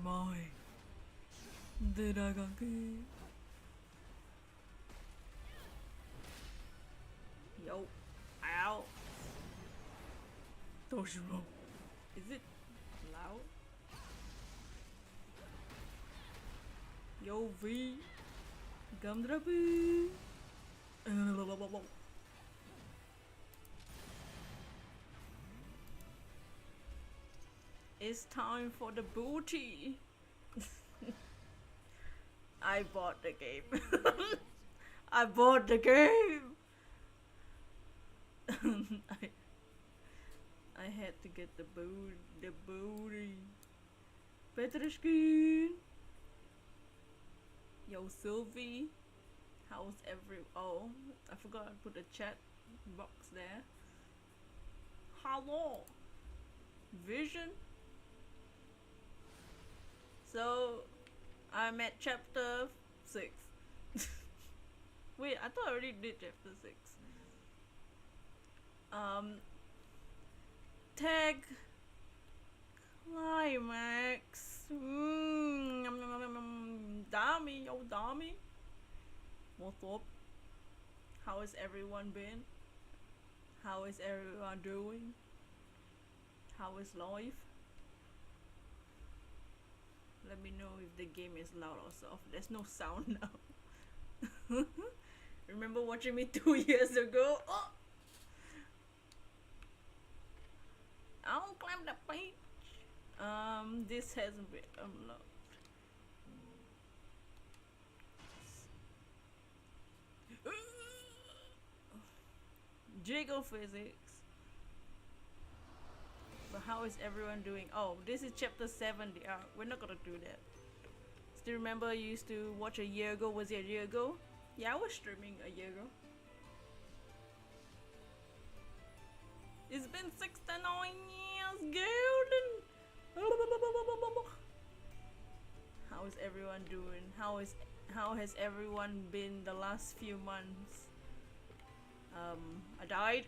mine. Dragaki. Yo. Ow. Toshiro. Is it loud? Yo V. Gumdrapu. It's time for the booty. I bought the game. I bought the game. I had to get the booty. Petrishkin. Yo Sylvie. How's oh, I forgot I put a chat box there. Hello. Vision. So I'm at chapter 6. Wait, I thought I already did chapter 6. Tag climax. Dami, yo Dami. What's up? How has everyone been? How is everyone doing? How is life? Let me know if the game is loud or soft. There's no sound now. Remember watching me 2 years ago? Oh! I'll climb the page. This hasn't been unlocked. Jiggle physics. But how is everyone doing? Oh, this is chapter 7. We're not gonna do that. Still remember you used to watch a year ago? Was it a year ago? Yeah, I was streaming a year ago. It's been 69 years, golden. How is everyone doing? How has everyone been the last few months? I died.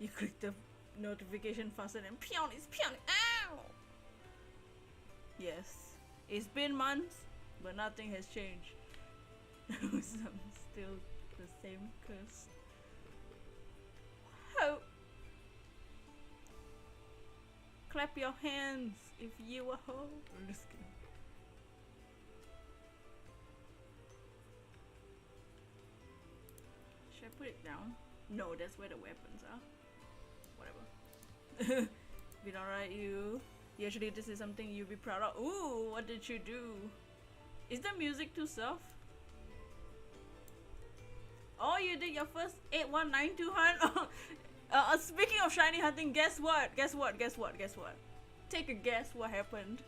You click the notification faster than peon. It's peon. Ow! Yes, it's been months, but nothing has changed. I'm still the same curse. Wow. Clap your hands if you a hoe. I'm just kidding. Should I put it down? No, that's where the weapons are. Whatever. Been alright, you. Usually this is something you'll be proud of. Ooh, what did you do? Is the music too soft? Oh, you did your first 8192 hunt? Speaking of shiny hunting, guess what? Guess what? Take a guess what happened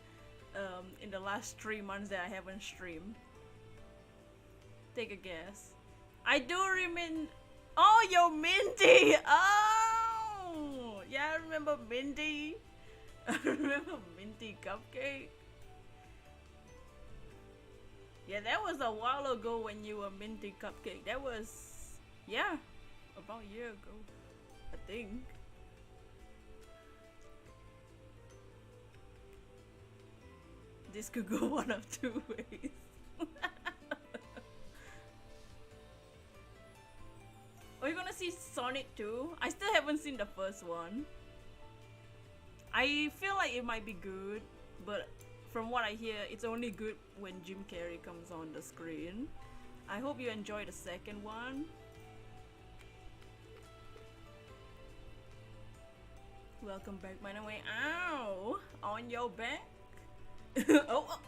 in the last 3 months that I haven't streamed. Take a guess. I do remember. Oh, yo, Minty! Oh! Yeah, I remember Minty. I remember Minty Cupcake. Yeah, that was a while ago when you were Minty Cupcake. That was, yeah, about a year ago, I think. This could go one of 2 ways. Are you gonna see Sonic 2? I still haven't seen the first one. I feel like it might be good, but from what I hear, it's only good when Jim Carrey comes on the screen. I hope you enjoy the second one. Welcome back, by the way. Ow! On your back? Oh!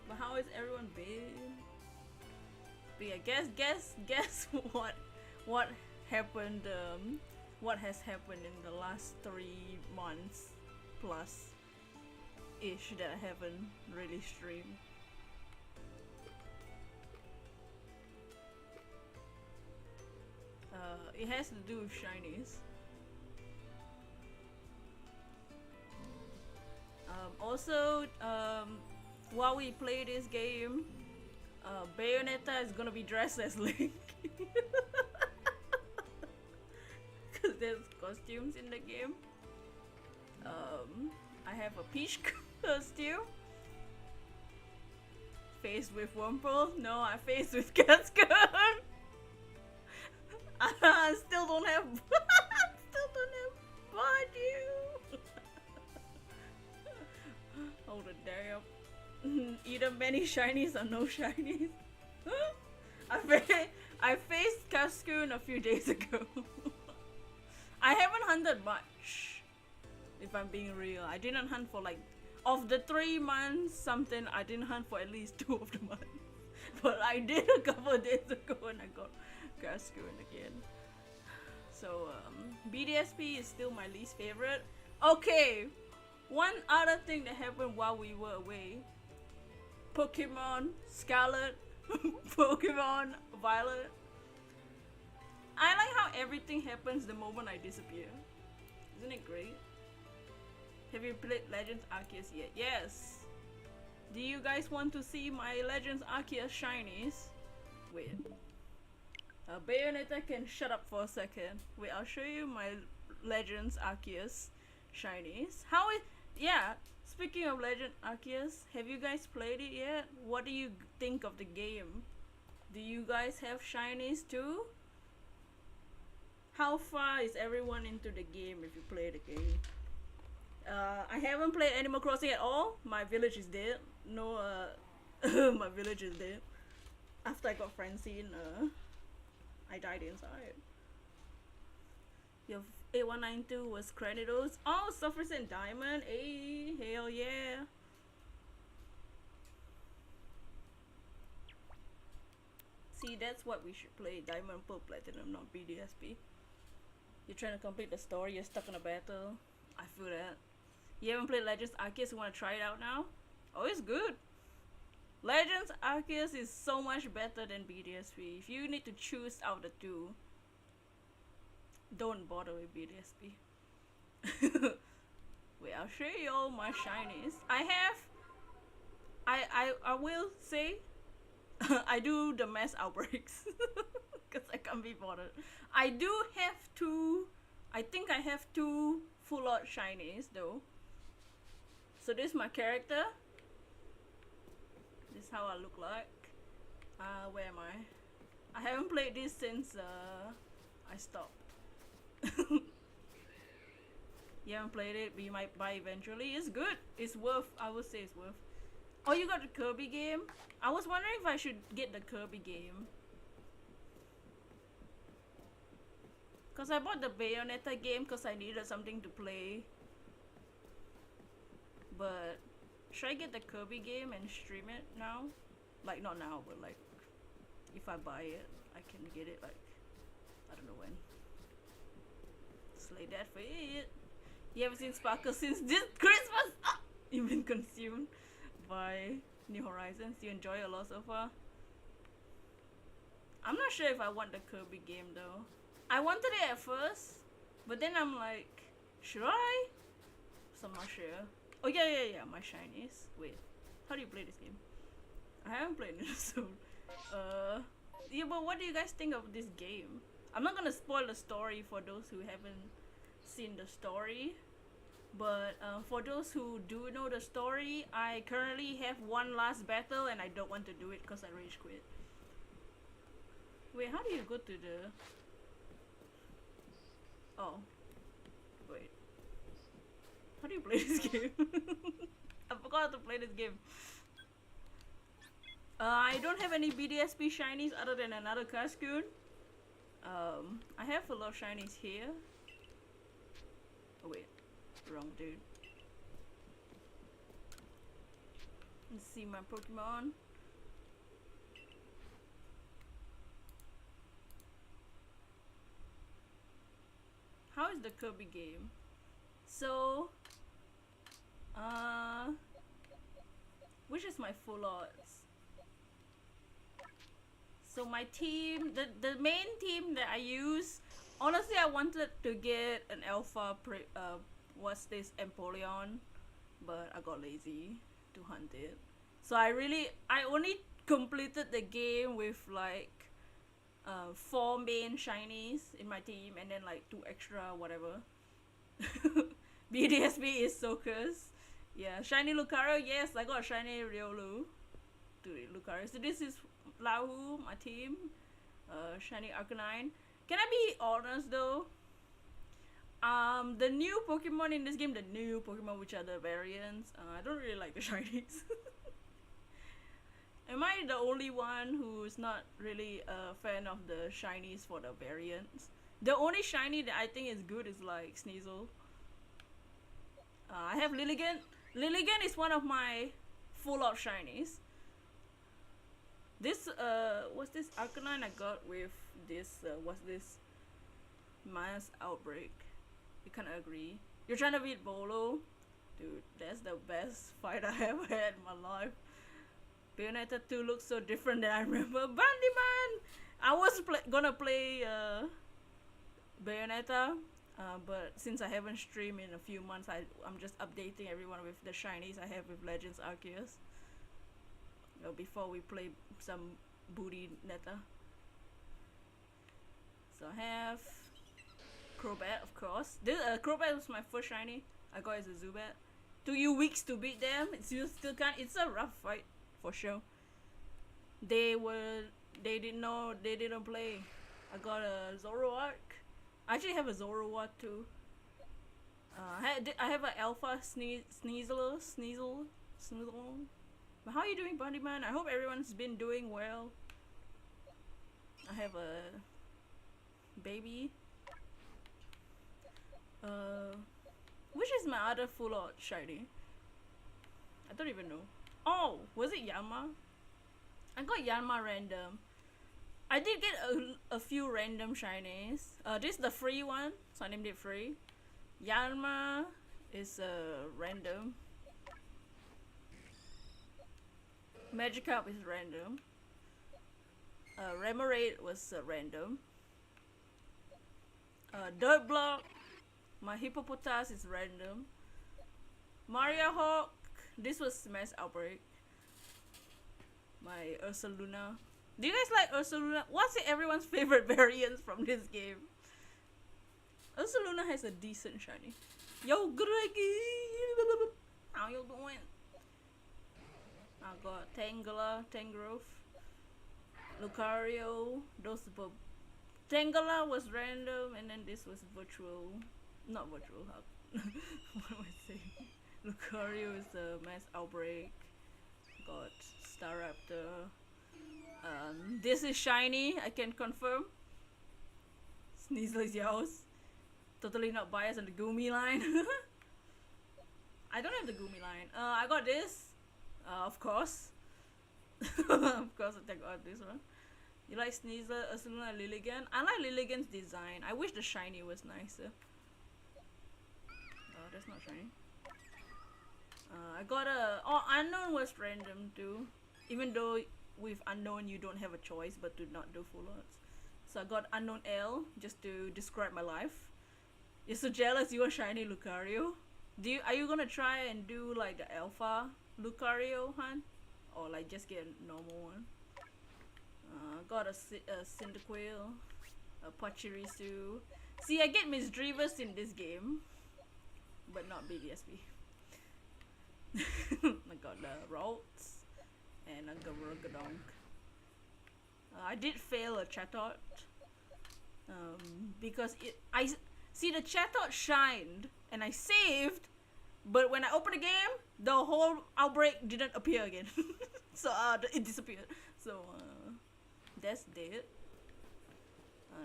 But how has everyone been? But yeah, guess what happened, what has happened in the last 3 months plus ish that I haven't really streamed. It has to do with shinies. Also, while we play this game, Bayonetta is gonna be dressed as Link. there's costumes in the game. I have a peach costume. Faced with Wurmple? No, I faced with Cascade. I still don't have body. Hold it there. Either many shinies or no shinies. I faced Cascoon a few days ago. I haven't hunted much, if I'm being real. I didn't hunt for like, of the 3 months something, I didn't hunt for at least 2 of the months. But I did a couple days ago and I got Cascoon again. So BDSP is still my least favorite. Okay, one other thing that happened while we were away. Pokemon Scarlet, Pokemon Violet. I like how everything happens the moment I disappear. Isn't it great? Have you played Legends Arceus yet? Yes. Do you guys want to see my Legends Arceus shinies? Wait. Bayonetta can shut up for a second. Wait, I'll show you my Legends Arceus shinies. How it? Yeah. Speaking of Legend Arceus, have you guys played it yet? What do you think of the game? Do you guys have shinies too? How far is everyone into the game if you play the game? I haven't played Animal Crossing at all. My village is dead. No, my village is dead. After I got Francine, I died inside. Your 8192 was Cranidos. Oh, Suffers and Diamond. Hey, hell yeah. See, that's what we should play. Diamond, Pearl, Platinum, not BDSP. You're trying to complete the story, you're stuck in a battle. I feel that. You haven't played Legends Arceus, you want to try it out now? Oh, it's good. Legends Arceus is so much better than BDSP. If you need to choose out the two, don't bother with BDSP. Wait, I'll show you all my shinies. I will say I do the mass outbreaks because I can't be bothered. I do have 2. I think I have 2 full art shinies though. So this is my character. This is how I look like. Where am I? I haven't played this since I stopped. You haven't played it, but you might buy eventually. It's good. It's worth. I would say it's worth. Oh, you got the Kirby game? I was wondering if I should get the Kirby game. Cause I bought the Bayonetta game cause I needed something to play. But should I get the Kirby game and stream it now? Like not now, but like if I buy it, I can get it like I don't know when. Slay that for it. You haven't seen Sparkle since this Christmas. Ah! You've been consumed by New Horizons. You enjoy it a lot so far. I'm not sure if I want the Kirby game though. I wanted it at first, but then I'm like, should I? So I'm not sure. Oh yeah, my shinies. Wait, how do you play this game? I haven't played it so. Yeah, but what do you guys think of this game? I'm not gonna spoil the story for those who haven't seen the story, but for those who do know the story, I currently have one last battle and I don't want to do it because I rage quit. Wait, how do you go to the... Oh. Wait. How do you play this game? I forgot how to play this game. I don't have any BDSP shinies other than another Cascoon. I have a lot of shinies here. Oh wait, wrong dude. Let's see my Pokemon. How is the Kirby game? So, which is my full odds? So my team, the main team that I use, honestly I wanted to get an alpha, what's this, Empoleon, but I got lazy to hunt it. So I only completed the game with like 4 main shinies in my team and then like 2 extra whatever. BDSB is Soakers. Yeah, shiny Lucario. Yes, I got a shiny Riolu. Dude, Lucario. So this is Lahu, my team. Shiny Arcanine. Can I be honest though? The new Pokemon in this game, the new Pokemon which are the variants, I don't really like the shinies. Am I the only one who's not really a fan of the shinies for the variants? The only shiny that I think is good is like Sneasel. I have Lilligant. Lilligant is one of my full out shinies. This what's this Arcanine I got with this what's this Mass Outbreak. You can't agree. You're trying to beat Bolo? Dude, that's the best fight I ever had in my life. Bayonetta 2 looks so different than I remember. Bandyman! I was gonna play Bayonetta, but since I haven't streamed in a few months, I'm just updating everyone with the shinies I have with Legends Arceus. Before we play some booty netta. So I have Crobat, of course. This Crobat was my first shiny. I got as a Zubat. Took you weeks to beat them. You still can't. It's a rough fight for sure. They didn't play. I got a Zoroark. I actually have a Zoroark too. I have an Alpha Sneasel. But how are you doing, Bundyman? I hope everyone's been doing well. I have a baby. Which is my other full out shiny? I don't even know. Oh, was it Yanma? I got Yanma random. I did get a few random shinies. This is the free one, so I named it free. Yanma is random. Magikarp is random. Remoraid was random. Dirt Block, my Hippopotas is random. Mario Hawk, this was Mass Outbreak. My Ursaluna. Do you guys like Ursaluna? What's everyone's favorite variants from this game? Ursaluna has a decent shiny. Yo, Greggy! How you doing? I got Tangela, Tangrowth, Lucario, Tangela was random, and then this was virtual. Not virtual hub. What am I saying? Lucario is the Mass Outbreak. Got Staraptor. This is shiny, I can confirm. Sneasel is yours. Totally not biased on the Gumi line. I don't have the Gumi line. I got this. Of course. Of course I got this one. You like Sneasel, Ursaluna, Lilligant? I like Lilligant's design. I wish the shiny was nicer. Oh, that's not shiny. I got Unknown was random too. Even though with Unknown you don't have a choice but to not do full arts. So I got Unknown L just to describe my life. You're so jealous you want shiny Lucario? Are you gonna try and do like the Alpha Lucario hunt? Or like just get a normal one? Got a Cyndaquil, a Pachirisu. See, I get Misdreavus in this game, but not BDSB. I got the Ralts and a Garugadonk. I did fail a Chatot because I see the Chatot shined and I saved, but when I opened the game, the whole outbreak didn't appear again. So it disappeared. So that's dead.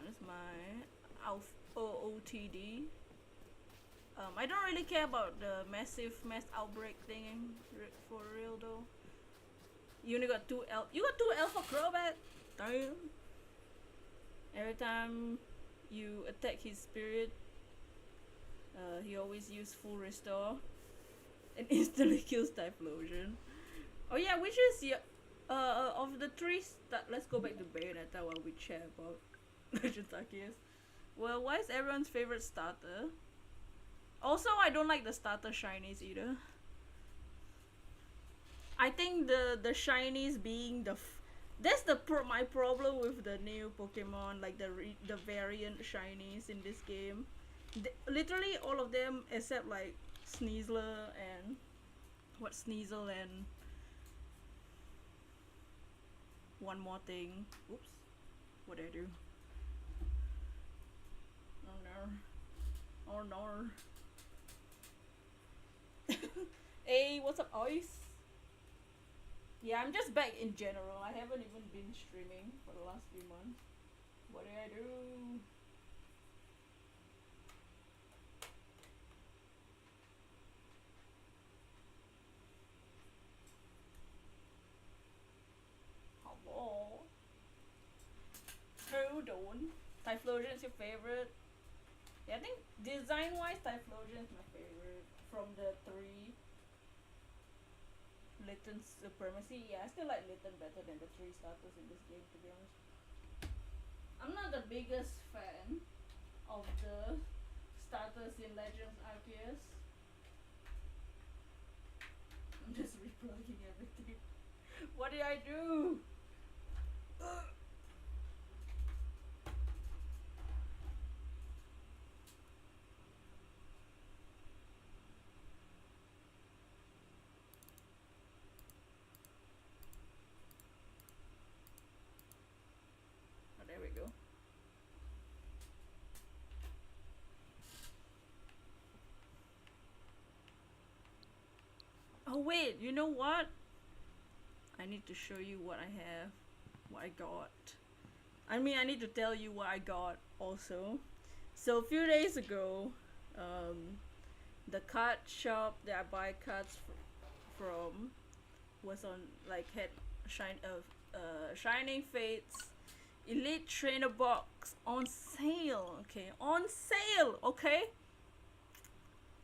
That's my OOTD. I don't really care about the mass outbreak thing for real though. You only got two Alpha Crobat. Damn. Every time you attack his spirit, he always use full restore and instantly kills Typhlosion. Oh yeah, which is your of the three let's go back to Bayonetta while we chat about Legends Arceus. Well, why is everyone's favorite starter? Also, I don't like the starter shinies either. I think the shinies being That's my problem with the new Pokemon, like the variant shinies in this game. Literally all of them except like Sneasler and Sneasel and one more thing. Oops, what did I do? Oh no! Oh no! Hey, what's up, Ice? Yeah, I'm just back in general. I haven't even been streaming for the last few months. What did I do? Hello? Hold on. Typhlosion is your favorite? Yeah, I think design-wise, Typhlosion is my favorite from the three. Litten Supremacy. Yeah, I still like Litten better than the three starters in this game, to be honest. I'm not the biggest fan of the starters in Legends Arceus. I'm just replugging everything. What did I do? Oh, there we go. Oh wait, you know what? I need to show you what I have, what I got. I mean, I need to tell you what I got also. So a few days ago, the card shop that I buy cards from was on had Shining Fates Elite Trainer box on sale. Okay, on sale. Okay.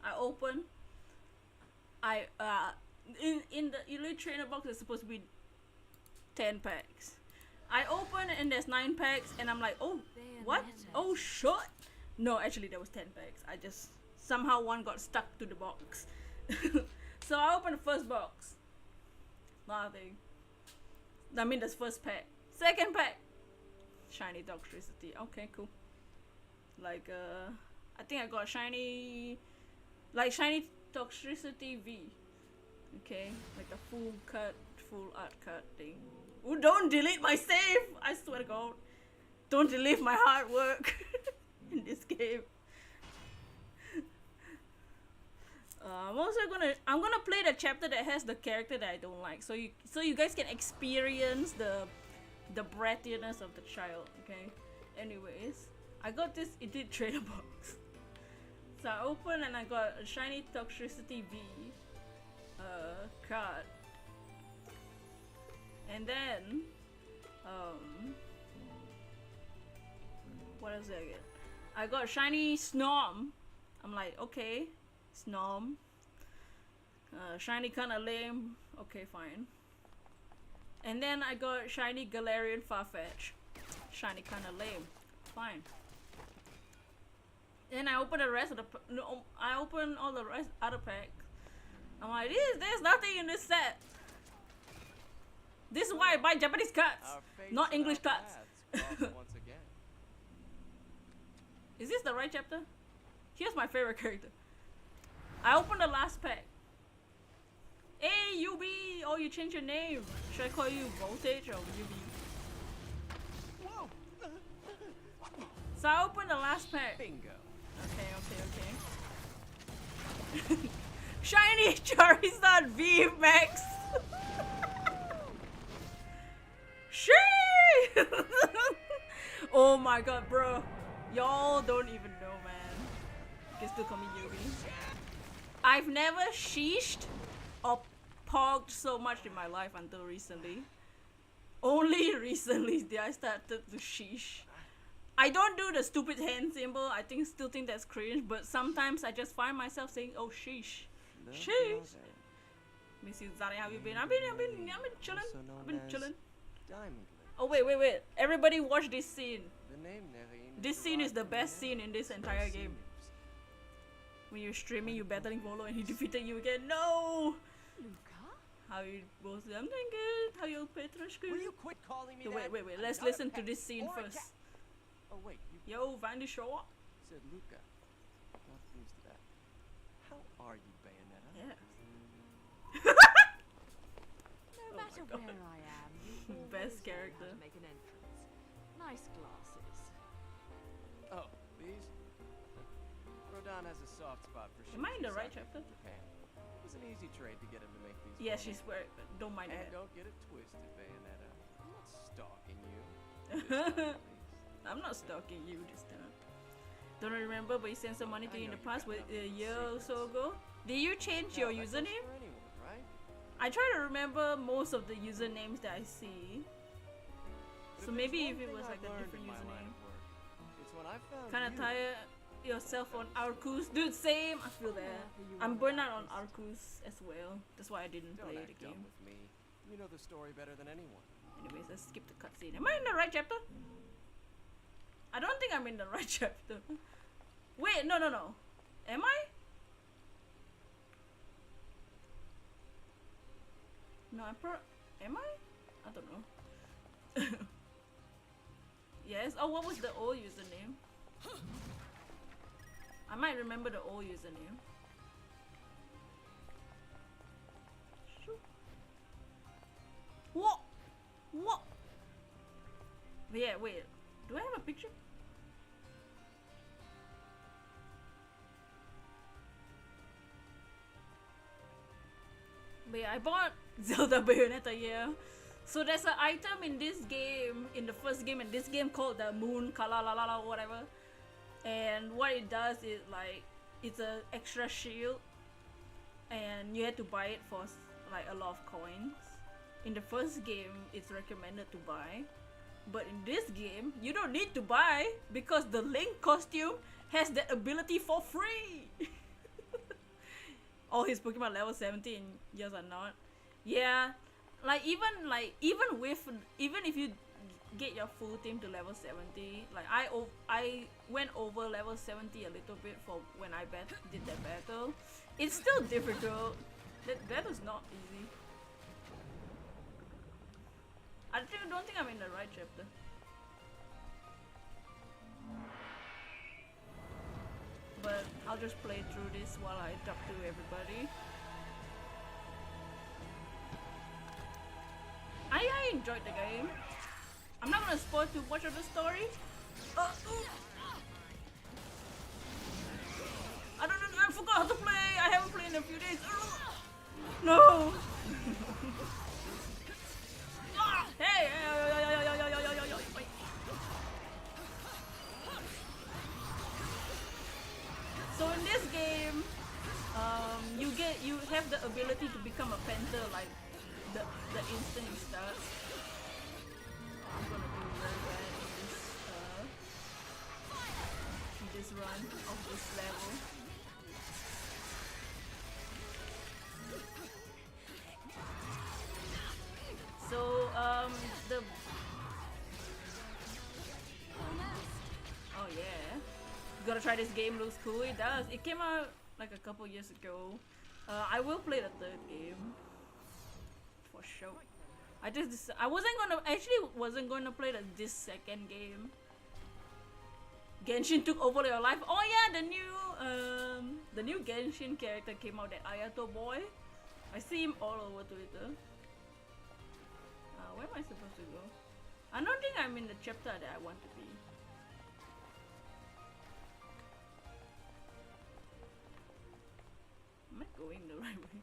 I open. In the Elite Trainer box, it's supposed to be 10 packs. I open and there's 9 packs, and I'm like, oh, what? Oh, shit. No, actually, there was 10 packs. I just somehow one got stuck to the box. So I opened the first box. Nothing. I mean, that's first pack. Second pack. Shiny Toxtricity. Okay, cool. Like, I think I got shiny Toxtricity V. Okay, like a full art cut thing. Ooh, don't delete my save! I swear to God. Don't delete my hard work in this game. I'm gonna play the chapter that has the character that I don't like, so you guys can experience the brattiness of the child. Okay. Anyways, I got this Elite Trainer box. So I opened and I got a shiny Toxtricity V card, and then what else did I get? I got a shiny Snom. I'm like, okay, Snom. Shiny kinda lame. Okay, fine. And then I got shiny Galarian Farfetch. Shiny kinda lame. Fine. Then I opened the rest of I opened all the rest other packs. I'm like, there's nothing in this set. This is why I buy Japanese cards, not English cards. Is this the right chapter? Here's my favorite character. I opened the last pack. Hey, UB! Oh, you changed your name. Should I call you Voltage or UB? Whoa. So I opened the last pack. Bingo. Okay. Shiny Charizard V Max. Shee! Oh my god, bro. Y'all don't even know, man. You can still call me Yubi. I've never sheeshed or pogged so much in my life until recently. Only recently did I started to sheesh. I don't do the stupid hand symbol. I still think that's cringe, but sometimes I just find myself saying, "Oh sheesh, sheesh." Miss you, Zari. How you been? I've been chilling. I've been chilling. Oh wait. Everybody watch this scene. This scene is the best scene in this entire game. When you're streaming, you battling Volo and he defeated you again. No. How you both? I'm doing good. How you, Petrushka? Will you quit calling me that? Wait. I'm Let's not a listen to pet this scene or a first. cat. Oh wait, you Yo, Van de Shore. said Luca. Not used to that. How are you, Bayonetta? Yeah. No matter God. where I am, you Best always know character. how to make an entrance. Nice glasses. Oh, these? Rodan has a soft spot for Am I in the right Shizusaku chapter? from Japan. It was an easy trade to get him to make these. Yeah, for me. she's wearing. Don't mind And that. don't get it twisted, Bayonetta. I'm not stalking you. This time, at least. I'm not stalking you this time. Don't remember, but you sent some money to I you in know the you past got with nothing a but year or secrets. so ago. Did you change Hell, your that goes username? for anyone, right? I try to remember most of the usernames that I see. But So if maybe there's if one it was thing like I've a learned different in my line username. of work, it's when I found Kinda you. tire yourself on Arcus. Dude, same. I feel that. I'm burnt out on Arcus as well. That's why I didn't Don't play act the dumb game. with me. You know the story better than anyone. Anyways, let's skip the cutscene. Am I in the right chapter? I don't think I'm in the right chapter. Wait, no. Am I? No, am I? I don't know. Yes. Oh, what was the old username? I might remember the old username. Shoot. What? What? Yeah, wait. Do I have a picture? But yeah, I bought Zelda Bayonetta, yeah. So there's an item in this game, in the first game, in this game called the Moon Kalalalala whatever. And what it does is like, it's a extra shield. And you have to buy it for like a lot of coins. In the first game, it's recommended to buy. But in this game, you don't need to buy because the Link costume has that ability for free. All his Pokemon level 17, yes or not? Yeah, even if you get your full team to level 70, like I went over level 70 a little bit for when I did that battle. It's still difficult. That battle's not easy. I don't think I'm in the right chapter. But I'll just play through this while I talk to everybody. I enjoyed the game. I'm not gonna spoil too much of the story. I don't know, I forgot how to play. I haven't played in a few days. No. Hey! Wait. So in this game, you have the ability to become a panther like the instant you start. I'm gonna do very bad in this run of this level. So the oh yeah, you gotta try this game. Looks cool. It does. It came out like a couple years ago. I will play the third game for sure. I wasn't gonna play this second game. Genshin took over your life. Oh yeah, the new Genshin character came out. That Ayato boy. I see him all over Twitter. Where am I supposed to go? I don't think I'm in the chapter that I want to be. Am I going the right way?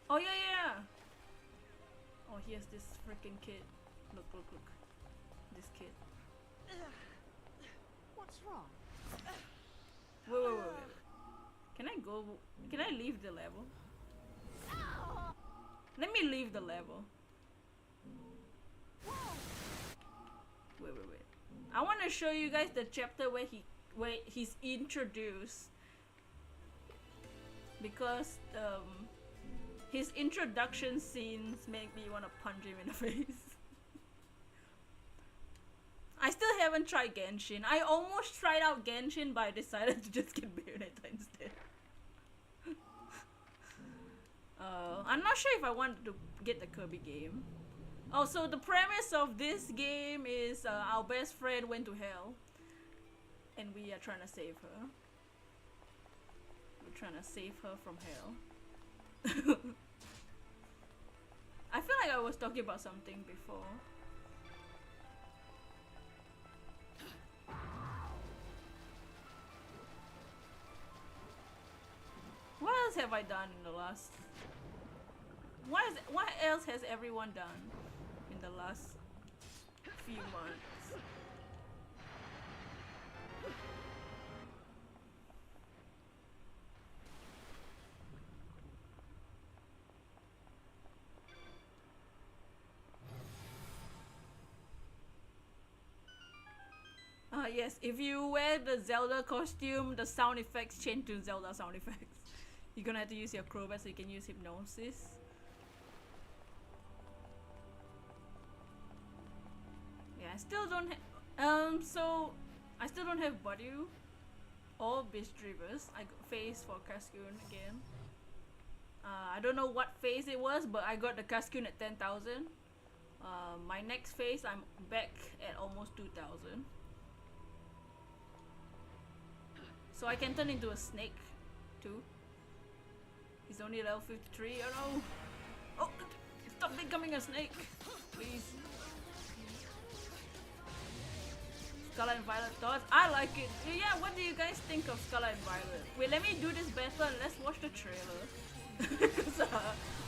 Oh yeah. Oh, here's this freaking kid. Look. This kid. What's wrong? Wait. Can I go? Can I leave the level? Let me leave the level. Wait. I want to show you guys the chapter where he's introduced, because his introduction scenes make me want to punch him in the face. I still haven't tried Genshin. I almost tried out Genshin, but I decided to just get Bayonetta instead. I'm not sure if I want to get the Kirby game. Oh, so the premise of this game is our best friend went to hell. And we are trying to save her. We're trying to save her from hell. I feel like I was talking about something before. What else have I done in the last... What else has everyone done in the last few months? Yes, if you wear the Zelda costume, the sound effects change to Zelda sound effects. You're gonna have to use your crowbar so you can use hypnosis. Yeah, I still don't have so I still don't have Badu or Beast Drivers. I got phase for Cascoon again. I don't know what phase it was, but I got the Cascoon at 10,000. My next phase I'm back at almost 2,000. So I can turn into a snake too. He's only level 53. Oh no! Oh, stop becoming a snake, please. Scarlet and Violet thoughts. I like it. Yeah, what do you guys think of Scarlet and Violet? Wait, let me do this better and let's watch the trailer. Because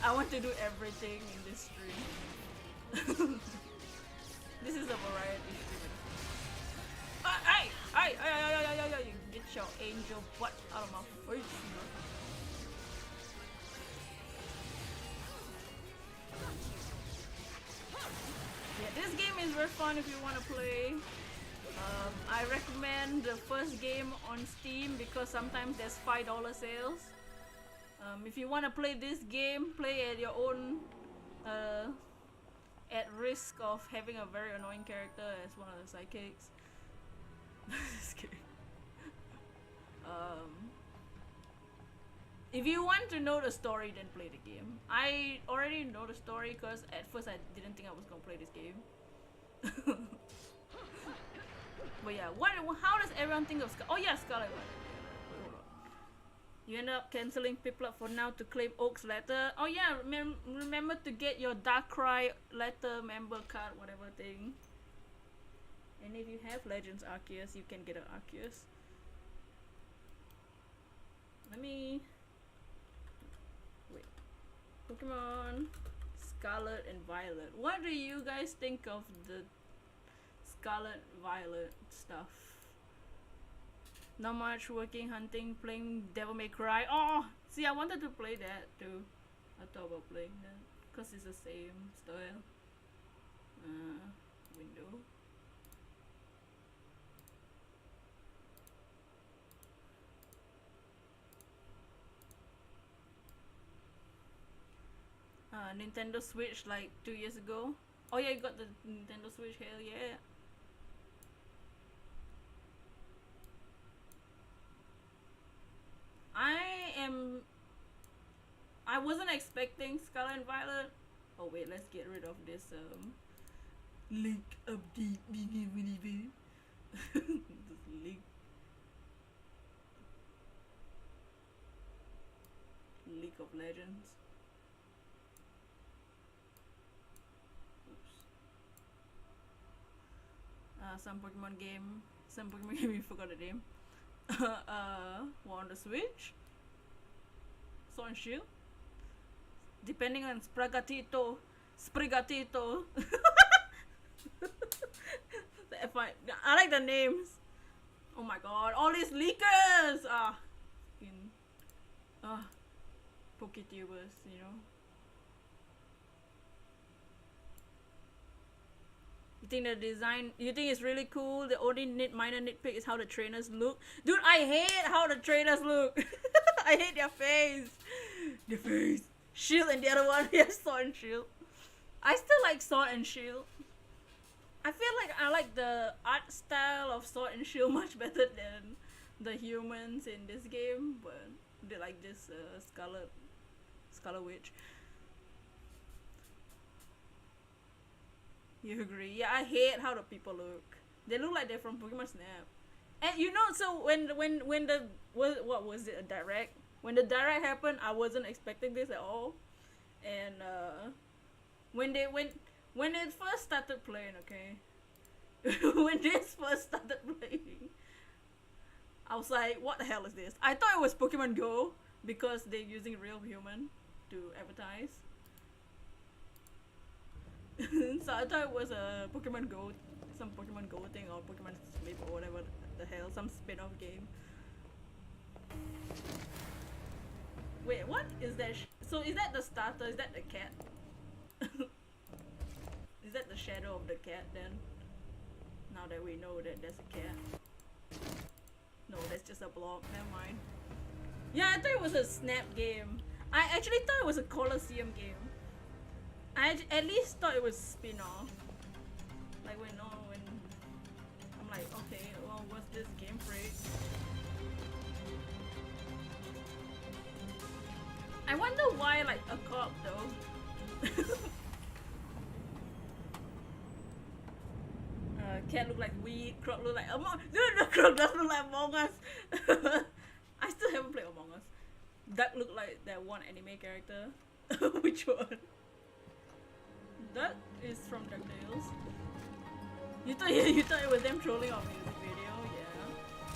I want to do everything in this stream. This is a variety stream. Hey! You get your angel butt out of my face. Yeah, this game is very fun if you want to play. I recommend the first game on Steam because sometimes there's $5 sales. If you want to play this game, play at your own at risk of having a very annoying character as one of the sidekicks. Just kidding. If you want to know the story, then play the game. I already know the story because at first I didn't think I was gonna play this game. But yeah, how does everyone think of Oh yeah, Scarlet Violet. Wait, hold on. You end up cancelling Piplup for now to claim Oak's letter. Oh yeah, remember to get your Darkrai letter member card, whatever thing. And if you have Legends Arceus, you can get an Arceus. Let me... Wait. Pokemon Scarlet and Violet. What do you guys think of the Scarlet Violet stuff? Not much working, hunting, playing Devil May Cry. Oh! See, I wanted to play that too. I thought about playing that. Because it's the same style. Window. Nintendo Switch like 2 years ago. Oh yeah, you got the Nintendo Switch, hell yeah. I wasn't expecting Scarlet and Violet. Oh wait, let's get rid of this link update. This link. League of Legends. Some Pokemon game you forgot the name. War on the Switch, Sword and Shield, depending on Sprigatito. I like the names. Oh my god, all these leakers! Poketubers, you know. You think it's really cool? The only minor nitpick is how the trainers look. Dude, I hate how the trainers look. I hate their face. Their face. Shield and the other one, yes, Sword and Shield. I still like Sword and Shield. I feel like I like the art style of Sword and Shield much better than the humans in this game, but they like this Scarlet Witch. You agree? Yeah, I hate how the people look. They look like they're from Pokemon Snap. And you know, so when the what was it, a direct? When the direct happened, I wasn't expecting this at all. And when it first started playing, okay, when this first started playing, I was like, what the hell is this? I thought it was Pokemon Go because they're using real human to advertise. So I thought it was a Pokemon Go, some Pokemon Go thing or Pokemon Sleep or whatever the hell, some spin-off game. Wait, what is that? So is that the starter? Is that the cat? Is that the shadow of the cat then? Now that we know that there's a cat. No, that's just a block. Never mind. Yeah, I thought it was a Snap game. I actually thought it was a Colosseum game. I at least thought it was spin-off. Like when I'm like, okay, well, what's this Game Freak? I wonder why like a cop though. Cat look like weed, Croc look like Among. Dude, the Croc does look like Among Us. I still haven't played Among Us. Duck look like that one anime character. Which one? Duck is from DuckTales. You thought it was them trolling our music video,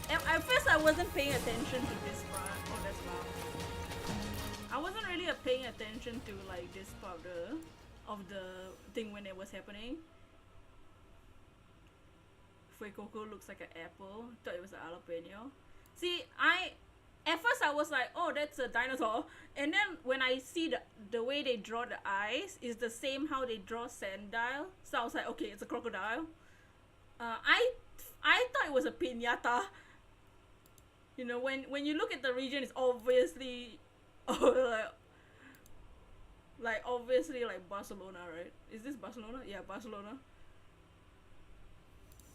yeah. And at first I wasn't paying attention to this part. Oh, that's loud. I wasn't really paying attention to like this part of the thing when it was happening. Fuecoco looks like an apple. Thought it was an jalapeno. See, at first I was like, oh, that's a dinosaur. And then when I see the way they draw the eyes is the same how they draw Sandile. So I was like, okay, it's a crocodile. I thought it was a piñata. You know, when you look at the region, it's obviously like obviously like Barcelona, right? Is this Barcelona? Yeah, Barcelona.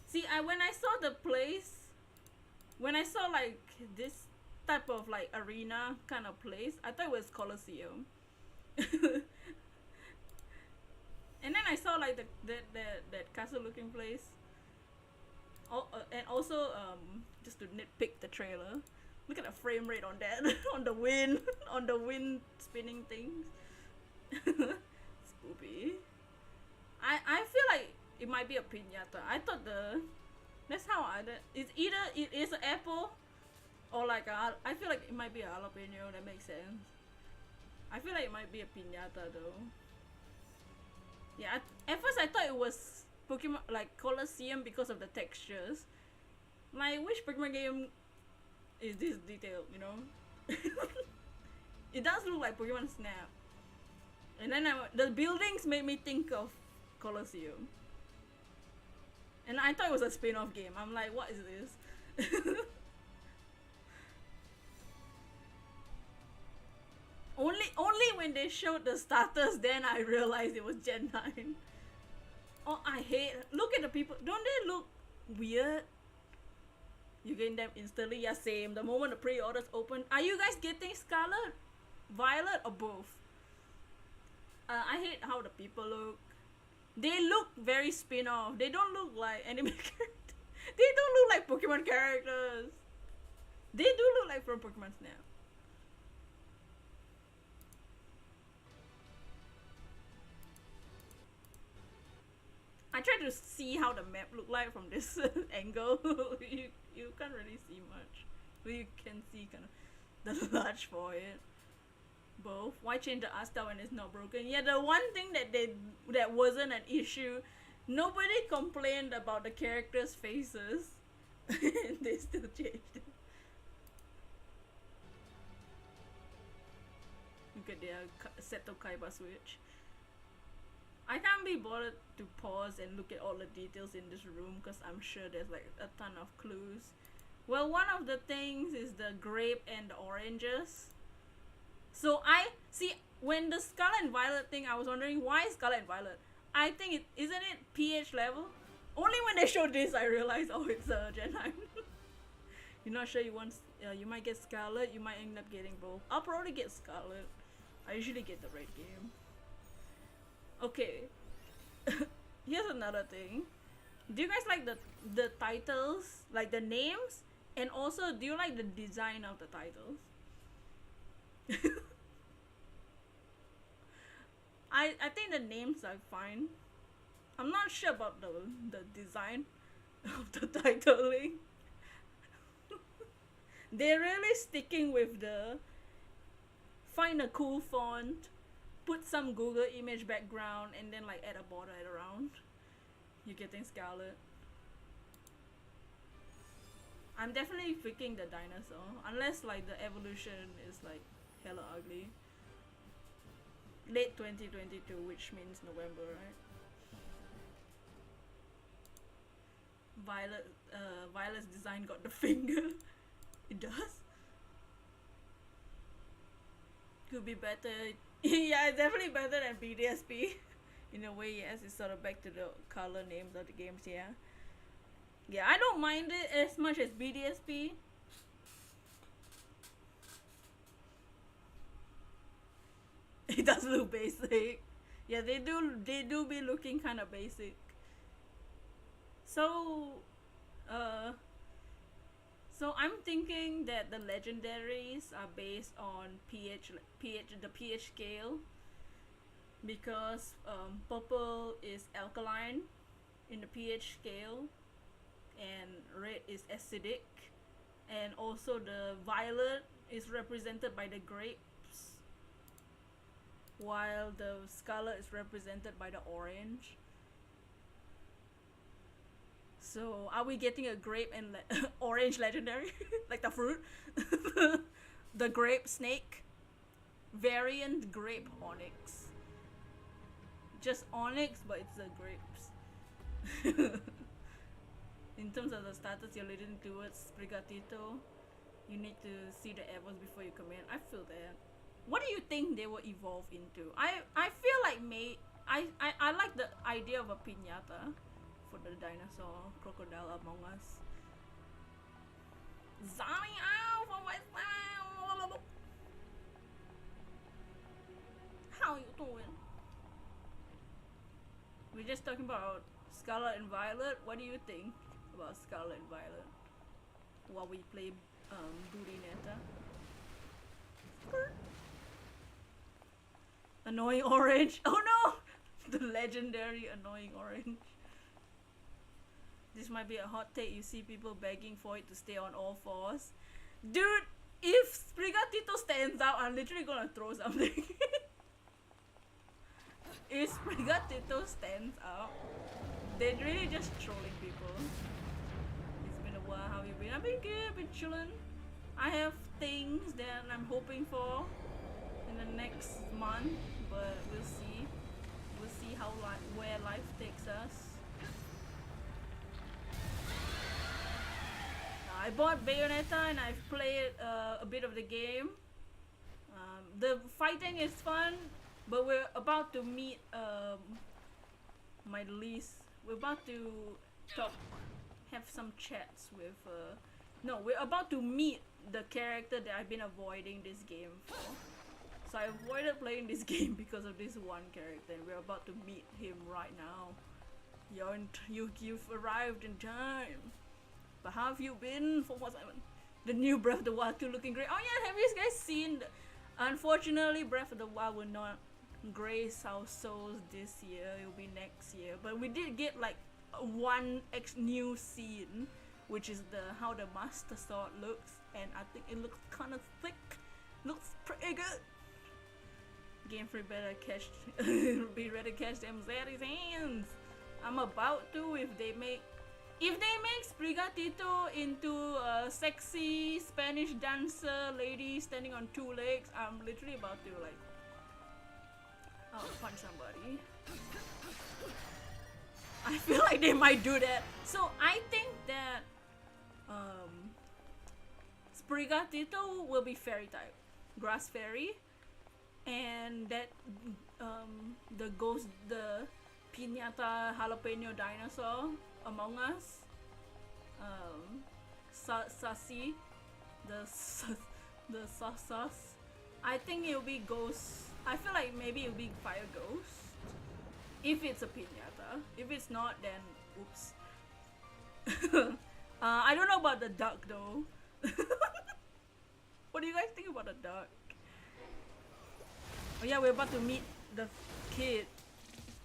See, when I saw the place, when I saw like this type of like arena kind of place, I thought it was Colosseum. And then I saw like that castle looking place. Oh, and also just to nitpick the trailer, look at the frame rate on that on the wind spinning things. Spoopy. I feel like it might be a piñata. I thought that's how it's either it is an apple or like I feel like it might be a jalapeno. That makes sense. I feel like it might be a piñata though. Yeah, at first I thought it was Pokemon like Colosseum because of the textures. Like, which Pokemon game is this detailed, you know? It does look like Pokemon Snap. And then the buildings made me think of Colosseum. And I thought it was a spin-off game. I'm like, what is this? Only when they showed the starters, then I realized it was Gen 9. Oh, I hate. Look at the people. Don't they look weird? You getting them instantly? Yeah, same. The moment the pre-orders open. Are you guys getting Scarlet, Violet, or both? I hate how the people look. They look very spin-off. They don't look like anime characters. They don't look like Pokemon characters. They do look like from Pokemon Snap. I tried to see how the map looked like from this angle. you can't really see much. But you can see kind of the large for it. Both. Why change the art style when it's not broken? Yeah, the one thing that wasn't an issue, nobody complained about the characters' faces. And they still changed it. Look at their Seto Kaiba switch. I can't be bothered to pause and look at all the details in this room because I'm sure there's like a ton of clues. Well, one of the things is the grape and the oranges. So I see when the Scarlet and Violet thing, I was wondering why Scarlet and Violet. I think isn't it pH level? Only when they show this, I realize, oh, it's Gen 9. You're not sure you want. You might get Scarlet. You might end up getting both. I'll probably get Scarlet. I usually get the red game. Okay. Here's another thing. Do you guys like the titles, like the names, and also do you like the design of the titles? I think the names are fine. I'm not sure about the design of the titling. They're really sticking with the find a cool font, put some Google image background, and then like add a border around. You're getting Scarlet. I'm definitely picking the dinosaur, unless like the evolution is like hella ugly. Late 2022, which means November, right? Violet's design got the finger. It does. Could be better. Yeah, it's definitely better than BDSP. In a way, yes, it's sort of back to the color names of the games, yeah. Yeah, I don't mind it as much as BDSP. It does look basic. Yeah, they do be looking kind of basic. So, so I'm thinking that the legendaries are based on the pH scale, because purple is alkaline in the pH scale, and red is acidic, and also the violet is represented by the grapes, while the scarlet is represented by the orange. So are we getting a grape and orange legendary? Like the fruit? The grape snake? Variant grape onyx. Just onyx, but it's the grapes. In terms of the status you're leading towards Sprigatito, you need to see the evos before you commit. I feel that. What do you think they will evolve into? I feel like I like the idea of a piñata for the dinosaur crocodile Among Us. Zombie out for myself. How you doing? We're just talking about Scarlet and Violet. What do you think about Scarlet and Violet while we play bayonetta? Annoying orange. Oh no! The legendary annoying orange. This might be a hot take. You see people begging for it to stay on all fours. Dude, if Sprigatito stands out, I'm literally gonna throw something. If Sprigatito stands out, they're really just trolling people. It's been a while. How have you been? I've been good. I've been chilling. I have things that I'm hoping for in the next month, but we'll see. We'll see how where life takes us. I bought Bayonetta and I've played a bit of the game. The fighting is fun, but we're about to meet my least. We're about to have some chats with. No, we're about to meet the character that I've been avoiding this game for. So I avoided playing this game because of this one character, and we're about to meet him right now. You've arrived in time. But how have you been for what's happened? The new Breath of the Wild 2 looking great. Oh yeah, have you guys seen? Unfortunately, Breath of the Wild will not grace our souls this year. It will be next year. But we did get like one new scene, which is how the Master Sword looks, and I think it looks kind of thick. Looks pretty good. Game Freak better catch, be ready to catch them Zeddy's hands. I'm about to if they make Sprigatito into a sexy Spanish dancer lady standing on two legs. I'm literally about to like, punch somebody. I feel like they might do that. So I think that Sprigatito will be fairy type, grass fairy, and that the piñata jalapeno dinosaur Among Us, Sassy, the Sus. I think it'll be Ghost. I feel like maybe it'll be Fire Ghost. If it's a piñata. If it's not, then oops. I don't know about the duck though. What do you guys think about the duck? Oh yeah, we're about to meet the kid.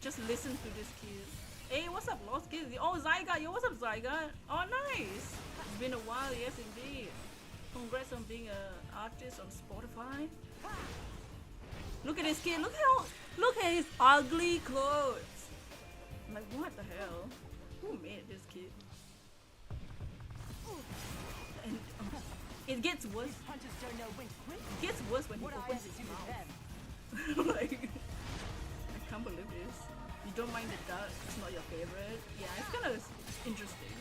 Just listen to this kid. Hey, what's up, Lost Kids? Oh, Zyga, yo, what's up, Zyga? Oh, nice. It's been a while, yes, indeed. Congrats on being an artist on Spotify. Look at this kid. Look at his ugly clothes. Like, what the hell? Who made this kid? And it gets worse. It gets worse when he opens his mouth. Like, I can't believe this. You don't mind the duck, it's not your favorite. Yeah, it's kind of interesting.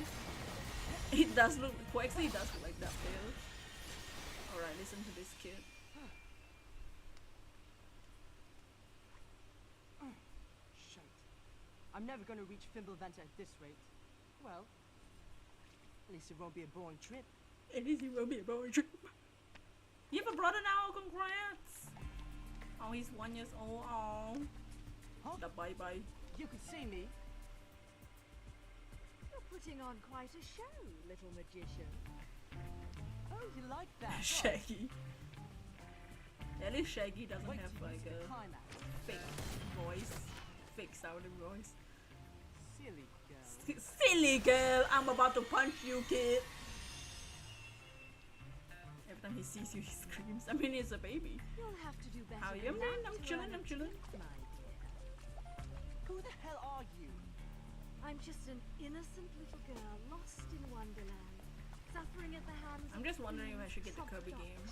It does look, actually it does look like DuckTales. Alright, listen to this kid. Shite. I'm never gonna reach Fimbulventa at this rate. Well, at least it won't be a boring trip. At least it won't be a boring trip. You have a brother now, congrats! Oh, he's 1 year old, oh. Huh? The bye-bye. You could see me. You're putting on quite a show, little magician. Oh, you like that? Shaggy. At least Shaggy doesn't Wait have till you like see the a climax. fake voice. Fake sounding voice. Silly girl. Silly girl, I'm about to punch you, kid. Every time he sees you, he screams. I mean, he's a baby. You'll have to do better. How you, than man? that I'm to chilling, earn I'm a chilling. tip, my dear. Who the hell are you? I'm just an innocent little girl lost in Wonderland, suffering at the hands I'm of just wondering if I should get the Kirby game.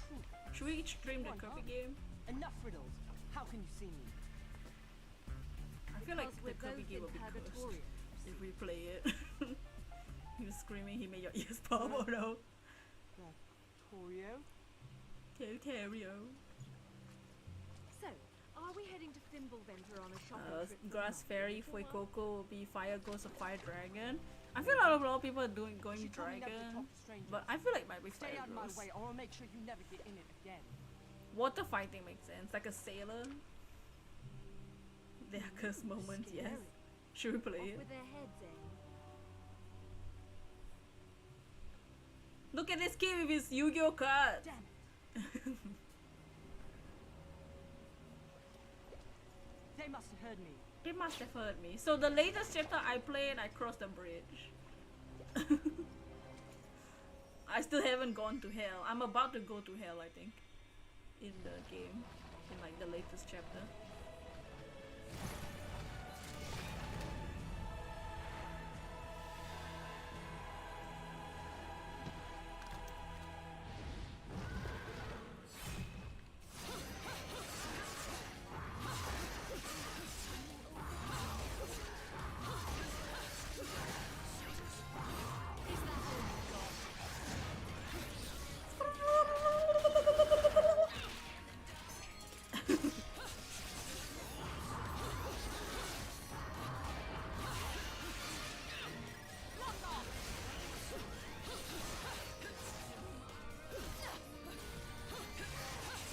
Should we stream the Kirby game? Enough riddles. How can you see me? I feel like Because the we're Kirby both game in will be cursed purgatorio. if we play it. He was screaming, he made your ears pop. Oh no. Torio? Terrio. So, are we heading to Fimbulventa on a shopping trip? for Grass nothing, Fairy, little one? Fuecoco will be Fire Ghost or Fire Dragon. I feel like a lot of people are going She told me never to Dragon, talk to strangers. but I feel like it might be Stay Fire out of my Ghost. way or I'll make sure you never get in it again. Water fighting makes sense, like a sailor. There are curse moments, yes. Scary. Should we play Off it? with their heads, eh? Look at this kid with his Yu-Gi-Oh card! Damn it. They must have heard me. They must have heard me. So the latest chapter I played, I crossed the bridge. I still haven't gone to hell. I'm about to go to hell, I think. In the game. In like the latest chapter.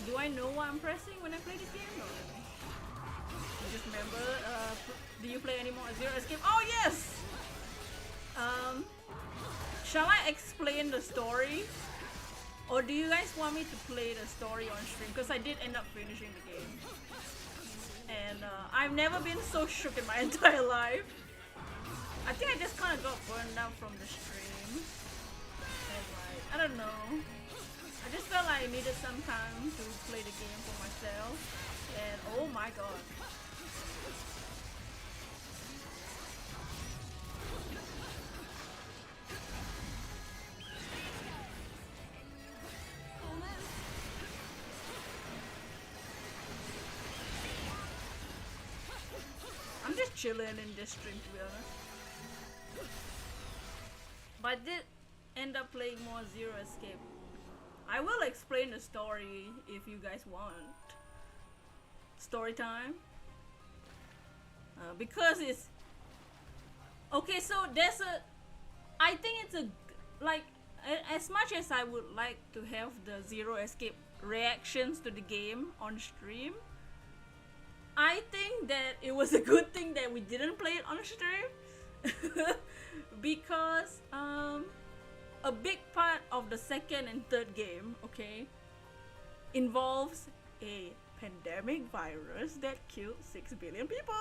Do I know what I'm pressing when I play this game? No. You just remember, do you play any more Zero Escape? Oh yes! Shall I explain the story? Or do you guys want me to play the story on stream? Because I did end up finishing the game. And I've never been so shook in my entire life. I think I just kind of got burned out from the stream. And like, I don't know. I just felt like I needed some time to play the game for myself. And oh my god. I'm just chilling in this stream, to be honest. But I did end up playing more Zero Escape. I will explain the story if you guys want. Story time. Because it's... Okay, so there's a. I think it's a like as much as I would like to have the Zero Escape reactions to the game on stream, I think that it was a good thing that we didn't play it on stream because a big part of the second and third game, okay, involves a pandemic virus that killed 6 billion people.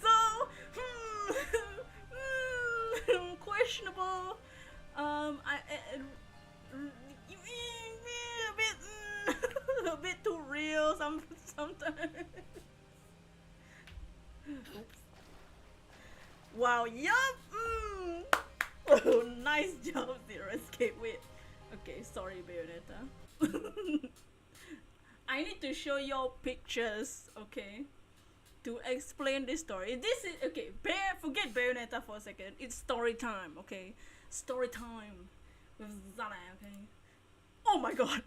So, questionable. A bit, a bit too real. Sometimes. Wow. Yup. Oh, nice job, Zero Escape. Wait. Okay, sorry, Bayonetta. I need to show you pictures, okay, to explain this story. This is okay. Forget Bayonetta for a second. It's story time, okay. Story time with Zana, okay. Oh my god.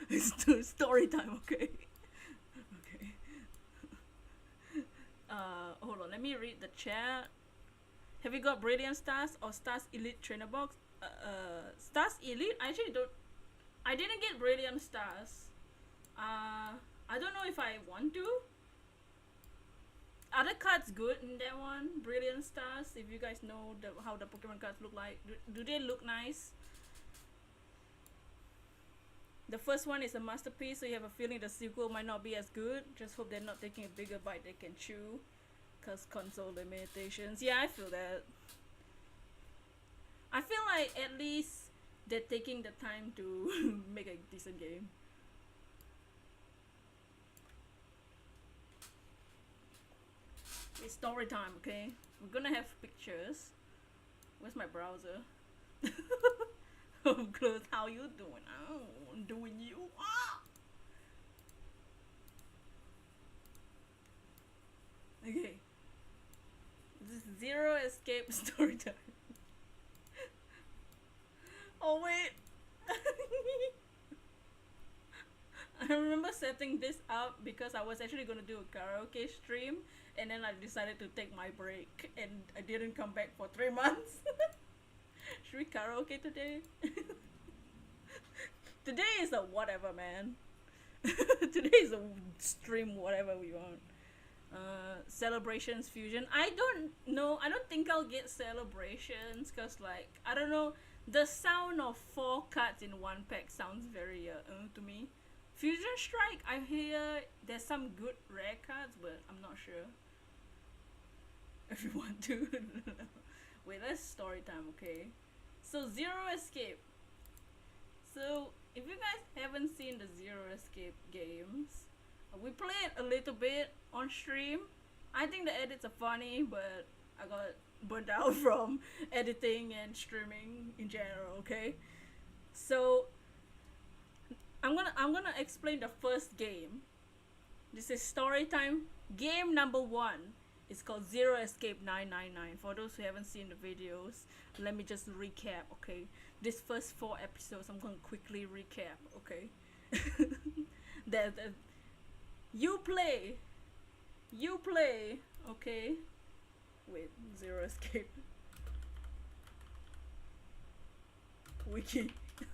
It's story time, okay. Okay. Hold on. Let me read the chat. Have you got Brilliant Stars or Stars Elite Trainer Box? Stars Elite? I actually don't. I didn't get Brilliant Stars. I don't know if I want to. Are the cards good in that one? Brilliant Stars. If you guys know how the Pokemon cards look like, do they look nice? The first one is a masterpiece, so you have a feeling the sequel might not be as good. Just hope they're not taking a bigger bite they can chew, cause console limitations. Yeah, I feel that. I feel like at least they're taking the time to make a decent game. It's story time, okay? We're gonna have pictures. Where's my browser? Oh, close. How you doing? Oh, I'm doing you. Ah! Okay. This is Zero Escape story time. Oh wait. I remember setting this up because I was actually gonna do a karaoke stream, and then I decided to take my break, and I didn't come back for 3 months. Should we karaoke today? Today is a whatever, man. Today is a stream whatever we want. Celebrations fusion. I don't know. I don't think I'll get celebrations because, like, I don't know. The sound of 4 cards in one pack sounds very to me. Fusion Strike, I hear there's some good rare cards, but I'm not sure if you want to. Wait, let's story time, okay? So Zero Escape. So if you guys haven't seen the Zero Escape games, we played a little bit on stream. I think the edits are funny, but I got burnt out from editing and streaming in general, okay? So I'm gonna explain the first game. This is story time. Game number 1 is called Zero Escape 999. For those who haven't seen the videos, let me just recap, okay? This first 4 episodes, I'm gonna quickly recap, okay? You play, okay? Wait, Zero Escape. Wiki,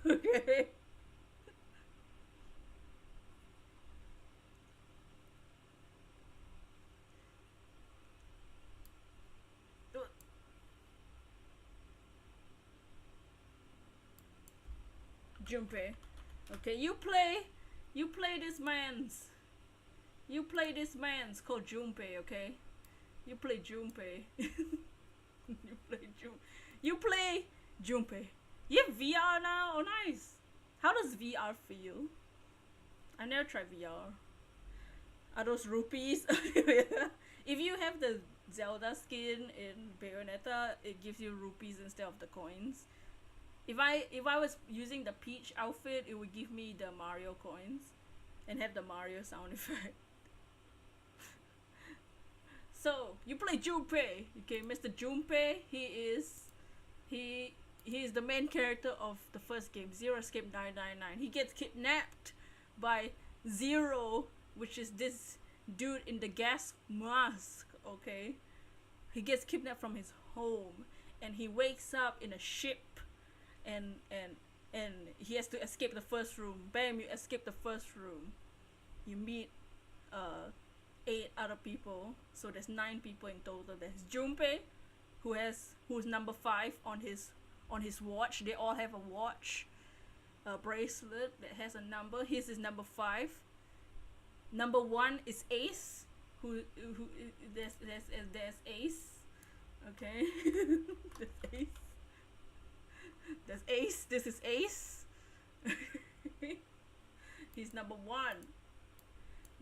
okay? Junpei. Okay, you play this man's. You play this man's called Junpei, okay? You play Junpei. You play Junpei. You have VR now? Oh nice. How does VR feel? I never tried VR. Are those rupees? If you have the Zelda skin in Bayonetta, it gives you rupees instead of the coins. If I was using the Peach outfit, it would give me the Mario coins and have the Mario sound effect. So you play Junpei, okay? Mr. Junpei, he is the main character of the first game, Zero Escape 999. He gets kidnapped by Zero, which is this dude in the gas mask, okay? He gets kidnapped from his home and he wakes up in a ship and he has to escape the first room. Bam, you escape the first room. You meet 8 other people, so there's 9 people in total. There's Junpei, who's number 5 on his watch. They all have a watch, a bracelet that has a number. His is number 5. Number 1 is Ace, who there's Ace, okay. There's Ace. There's Ace. This is Ace. He's number 1.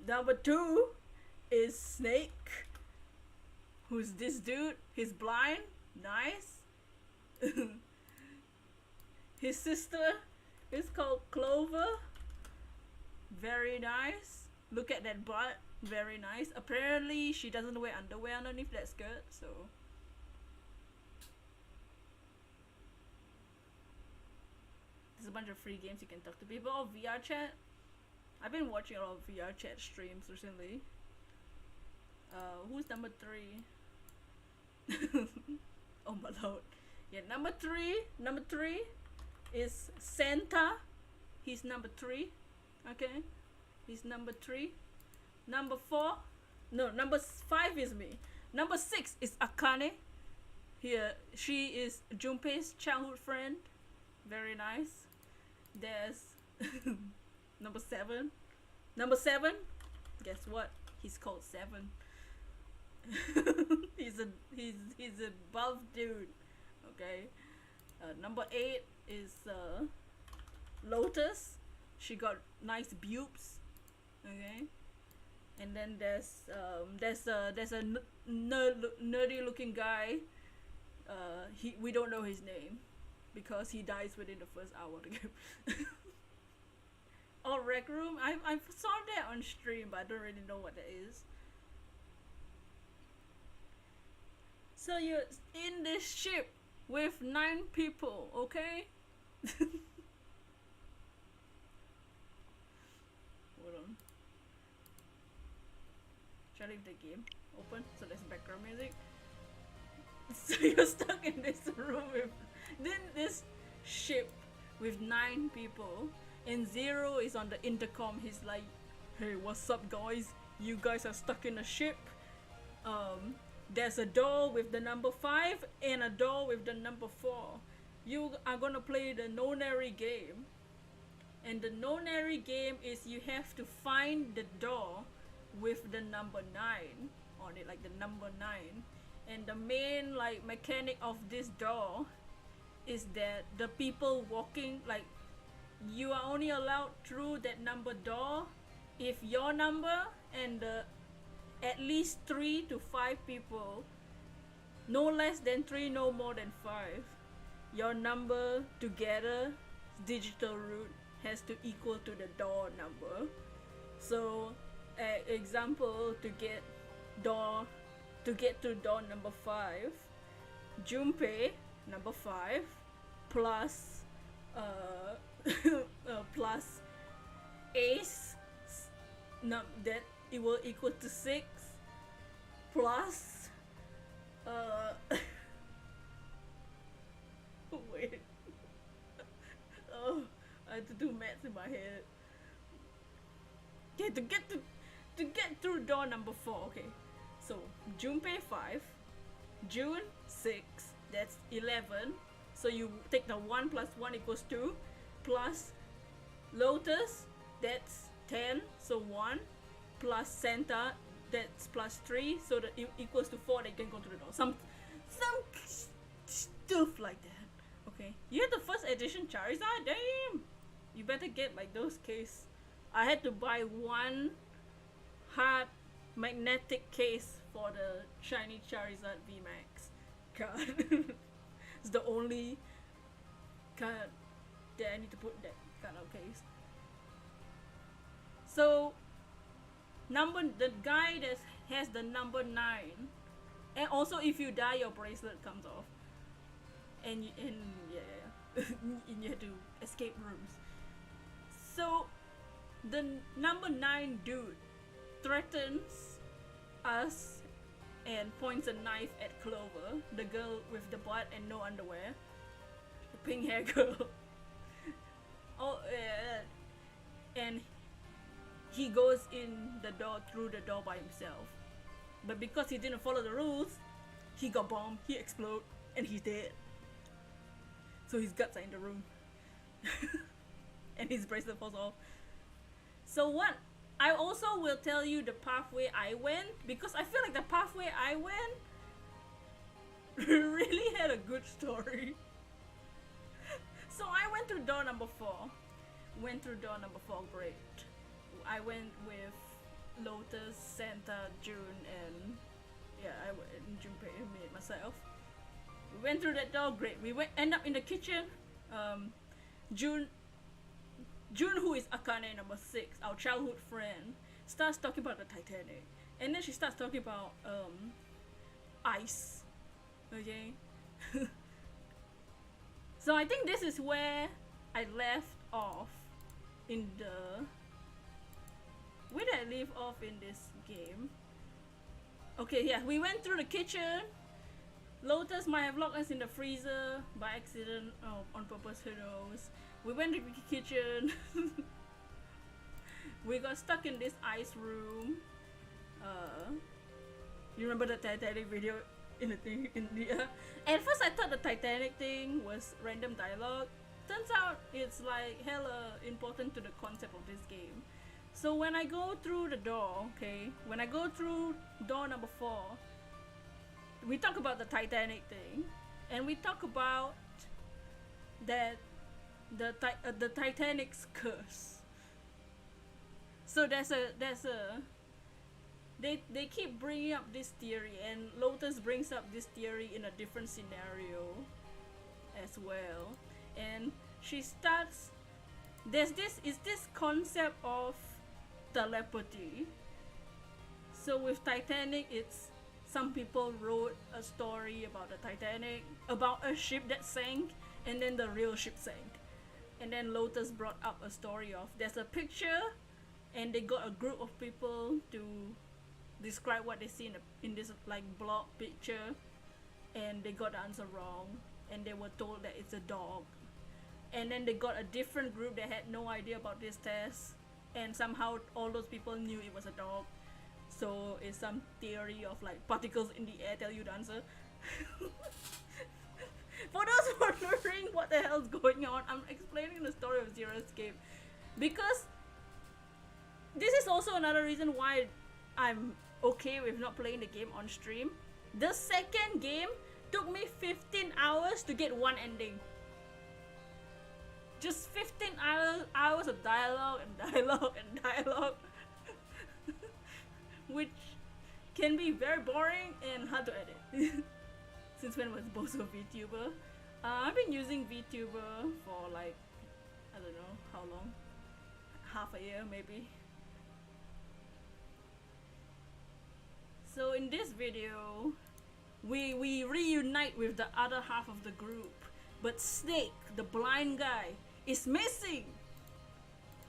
Number 2 is Snake, who's this dude. He's blind. Nice. His sister is called Clover. Very nice. Look at that butt. Very nice. Apparently she doesn't wear underwear underneath that skirt, so there's a bunch of free games you can talk to people. Oh, VR chat. I've been watching a lot of VR chat streams recently. Who's number 3? Oh my lord. Yeah, number 3 is Santa. He's number 3. Okay, he's number 3. Number 4, no, number 5 is me. Number 6 is Akane. Here, she is Junpei's childhood friend. Very nice. There's number 7. Number 7, guess what? He's called 7. he's a buff dude. Okay. Number 8 is Lotus. She got nice boobs. Okay. And then there's a nerdy looking guy. We don't know his name because he dies within the first hour of the game. Oh, Rec Room. I saw that on stream, but I don't really know what that is. So you're in this ship with 9 people, okay? Hold on. Should I leave the game open so there's background music? So you're stuck in this room with this ship with 9 people, and Zero is on the intercom. He's like, "Hey, what's up, guys? You guys are stuck in a ship. There's a door with the number 5 and a door with the number 4. You are gonna play the no-nary game, and the no-nary game is you have to find the door with the number 9 on it, like the number 9. And the main like mechanic of this door is that the people walking, like, you are only allowed through that number door if your number and at least 3 to 5 people, no less than 3, no more than 5, your number together, digital root, has to equal to the door number. So example, to get to door number 5, Junpei number 5 plus plus Ace, that it will equal to 6, plus wait, oh, I had to do maths in my head. Okay, to get through door number 4, okay. So Junpei 5, June 6, that's 11. So you take the 1 plus 1 equals 2, plus Lotus, that's 10, so 1, plus Santa, that's plus 3, so that it equals to 4, they can go to the door. Some stuff like that. Okay, you had the first edition Charizard? Damn! You better get like those case. I had to buy 1 hard magnetic case for the shiny Charizard VMAX card. It's the only card that I need to put that kind of case. So the guy that has the number 9, and also if you die your bracelet comes off, and yeah, and you have to escape rooms. So the number 9 dude threatens us and points a knife at Clover, the girl with the butt and no underwear, the pink hair girl. Oh, and he goes in the door through the door by himself. But because he didn't follow the rules, he got bombed, he exploded, and he's dead. So his guts are in the room. And his bracelet falls off. So what? I also will tell you the pathway I went, because I feel like the pathway I went really had a good story. So I went through door number 4. Went through door number 4, great. I went with Lotus, Santa, June, and yeah, Junpei, me myself. We went through that door, great. We end up in the kitchen. June, who is Akane number 6, our childhood friend, starts talking about the Titanic, and then she starts talking about ice. Okay. So I think this is where I left off in the. Where did I leave off in this game? Okay, yeah, we went through the kitchen. Lotus might have locked us in the freezer by accident or on purpose, who knows. We went to the kitchen. We got stuck in this ice room. You remember the Titanic video in the thing in the at first I thought the Titanic thing was random dialogue. Turns out it's like hella important to the concept of this game. So when I go through the door, okay, when I go through door number 4, we talk about the Titanic thing, and we talk about that the Titanic's curse. So they keep bringing up this theory, and Lotus brings up this theory in a different scenario as well, and she starts. There's this concept of telepathy. So with Titanic, it's some people wrote a story about the Titanic, about a ship that sank, and then the real ship sank. And then Lotus brought up a story of there's a picture, and they got a group of people to describe what they see in this like block picture, and they got the answer wrong, and they were told that it's a dog. And then they got a different group that had no idea about this test, and somehow all those people knew it was a dog. So it's some theory of like particles in the air tell you the answer. For those wondering what the hell's going on, I'm explaining the story of Zero Escape, because this is also another reason why I'm okay with not playing the game on stream. The second game took me 15 hours to get one ending. Just 15 hours of dialogue and dialogue and dialogue. Which can be very boring and hard to edit. Since when was Bozo VTuber? I've been using VTuber for like, I don't know how long. Half a year maybe. So in this video, we reunite with the other half of the group. But Snake, the blind guy, is missing.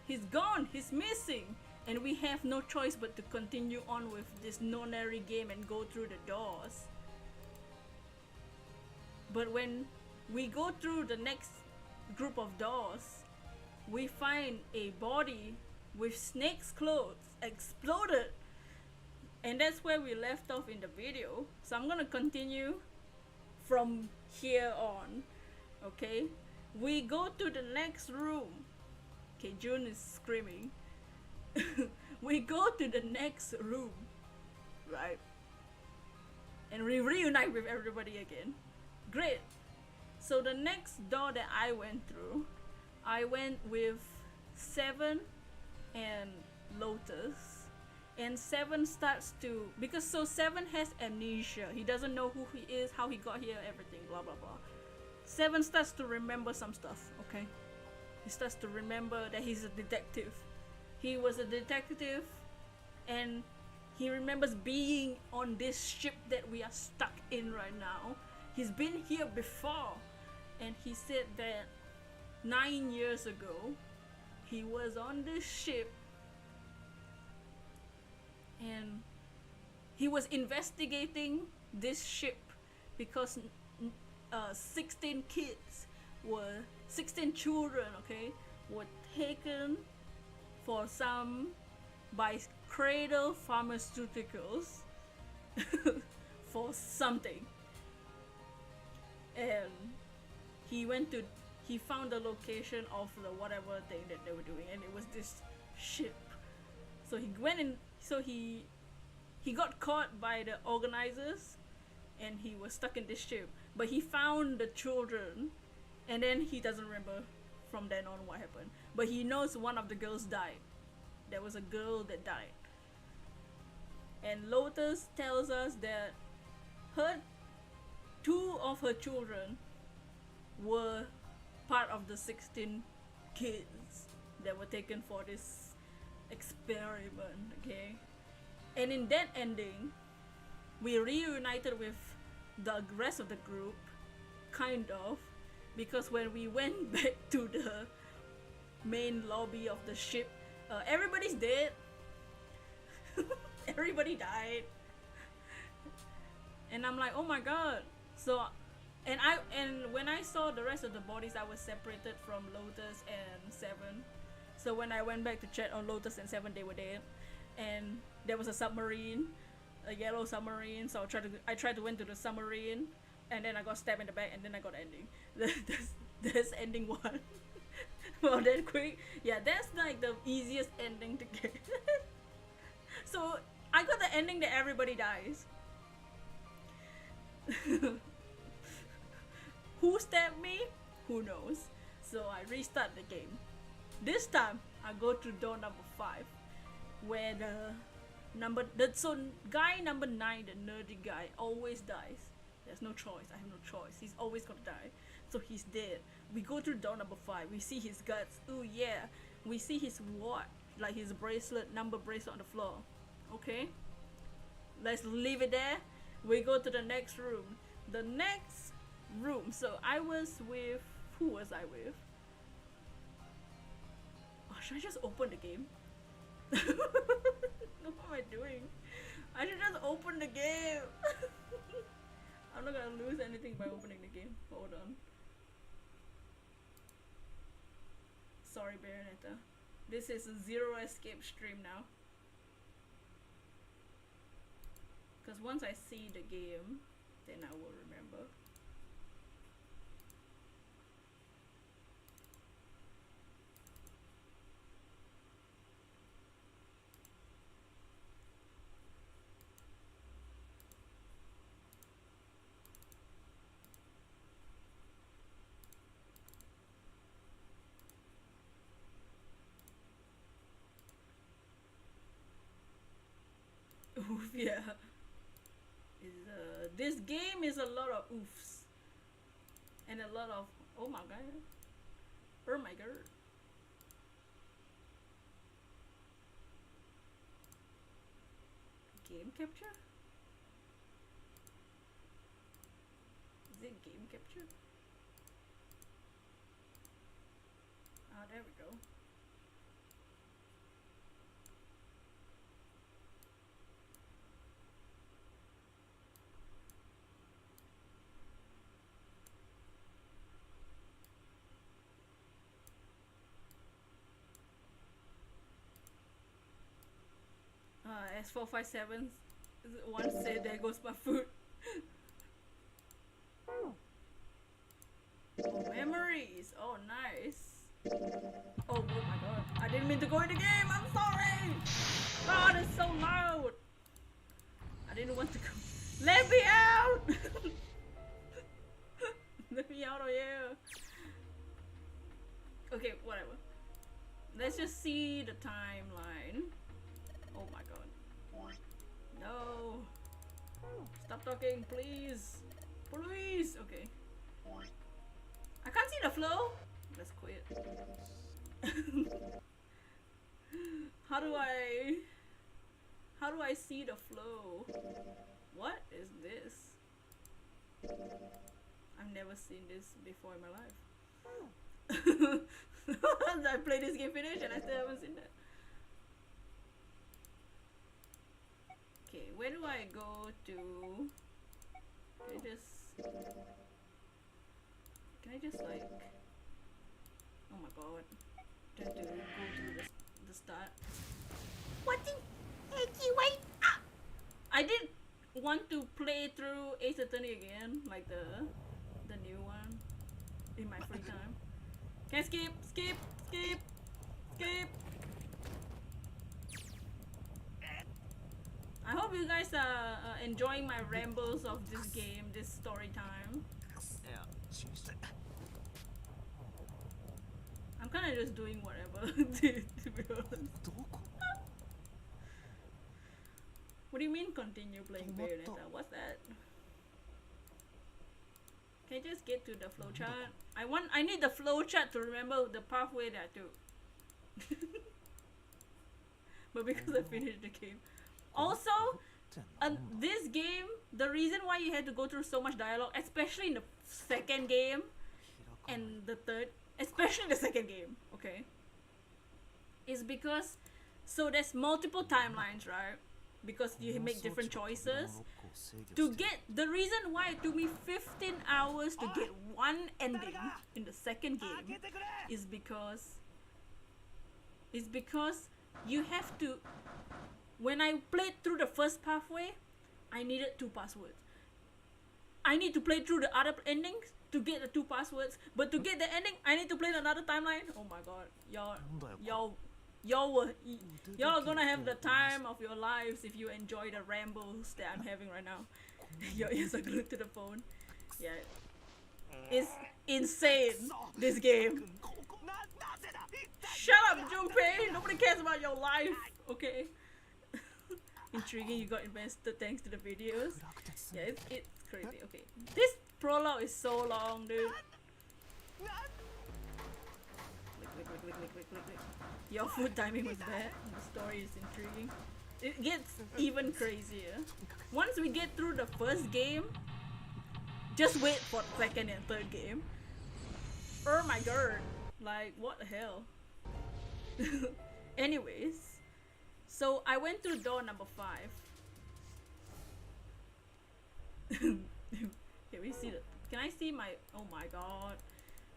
He's gone, he's missing. And we have no choice but to continue on with this nonary game and go through the doors. But when we go through the next group of doors, we find a body with Snake's clothes exploded. And that's where we left off in the video. So I'm gonna continue from here on. Okay, we go to the next room. Okay, June is screaming. We go to the next room, right? And we reunite with everybody again. Great. So the next door that I went through, I went with 7 and Lotus. And 7 starts to, because so 7 has amnesia. He doesn't know who he is, how he got here, everything, blah blah blah. 7 starts to remember some stuff, okay? He starts to remember that he's a detective. He was a detective, and he remembers being on this ship that we are stuck in right now. He's been here before, and he said that 9 years ago, he was on this ship and he was investigating this ship because 16 kids were 16 children, okay, were taken for some by Cradle Pharmaceuticals for something, and he found the location of the whatever thing that they were doing, and it was this ship. So he went in. So he got caught by the organizers, and he was stuck in this ship. But he found the children, and then he doesn't remember from then on what happened. But he knows one of the girls died. There was a girl that died. And Lotus tells us that two of her children were part of the 16 kids that were taken for this experiment, okay? And in that ending, we reunited with the rest of the group, kind of, because when we went back to the main lobby of the ship, everybody's dead. Everybody died. And I'm like, oh my god. So, and when I saw the rest of the bodies, I was separated from Lotus and Seven. So when I went back to check on Lotus and Seven, they were dead. And there was a submarine, a yellow submarine. So I tried to went to the submarine, and then I got stabbed in the back, and then I got the ending. That's ending one. Well, that quick. Yeah, that's like the easiest ending to get. So I got the ending that everybody dies. Who stabbed me? Who knows? So I restart the game. This time I go to door number 5, where so guy number 9, the nerdy guy, always dies. There's no choice. I have no choice. He's always gonna die. So he's dead. We go to door number 5. We see his guts. Oh yeah. We see his watch, like his number bracelet on the floor. Okay. Let's leave it there. We go to the next room. The next room. So I was with, who was I with? Oh, should I just open the game? What am I doing? I should just open the game. I'm not gonna lose anything by opening the game. Hold on. Sorry, Bayonetta. This is a zero escape stream now. Because once I see the game, then I will remember. Oof, yeah. This game is a lot of oofs. And a lot of, oh my god. Oh my god. Game capture? Is it game capture? Ah, there we go. S457 once said, there goes my food. Oh, memories. Oh, nice. Oh my god. I didn't mean to go in the game. I'm sorry. Oh, that's so loud. I didn't want to go. Let me out. Let me out of here. Okay, whatever. Let's just see the timeline. Oh my god. No. Stop talking, please. Please. Okay. I can't see the flow. Let's quit. How do I see the flow? What is this? I've never seen this before in my life. I played this game finish and I still haven't seen that. where do I go to? Can I just like, oh my god, do I have to go to the start? What the heck, wait! Ah! I did want to play through Ace Attorney again, like the new one, in my free time. Can I skip? I hope you guys are enjoying my rambles of this game, this story time. I'm kind of just doing whatever, to be honest. What do you mean continue playing Bayonetta? What's that? Can I just get to the flowchart? I need the flowchart to remember the pathway that I took. But because I finished the game. Also, this game, the reason why you had to go through so much dialogue, especially in the second game and the third, especially the second game, okay, is because, so there's multiple timelines, right? Because you make different choices. To get, the reason why it took me 15 hours to get one ending in the second game is because you have to, when I played through the first pathway, I needed 2 passwords. I need to play through the other endings to get the 2 passwords, but to get the ending, I need to play another timeline. Oh my god, y'all are gonna have the time of your lives if you enjoy the rambles that I'm having right now. Your ears are glued to the phone. Yeah, it's insane, this game. Shut up, Junpei! Nobody cares about your life, okay? Intriguing, you got invested thanks to the videos. Yeah, it's crazy. Okay, this prologue is so long, dude. Click. Your food timing was bad. The story is intriguing. It gets even crazier. Once we get through the first game, just wait for the second and third game. Oh my god. Like, what the hell? Anyways, so I went through door number 5. Can we see the, can I see my, oh my god.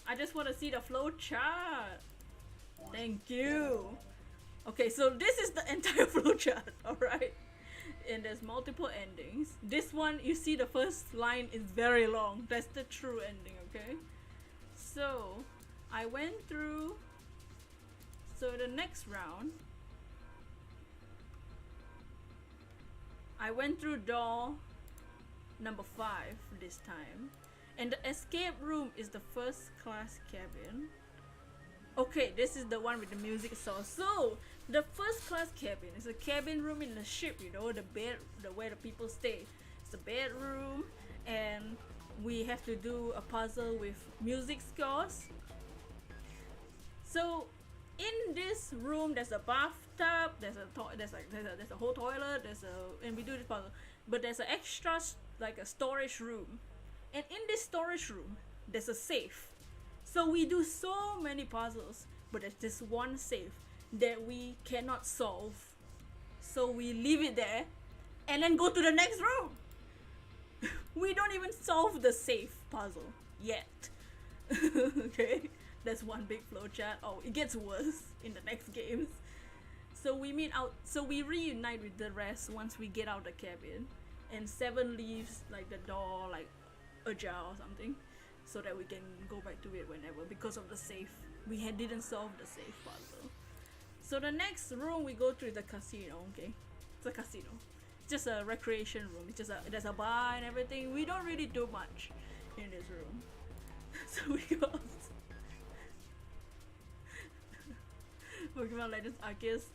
I just want to see the flow chart. Thank you. Okay, so this is the entire flowchart, alright? And there's multiple endings. This one, you see the first line is very long. That's the true ending, okay? So, I went through... So the next round, I went through door number 5 this time. And the escape room is the first class cabin. Okay, this is the one with the music source. So, the first class cabin is a cabin room in the ship, you know, the bed, where the people stay. It's the bedroom, and we have to do a puzzle with music scores. So, in this room, there's a bathtub, there's a whole toilet, and we do this puzzle. But there's an extra, like a storage room. And in this storage room, there's a safe. So we do so many puzzles, but there's this one safe that we cannot solve. So we leave it there and then go to the next room. We don't even solve the safe puzzle yet. Okay, that's one big flowchart. Oh, it gets worse in the next games. So we reunite with the rest once we get out the cabin, and 7 leaves like the door like ajar or something, so that we can go back to it whenever, because of the safe. We didn't solve the safe puzzle. So the next room we go to is the casino, okay? It's a casino. It's just a recreation room. It's just there's a bar and everything. We don't really do much in this room. So we go Pokemon Legends Arceus,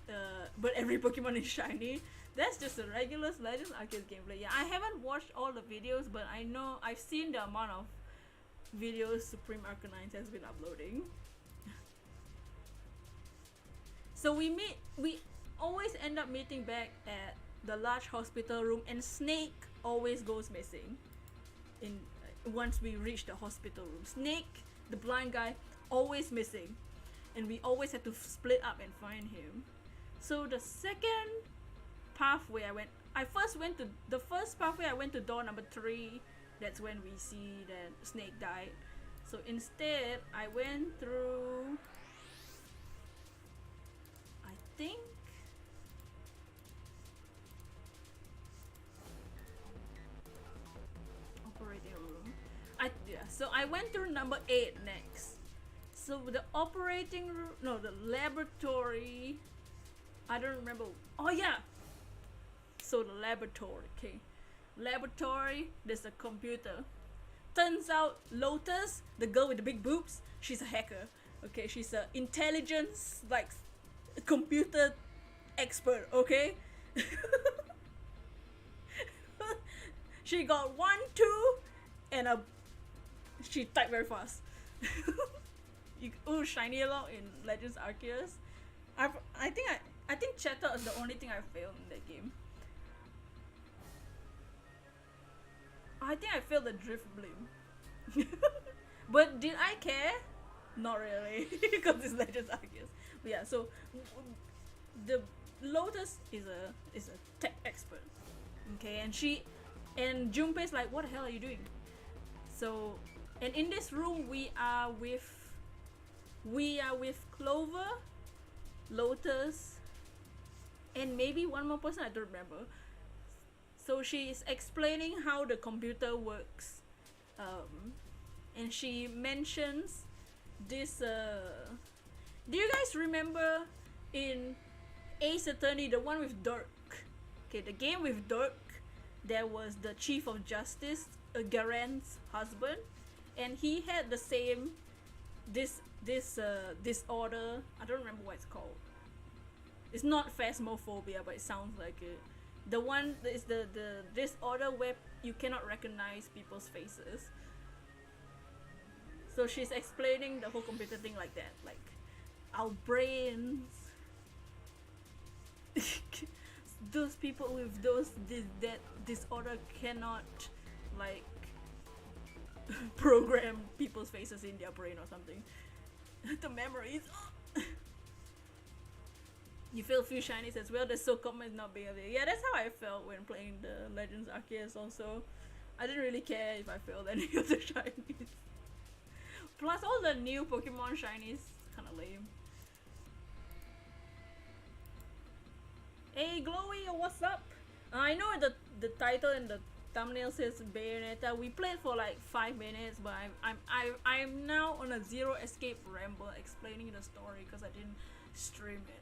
but every Pokemon is shiny. That's just a regular Legends Arceus gameplay. Yeah, I haven't watched all the videos, but I know I've seen the amount of videos Supreme Arcanine has been uploading. So we always end up meeting back at the large hospital room, and Snake always goes missing once we reach the hospital room. Snake, the blind guy, always missing, and we always have to split up and find him. So the second pathway I first went to the first pathway. I went to door number 3. That's when we see that Snake died. So instead, I went through, I think, operating room. So I went through number 8 next. So the operating room, no, the laboratory. I don't remember. Oh yeah. So the laboratory, okay. Laboratory, there's a computer. Turns out Lotus, the girl with the big boobs, she's a hacker. Okay, she's a intelligence, like, computer expert, okay? She got 1, 2, and she typed very fast. Shiny a lot in Legends Arceus. I think Chatter is the only thing I failed in that game. I think I failed the drift blim. But did I care? Not really, because it's Legends Arceus. But yeah, so the Lotus is a tech expert. Okay, and Junpei's like, what the hell are you doing? So, and in this room we are with Clover, Lotus, and maybe one more person, I don't remember. So she is explaining how the computer works, and she mentions this. Do you guys remember in Ace Attorney, the one with Dirk? Okay, the game with Dirk, there was the Chief of Justice, Garen's husband, and he had the same disorder. I don't remember what it's called. It's not phasmophobia, but it sounds like it. The one is the disorder where you cannot recognize people's faces. So she's explaining the whole computer thing like that, like our brains. Those people with that disorder cannot, like, program people's faces in their brain or something. The memories. You feel a few shinies as well. That's so common not being there. Yeah, that's how I felt when playing the Legends Arceus also. I didn't really care if I failed any of the shinies. Plus all the new Pokemon shinies, kinda lame. Hey Glowy, what's up? I know the title and the thumbnail says Bayonetta. We played for like 5 minutes, but I'm now on a Zero Escape ramble explaining the story because I didn't stream it.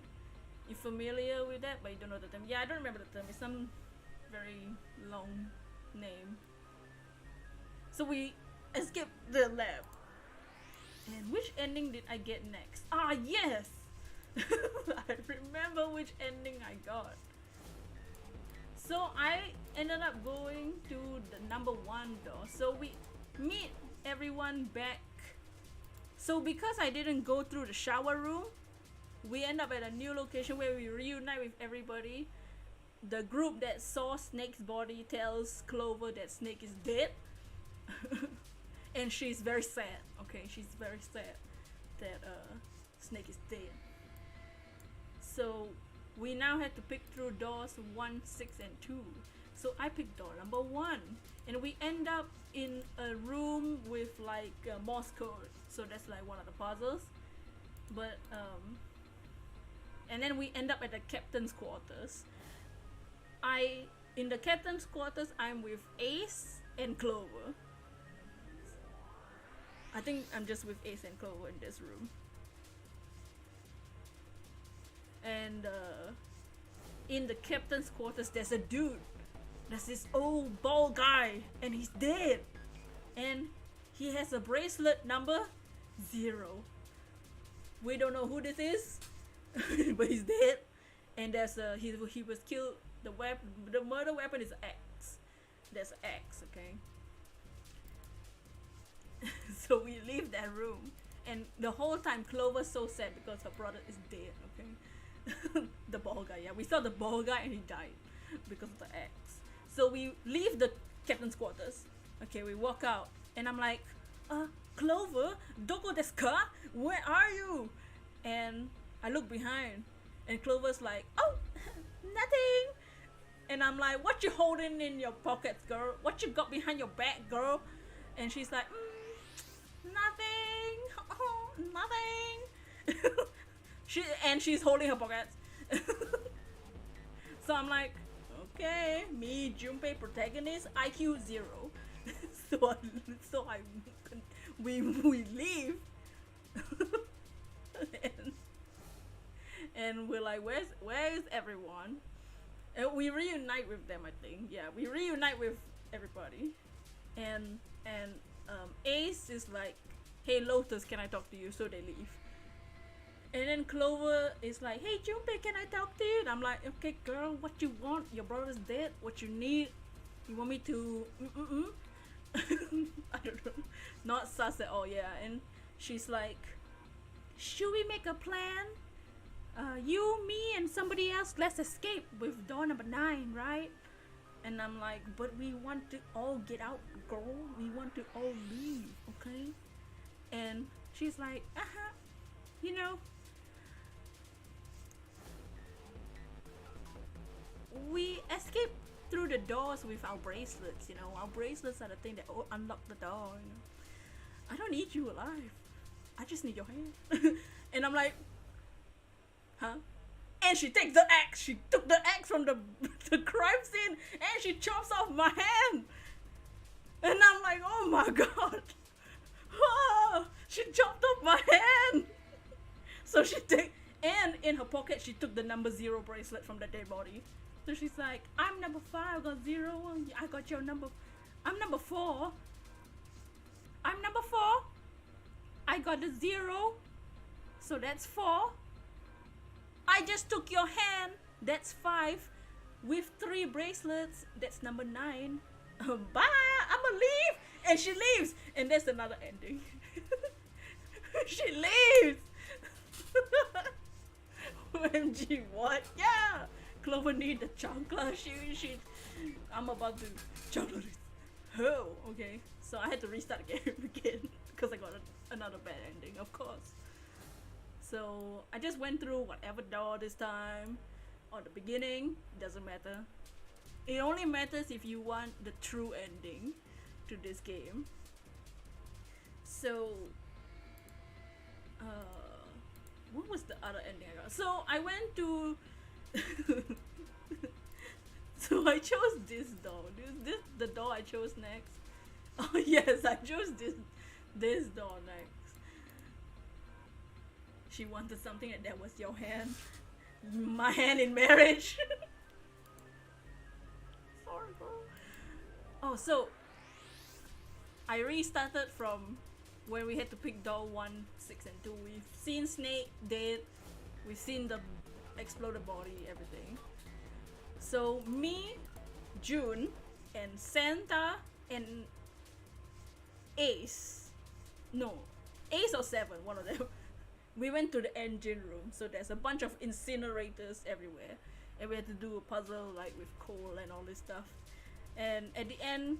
You familiar with that, but you don't know the term? Yeah, I don't remember the term. It's some very long name. So we escaped the lab. And which ending did I get next? Ah, yes! I remember which ending I got. So I ended up going to the number 1 door. So we meet everyone back. So because I didn't go through the shower room, we end up at a new location where we reunite with everybody. The group that saw Snake's body tells Clover that Snake is dead. And she's very sad. Okay, she's very sad that Snake is dead. So we now had to pick through doors 1, 6, and 2. So I picked door number 1, and we end up in a room with like Morse code. So that's like one of the puzzles. But and then we end up at the captain's quarters. In the captain's quarters, I'm with Ace and Clover. I think I'm just with Ace and Clover in this room. And in the captain's quarters, there's a dude. There's this old bald guy, and he's dead. And he has a bracelet number 0. We don't know who this is, but he's dead. And there's he was killed. The murder weapon is an axe. There's an axe, okay. So we leave that room, and the whole time Clover's so sad because her brother is dead, okay. The bald guy, yeah, we saw the bald guy and he died because of the axe. So we leave the captain's quarters. Okay, we walk out, and I'm like, Clover, doko desu ka? Where are you? And I look behind, and Clover's like, oh, nothing. And I'm like, what you holding in your pockets, girl? What you got behind your back, girl? And she's like, nothing. Oh, nothing. She's holding her pockets. So I'm like, okay, me, Junpei, protagonist, IQ 0. so we leave. and we're like, where is everyone? And we reunite with them, I think. Yeah, we reunite with everybody. And Ace is like, hey Lotus, can I talk to you? So they leave. And then Clover is like, hey Junpei, can I talk to you? And I'm like, okay girl, what you want? Your brother's dead. What you need? You want me to I don't know. Not sus at all, yeah. And she's like, should we make a plan? You, me, and somebody else, let's escape with door number 9, right? And I'm like, but we want to all get out, girl. We want to all leave, okay? And she's like, you know, we escape through the doors with our bracelets, you know. Our bracelets are the thing that unlock the door, you know. I don't need you alive. I just need your hand. And I'm like, huh? And she takes the axe. She took the axe from the crime scene and she chops off my hand. And I'm like, oh my god. Oh, she chopped off my hand. So and in her pocket she took the number 0 bracelet from the dead body. So she's like, I'm number 5, I got 0, I got your number. I'm number 4. I'm number 4. I got the 0. So that's 4. I just took your hand. That's 5. With 3 bracelets. That's number 9. Bye. I'ma leave. And she leaves. And there's another ending. She leaves. OMG, what? Yeah. Clover need the chocolate. I'm about to chocolate. Oh, okay. So I had to restart the game again because I got another bad ending, of course. So I just went through whatever door this time, or the beginning, doesn't matter. It only matters if you want the true ending to this game. So, what was the other ending I got? So I went to, so I chose this door. This the door I chose next. Oh yes, I chose this door next. She wanted something and that was your hand. My hand in marriage. Sorry, bro. Oh, so I restarted from where we had to pick door 1, 6, and 2. We've seen Snake dead. We've seen the exploded body, everything. So me, June, and Santa, and Ace. No, Ace or 7, one of them. We went to the engine room, so there's a bunch of incinerators everywhere, and we had to do a puzzle like with coal and all this stuff. And at the end,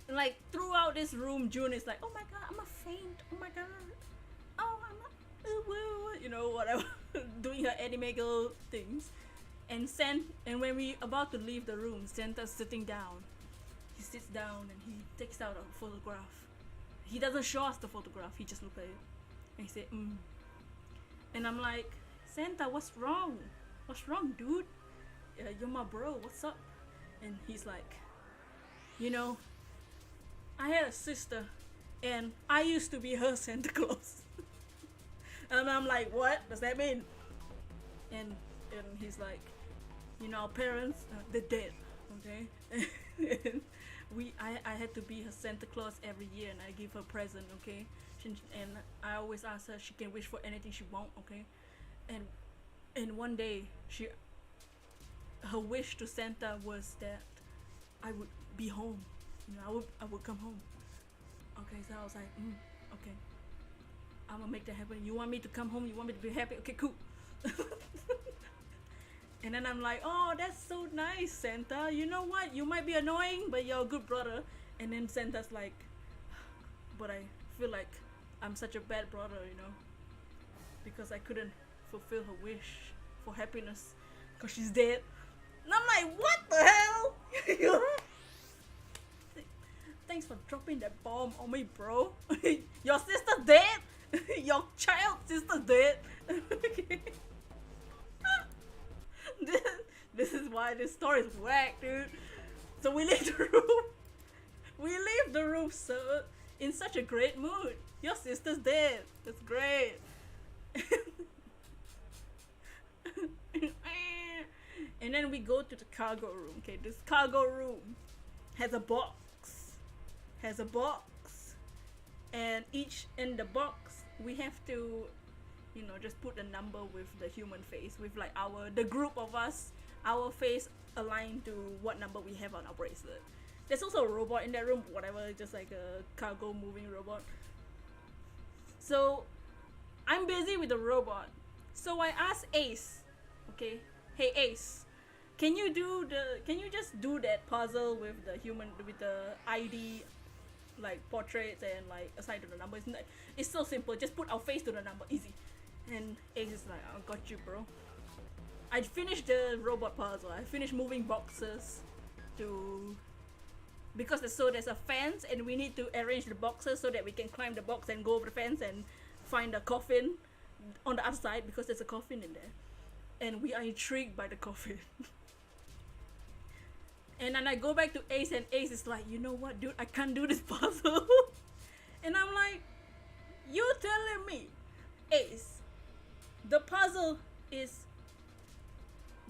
like throughout this room, June is like, oh my god, I'm a faint, oh my god, oh I'm not, you know, whatever, doing her anime girl things. And when we about to leave the room, Santa's sitting down. He sits down and he takes out a photograph. He doesn't show us the photograph, he just looks at it. And he said, And I'm like, Santa, what's wrong? What's wrong, dude? You're my bro, what's up? And he's like, you know, I had a sister and I used to be her Santa Claus. And I'm like, what does that mean? And he's like, you know, our parents, they're dead, okay? And I had to be her Santa Claus every year and I give her a present, okay? And I always ask her she can wish for anything she want, okay? And one day her wish to Santa was that I would be home, you know, I would come home. Okay, so I was like, okay, I'm gonna make that happen. You want me to come home? You want me to be happy? Okay, cool. And then I'm like, oh, that's so nice, Santa. You know what? You might be annoying, but you're a good brother. And then Santa's like, but I feel like I'm such a bad brother, you know, because I couldn't fulfill her wish for happiness because she's dead. And I'm like, what the hell? Thanks for dropping that bomb on me, bro. Your sister's dead? Your child sister's dead? Okay. this, this is why this story is whack, dude. So we leave the room. We leave the room so in such a great mood. Your sister's dead. That's great. And then we go to the cargo room. Okay, this cargo room has a box. And each in the box we have to, you know, just put a number with the human face, with like the group of us, our face aligned to what number we have on our bracelet. There's also a robot in that room, whatever, just like a cargo moving robot. So I'm busy with the robot. So I asked Ace, okay, hey Ace, can you just do that puzzle with the human, with the ID, like portraits and like assigned to the number? It's so simple, just put our face to the number, easy. And Ace is like, I got you, bro. I finished the robot puzzle. I finished moving boxes to, because there's a fence and we need to arrange the boxes so that we can climb the box and go over the fence and find a coffin on the other side, because there's a coffin in there and we are intrigued by the coffin. And then I go back to Ace and Ace is like, you know what, dude, I can't do this puzzle. And I'm like, you telling me, Ace, the puzzle is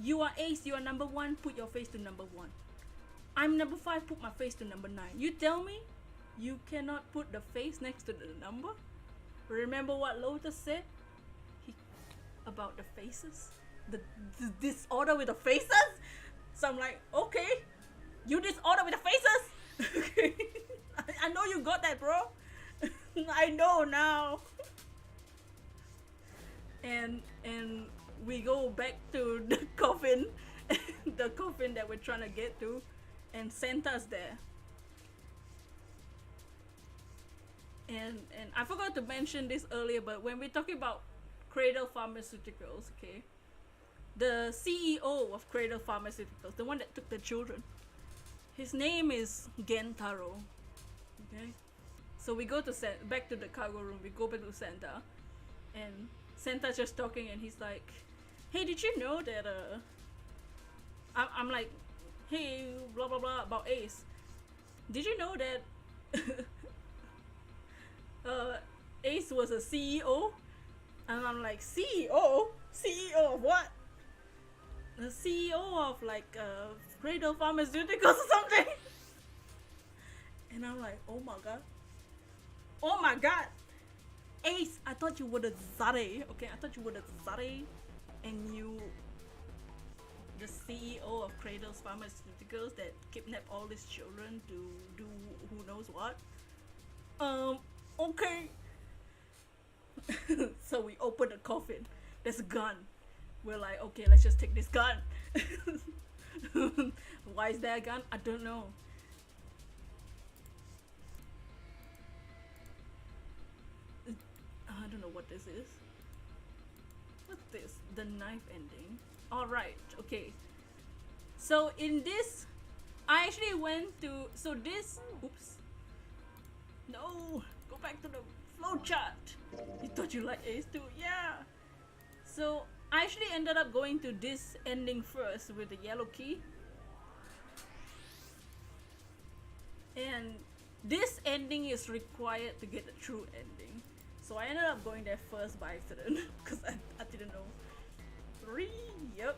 you are Ace, you are number 1, put your face to number 1. I'm number 5, put my face to number 9. You tell me you cannot put the face next to the number? Remember what Lotus said about the faces? The disorder with the faces? So I'm like, okay, you disorder with the faces? Okay. I know you got that, bro. I know now. And we go back to the coffin, the coffin that we're trying to get to, and Santa's there. And I forgot to mention this earlier, but when we're talking about Cradle Pharmaceuticals, okay, the CEO of Cradle Pharmaceuticals, the one that took the children, his name is Gentaro. Okay, so we go to back to the cargo room. We go back to Santa, and Santa's just talking, and he's like, "Hey, did you know that I'm like, hey, blah blah blah about Ace. Did you know that Ace was a CEO?" And I'm like, CEO? CEO of what? The CEO of like Cradle Pharmaceuticals or something. And I'm like, oh my god. Oh my god. Ace, I thought you were the Zare. Okay, I thought you were the Zare. And you, the CEO of Cradle's Pharmaceuticals that kidnapped all these children to do who knows what. Okay. So we open the coffin. There's a gun. We're like, okay, let's just take this gun. Why is there a gun? I don't know. I don't know what this is. What's this? The knife ending. Alright, okay. So in this, I actually went to, so this, oops. No, go back to the flowchart. You thought you liked Ace too? Yeah. So I actually ended up going to this ending first with the yellow key. And this ending is required to get the true ending. So I ended up going there first by accident because I didn't know. 3, yep.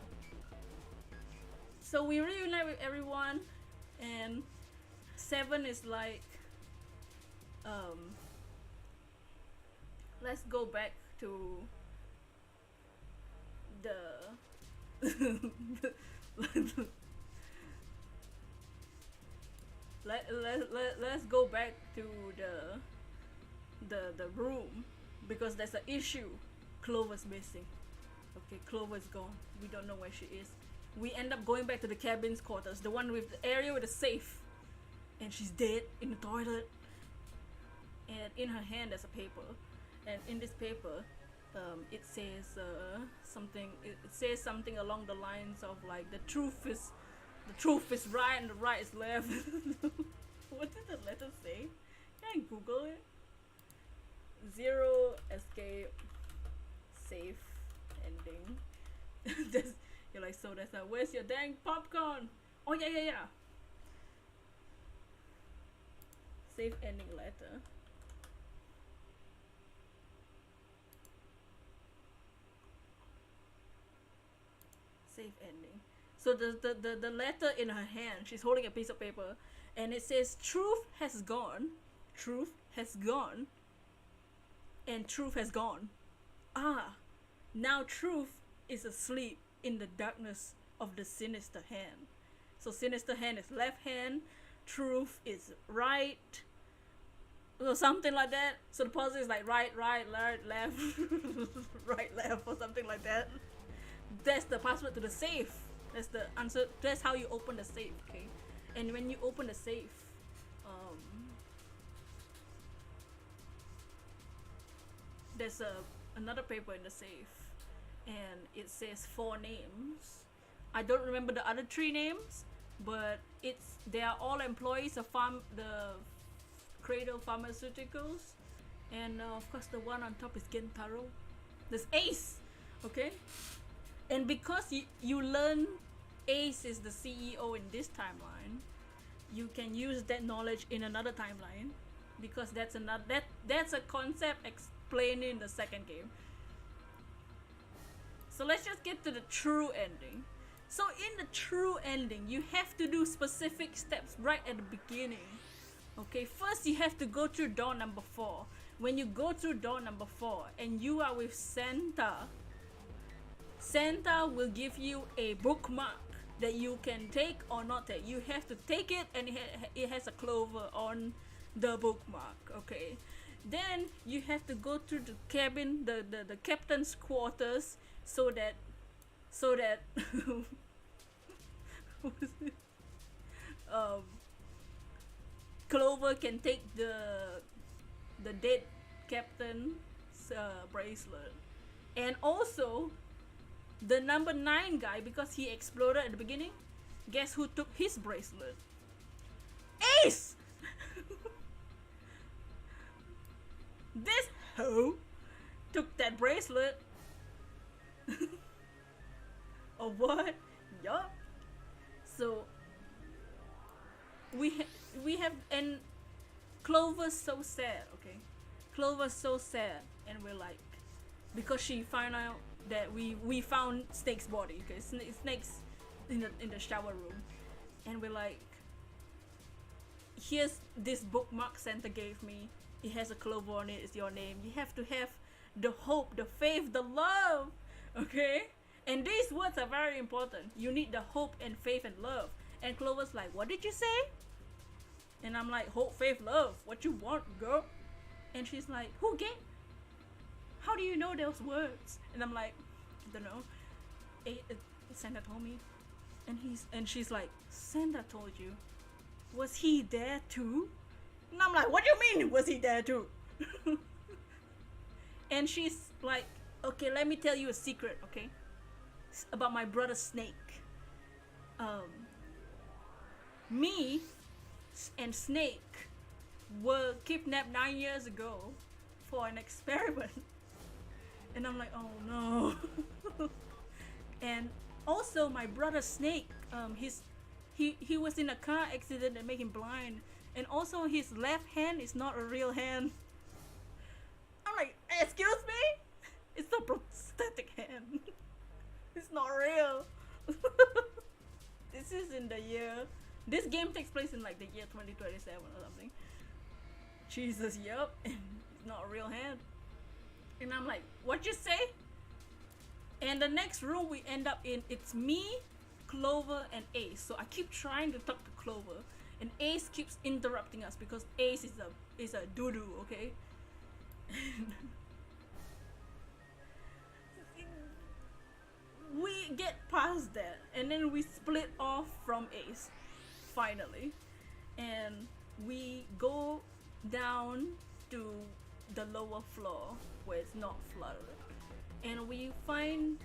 So we reunite with everyone, and 7 is like, let's go back to the let's go back to the room because there's an issue. Clover's missing. Okay, Clover's gone. We don't know where she is. We end up going back to the cabin's quarters, the one with the area with the safe, and she's dead in the toilet. And in her hand there's a paper, and in this paper it says something. It says something along the lines of like the truth is right and the right is left. What did the letter say? Can I Google it? Zero escape, safe ending. That's, you're like, so that's like, where's your dang popcorn? Oh yeah. Safe ending letter. Safe ending. So the letter in her hand, she's holding a piece of paper, and it says truth has gone, and truth has gone. Ah, now truth is asleep in the darkness of the sinister hand. So sinister hand is left hand, truth is right, or something like that. So the puzzle is like right, left, right, left, or something like that. That's the password to the safe. That's the answer. That's how you open the safe. Okay, and when you open the safe, there's another paper in the safe, and it says 4 names. I don't remember the other 3 names, but they are all employees of the Cradle Pharmaceuticals, and of course the one on top is Gentaro. There's Ace, okay, and because you learn Ace is the CEO in this timeline, you can use that knowledge in another timeline, because that's a concept explained in the second game. So let's just get to the true ending. So in the true ending, you have to do specific steps right at the beginning. Okay, first you have to go through door number 4. When you go through door number 4 and you are with Santa will give you a bookmark that you can take or not take. You have to take it, and it has a clover on the bookmark. Okay, then you have to go through the cabin, the captain's quarters, so that Clover can take the dead captain's bracelet, and also the number 9 guy, because he exploded at the beginning. Guess who took his bracelet? Ace. This hoe took that bracelet. Or what? Yup. So we have, and Clover's so sad. Okay, Clover's so sad, and we're like, because she found out that we found Snake's body. Okay, Snake's in the shower room, and we're like, here's this bookmark Santa gave me. It has a clover on it. It's your name. You have to have the hope, the faith, the love. Okay, and these words are very important. You need the hope and faith and love. And Clover's like, what did you say? And I'm like, hope, faith, love. What you want, girl? And she's like, who gave? How do you know those words? And I'm like, I don't know. Santa told me. And she's like, Santa told you. Was he there too? And I'm like, what do you mean, was he there too? And she's like, okay, let me tell you a secret, okay? About my brother Snake. Me and Snake were kidnapped 9 years ago for an experiment. And I'm like, oh no. And also my brother Snake, he was in a car accident that made him blind, and also his left hand is not a real hand. I'm like, excuse me? It's a prosthetic hand. It's not real. This is in the year, this game takes place in like the year 2027 or something. Jesus, yup. And it's not a real hand. And I'm like, what you say? And the next room we end up in, it's me, Clover, and Ace. So I keep trying to talk to Clover, and Ace keeps interrupting us because Ace is a doo-doo, okay? We get past that, and then we split off from Ace, finally. And we go down to the lower floor where it's not flooded, and we find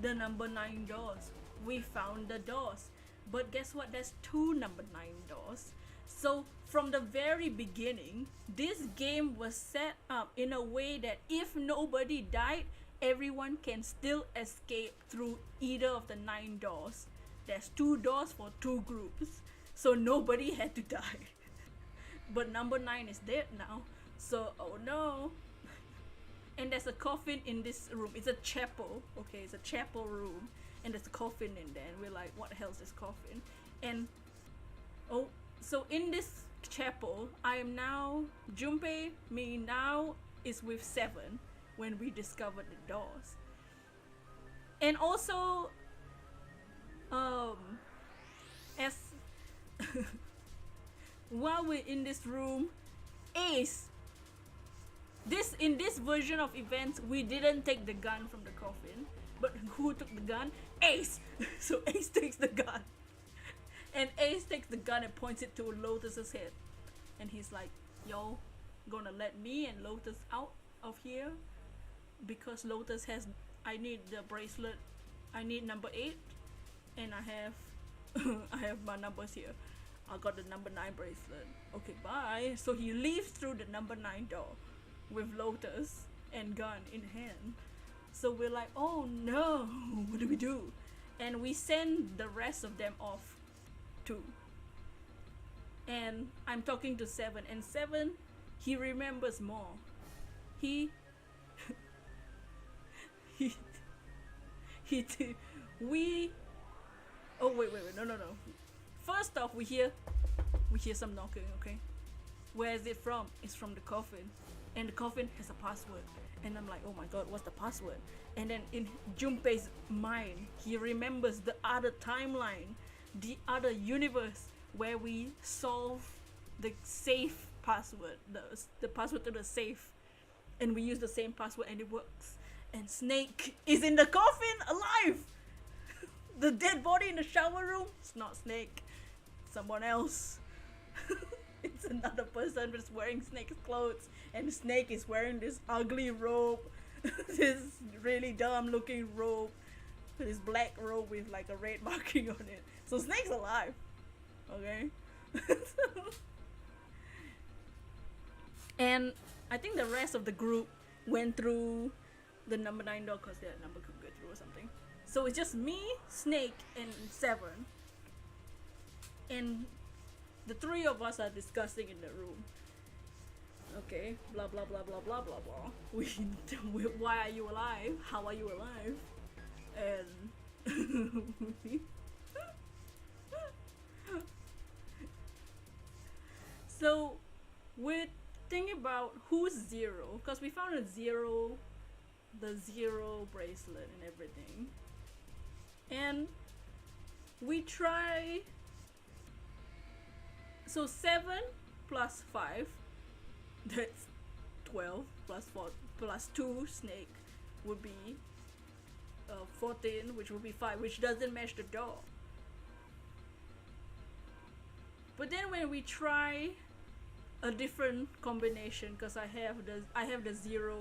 the number 9 doors. We found the doors, but guess what? There's 2 number 9 doors. So from the very beginning, this game was set up in a way that if nobody died, everyone can still escape through either of the 9 doors. There's 2 doors for 2 groups, so nobody had to die. But number 9 is dead now, so oh no. And there's a coffin in this room. It's a chapel, okay, it's a chapel room, and there's a coffin in there, and we're like, what the hell is this coffin? And oh, so in this chapel, I am now, Junpei, me now is with 7 when we discovered the doors. And also, as while we're in this room, Ace, in this version of events, we didn't take the gun from the coffin, but who took the gun? Ace. So Ace takes the gun, and Ace takes the gun and points it to Lotus's head, and he's like, yo, gonna let me and Lotus out of here because Lotus has, I need the bracelet, I need number 8, and I have I have my numbers here. I got the number 9 bracelet. Okay, bye. So he leaves through the number 9 door with Lotus and gun in hand. So we're like, oh no, what do we do? And we send the rest of them off too. And I'm talking to 7, and 7, he remembers more. We oh wait, no. First off, we hear some knocking, okay? Where is it from? It's from the coffin, and the coffin has a password. And I'm like, oh my god, what's the password? And then in Junpei's mind, he remembers the other timeline, the other universe where we solve the safe password, the password to the safe, and we use the same password and it works. And Snake is in the coffin, alive. The dead body in the shower room, it's not Snake, someone else. It's another person that's wearing Snake's clothes, and Snake is wearing this ugly robe, this really dumb looking robe, this black robe with like a red marking on it. So Snake's alive, okay? And I think the rest of the group went through the number 9 door because their number could go through or something. So it's just me, Snake, and 7. And the 3 of us are discussing in the room. Okay, blah blah blah blah blah blah blah. Why are you alive? How are you alive? And so we're thinking about who's 0, because we found the 0 bracelet and everything. And we try. So 7 plus 5, that's 12, plus 4 plus 2 Snake would be 14, which would be 5, which doesn't match the door. But then when we try a different combination, because I have the 0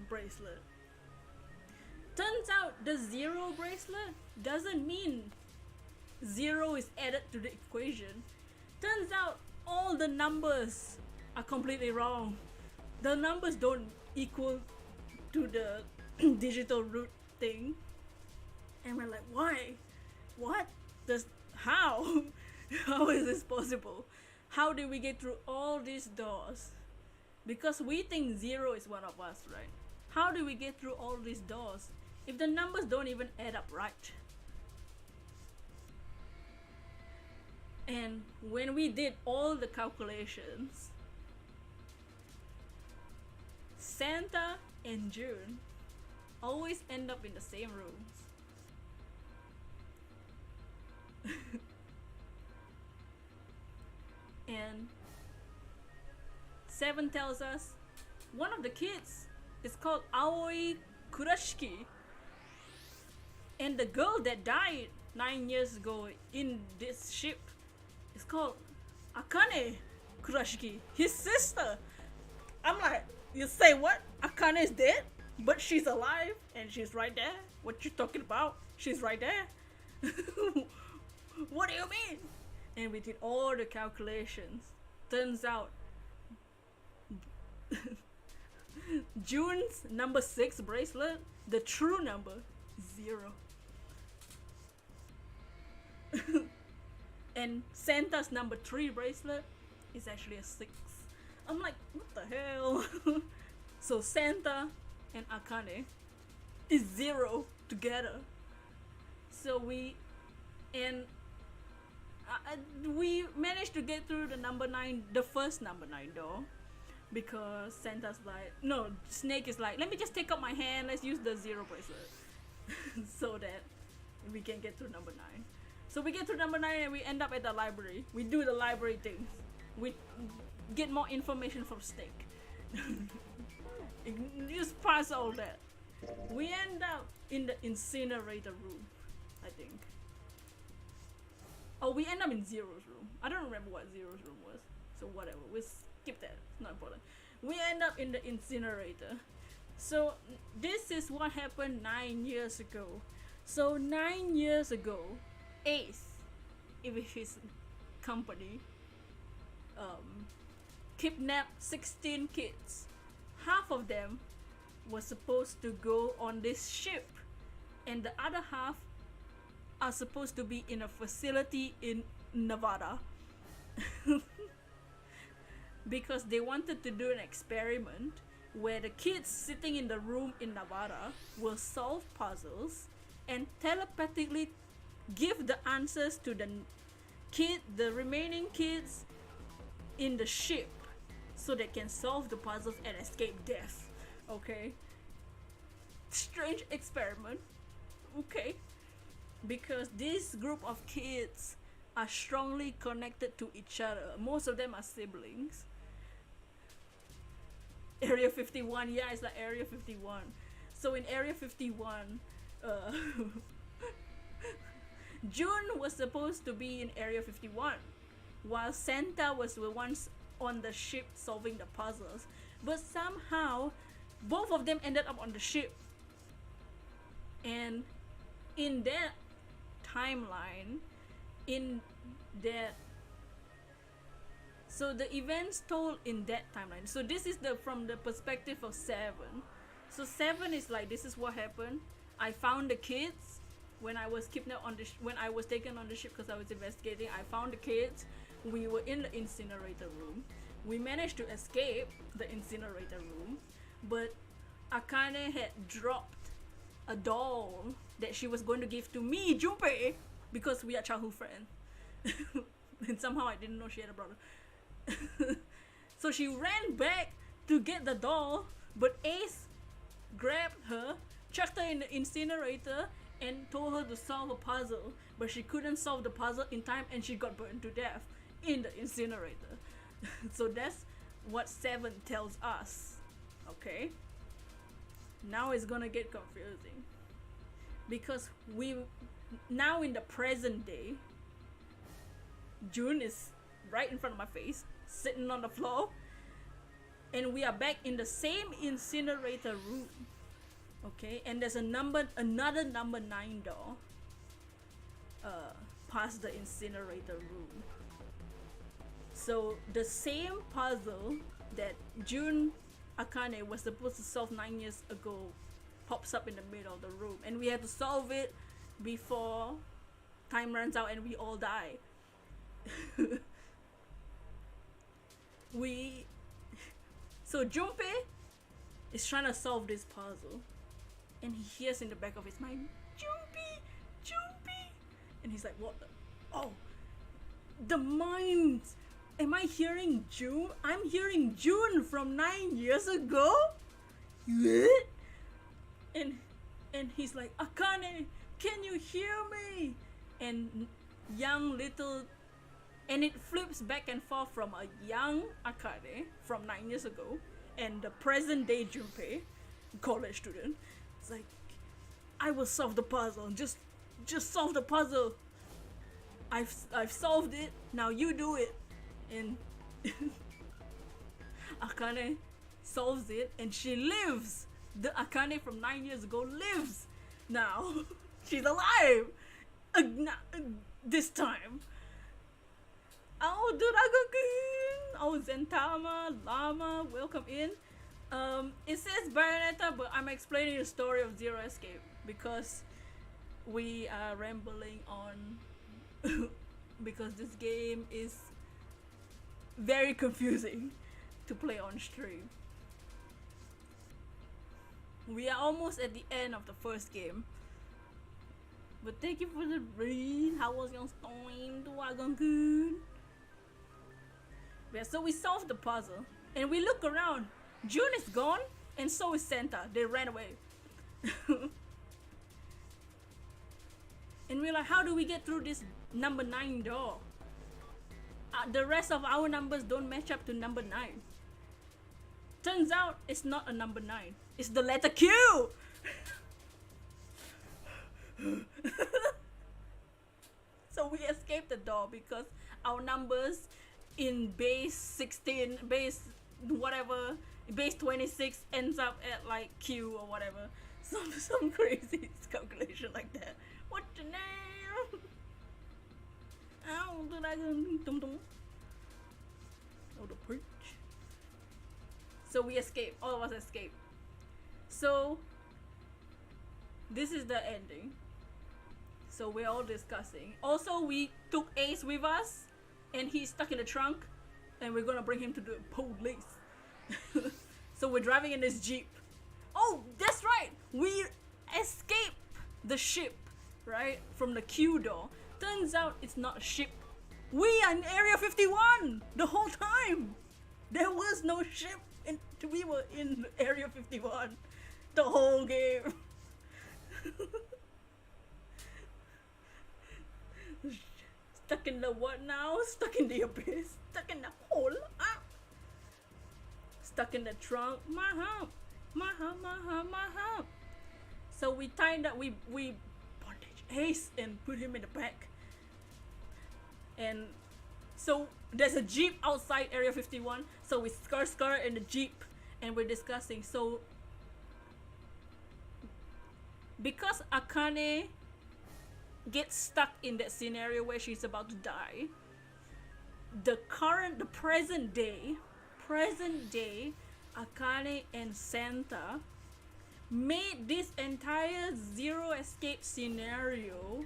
bracelet. Turns out the 0 bracelet doesn't mean 0 is added to the equation. Turns out all the numbers are completely wrong. The numbers don't equal to the digital root thing. And we're like, why? What? How? How is this possible? How did we get through all these doors? Because we think 0 is one of us, right? How do we get through all these doors if the numbers don't even add up right? And when we did all the calculations, Santa and June always end up in the same rooms. And 7 tells us one of the kids is called Aoi Kurashiki, and the girl that died 9 years ago in this ship is called Akane Kurashiki, his sister. I'm like, you say what? Akane is dead, but she's alive and she's right there. What you talking about? She's right there. What do you mean? And we did all the calculations. Turns out June's number 6 bracelet, the true number, 0. And Santa's number 3 bracelet is actually a 6. I'm like, what the hell? So Santa and Akane is 0 together. So we managed to get through the number 9, the first number 9 door, because Santa's like, no, Snake is like, let me just take out my hand, let's use the 0 bracelet so that we can get through number 9. So we get through number 9 and we end up at the library. We do the library things. We get more information from Snake. Just pass all that. We end up in the incinerator room, I think. Oh, we end up in Zero's room. I don't remember what Zero's room was. So whatever, we skip that. It's not important. We end up in the incinerator. So this is what happened 9 years ago. So 9 years ago, Ace, with his company, kidnapped 16 kids. Half of them were supposed to go on this ship, and the other half are supposed to be in a facility in Nevada. Because they wanted to do an experiment where the kids sitting in the room in Nevada will solve puzzles and telepathically give the answers to the remaining kids in the ship, so they can solve the puzzles and escape death. Okay, strange experiment. Okay, because this group of kids are strongly connected to each other. Most of them are siblings. Area 51, yeah, it's like Area 51. So in Area 51, June was supposed to be in Area 51, while Santa was the ones on the ship solving the puzzles. But somehow, both of them ended up on the ship. And in that timeline, so the events told in that timeline. So this is from the perspective of 7. So 7 is like, this is what happened. I found the kids when I was kidnapped when I was taken on the ship because I was investigating. I found the kids. We were in the incinerator room. We managed to escape the incinerator room, but Akane had dropped a doll that she was going to give to me, Junpei, because we are childhood friends. And somehow I didn't know she had a brother. So she ran back to get the doll, but Ace grabbed her, chucked her in the incinerator, and told her to solve a puzzle, but she couldn't solve the puzzle in time and she got burned to death in the incinerator. So that's what 7 tells us. Okay, now it's gonna get confusing, because we now in the present day, June is right in front of my face, sitting on the floor, and we are back in the same incinerator room. Okay, and there's another number 9 door past the incinerator room. So the same puzzle that June Akane was supposed to solve 9 years ago pops up in the middle of the room, and we have to solve it before time runs out and we all die. So Junpei is trying to solve this puzzle, and he hears in the back of his mind, Junpei, and he's like, what the? Oh, the minds. Am I hearing June? I'm hearing June from 9 years ago? What? And he's like, Akane, can you hear me? And and it flips back and forth from a young Akane from 9 years ago and the present day Junpei, college student. It's like, I will solve the puzzle. Just solve the puzzle. I've solved it. Now you do it. And Akane solves it, and she lives. The Akane from 9 years ago lives now. She's alive. This time. Oh, Dragon! Oh, Zentama, Llama, welcome in. It says Bayonetta, but I'm explaining the story of Zero Escape because we are rambling on because this game is very confusing to play on stream. We are almost at the end of the first game. But thank you for the read. How was your storm? Dragon? Yeah, so we solved the puzzle. And we look around. June is gone, and so is Santa. They ran away. And we're like, how do we get through this number 9 door? The rest of our numbers don't match up to number 9. Turns out it's not a number 9. It's the letter Q! So we escaped the door because our numbers in base 16, base whatever, base 26 ends up at like Q or whatever. Some crazy calculation like that. What's your name? Ow, did I go? Oh, the perch. So we escaped. All of us escaped. So this is the ending. So we're all discussing. Also, we took Ace with us, and he's stuck in the trunk, and we're gonna bring him to the police. So we're driving in this Jeep. Oh, that's right! We escaped the ship, right? From the Q door. Turns out it's not a ship. We are in Area 51 the whole time. There was no ship, and we were in Area 51 the whole game. Stuck in the what now? Stuck in the abyss. Stuck in the hole. Ah. Stuck in the trunk. My hump. My hump, my hump, my hump. So we tied up, we bondage Ace and put him in the back. And so there's a Jeep outside Area 51. So we skirt in the Jeep and we're discussing. So because Akane gets stuck in that scenario where she's about to die, the present day, Akane and Santa made this entire Zero Escape scenario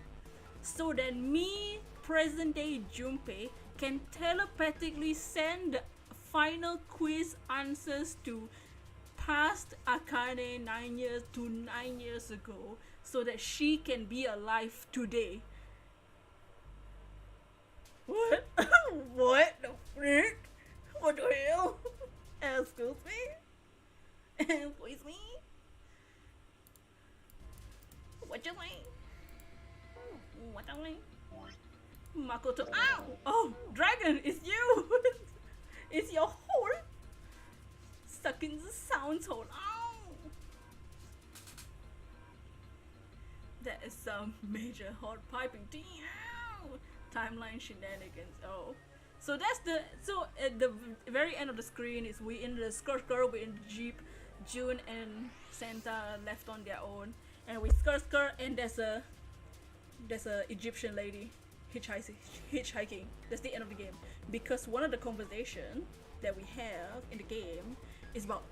so that me, present day Junpei, can telepathically send the final quiz answers to past Akane 9 years ago so that she can be alive today. What? What the frick? What the hell? Excuse me? Excuse me? What you mean? What you mean? Makoto. Ow! Oh, Dragon, it's you! It's your hole! Stuck in the sound hole. Ow! That is some major hot piping. Damn! Timeline shenanigans. Oh. So that's at the very end of the screen is we in the skirt girl, we in the Jeep. June and Santa left on their own, and we skirt and there's a Egyptian lady hitchhiking. That's the end of the game, because one of the conversation that we have in the game is about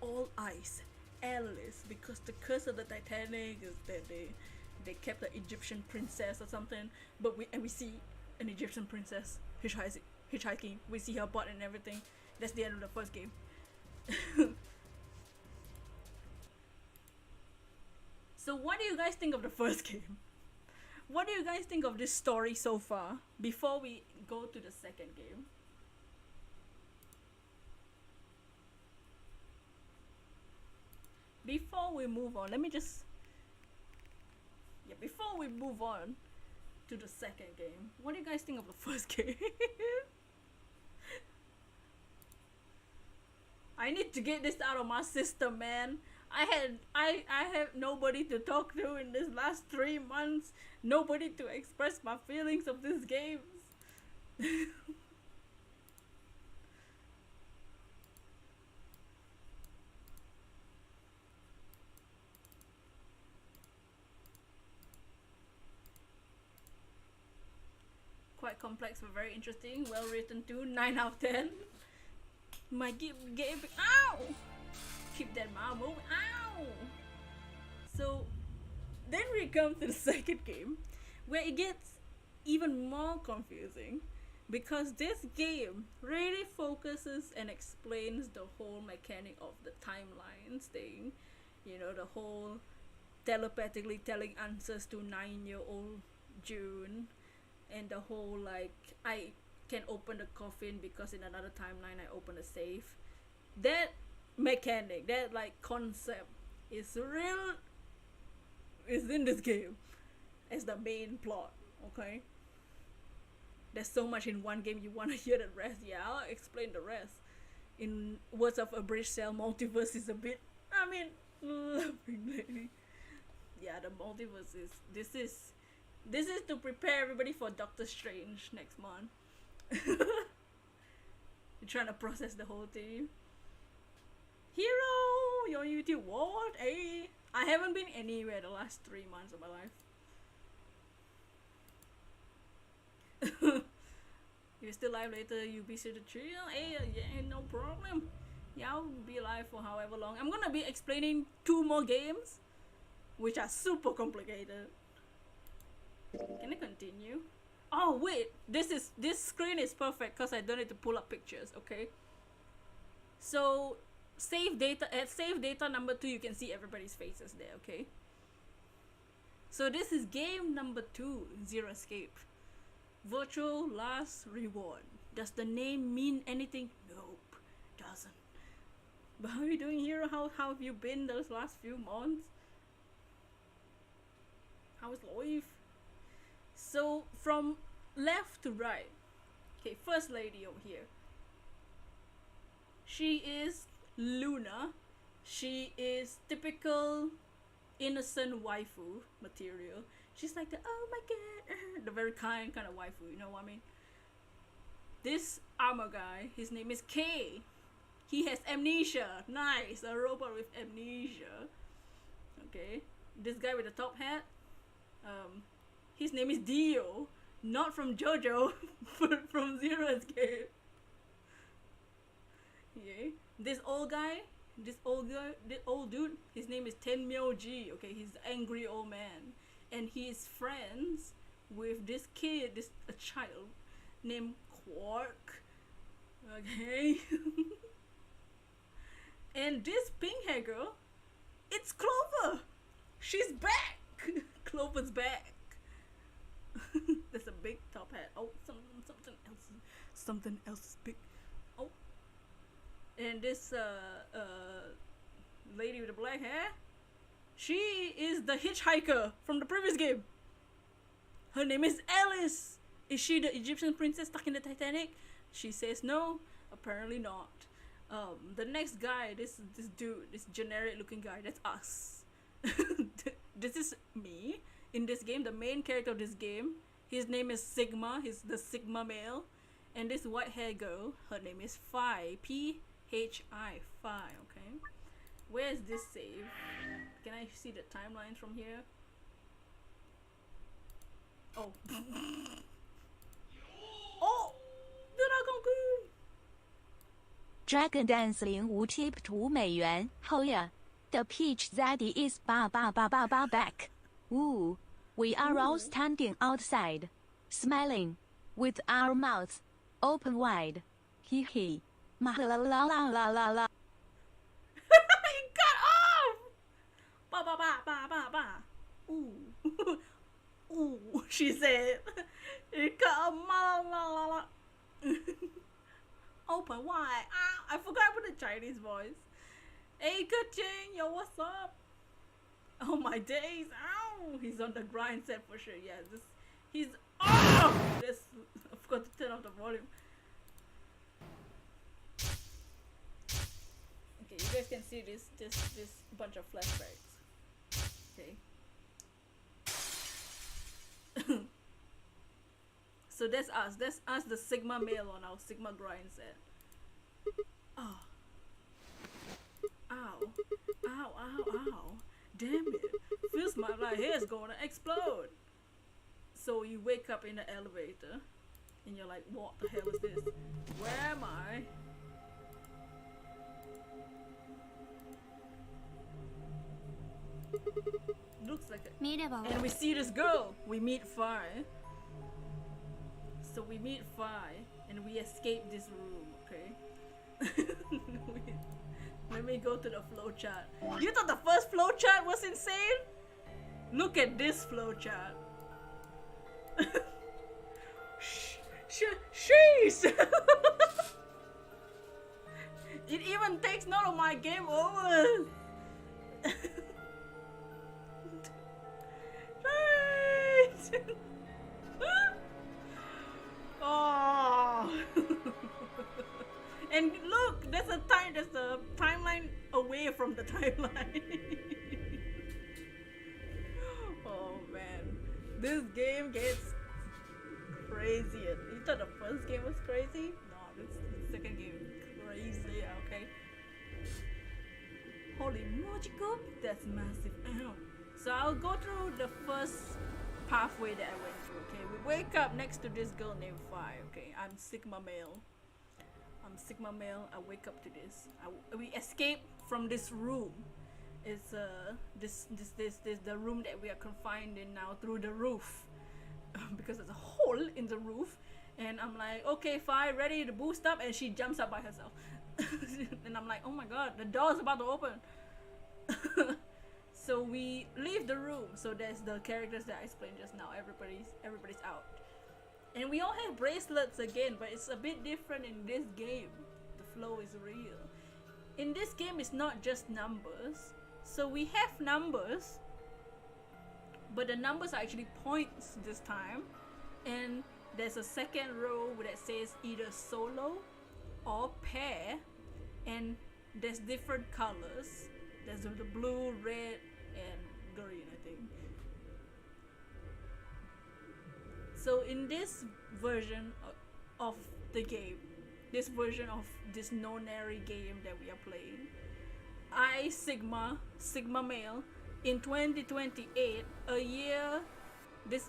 all ice, airless, because the curse of the Titanic is that they kept the Egyptian princess or something, but we see an Egyptian princess hitchhiking. We see her butt and everything. That's the end of the first game. So what do you guys think of the first game? What do you guys think of this story so far before we go to the second game? Before we move on, before we move on to the second game, what do you guys think of the first game? I need to get this out of my system, man. I have nobody to talk to in this last 3 months. Nobody to express my feelings of these games. quite complex but very interesting. Well written too. 9 out of 10. My game. Ow! Keep that mouth moving. Ow! So then we come to the second game, where it gets even more confusing, because this game really focuses and explains the whole mechanic of the timelines thing. You know, the whole telepathically telling answers to 9-year-old June, and the whole like, I can open the coffin because in another timeline I open a safe. That mechanic, that like concept is in this game as the main plot. Okay, there's so much in one game, you want to hear the rest? Yeah, I'll explain the rest. In words of a British cell, multiverse is a bit, I mean, lovingly. Yeah, the multiverse is, this is to prepare everybody for Doctor Strange next month. You're trying to process the whole thing. Hero, you're on YouTube. What? Hey, I haven't been anywhere the last 3 months of my life. You're still live later, you be sure to chill. Hey, yeah, no problem. Yeah, I'll be live for however long. I'm gonna be explaining 2 more games, which are super complicated. Can I continue? Oh wait, this screen is perfect because I don't need to pull up pictures. Okay, so save data, at save data number 2 you can see everybody's faces there. Okay, so this is game number 2, Zero Escape. Virtual last reward. Does the name mean anything? Nope, doesn't. But how are you doing here? How have you been those last few months? How is life? So from left to right, okay, first lady over here, she is Luna. She is typical innocent waifu material. She's like the, oh my god, the very kind of waifu, you know what I mean? This armor guy, his name is K. He has amnesia. Nice, a robot with amnesia. Okay, this guy with the top hat, his name is Dio, not from JoJo, but from Zero Escape. Yeah. This old dude, his name is Tenmyo-ji. Okay, he's the angry old man, and he is friends with this kid, a child named Quark. Okay. And this pink hair girl, it's Clover. She's back. Clover's back. There's a big top hat. Oh, something else is big. Oh, and this lady with the black hair, she is the hitchhiker from the previous game. Her name is Alice. Is she the Egyptian princess stuck in the Titanic? She says no. Apparently not. The next guy, this dude, this generic looking guy, that's us. This is me in this game, the main character of this game. His name is Sigma. He's the Sigma male. And this white hair girl, her name is Phi. Phi. Phi. Okay. Where is this save? Can I see the timelines from here? Oh. Oh! Dragon Dragon Dance 05 Chip 2美元 Hoya. The peach zaddy is ba back. Ooh. We are all standing outside, smiling, with our mouths open wide. Hee hee. Ma la la la la la la. He got off! Ba. Ooh. Ooh, she said. He got off. La. Open wide. Ah, I forgot about the Chinese voice. Hey, Ka-ching, yo, what's up? Oh my days. Ow! He's on the grind set for sure. Yeah, he's off! This, I forgot to turn off the volume. Okay, you guys can see this bunch of flashbacks. Okay. So that's us. That's us, the Sigma male on our Sigma grind set. Oh. Ow. Damn it. Feels my hair's gonna explode. So you wake up in the elevator. and you're like, what the hell is this? Where am I? Looks like it. And we see this girl. We meet Fi. So we meet Fi and we escape this room, okay? Let me go to the flowchart. You thought the first flowchart was insane? Look at this flowchart. Sheesh! It even takes note of my game over. Oh. And look, there's a timeline away from the timeline. Oh man, this game gets crazier. You thought the first game was crazy? No, this second game is crazy. Okay. Holy Mojiko, that's massive. Ow. So I'll go through the first pathway that I went through. Okay, we wake up next to this girl named Fi. Okay, I'm Sigma male. I wake up to this. We escape from this room. It's this the room that we are confined in now through the roof, because there's a hole in the roof. And I'm like, okay, Fi, ready to boost up, and she jumps up by herself. And I'm like, oh my god, the door's about to open. So we leave the room. So there's the characters that I explained just now. Everybody's out. And we all have bracelets again, but it's a bit different in this game. The flow is real. In this game, it's not just numbers. So we have numbers, but the numbers are actually points this time. And there's a second row that says either solo or pair. And there's different colors. There's the blue, red, and green, I think. So in this version of the game, this version of this no-nary game that we are playing, I, Sigma male, in 2028,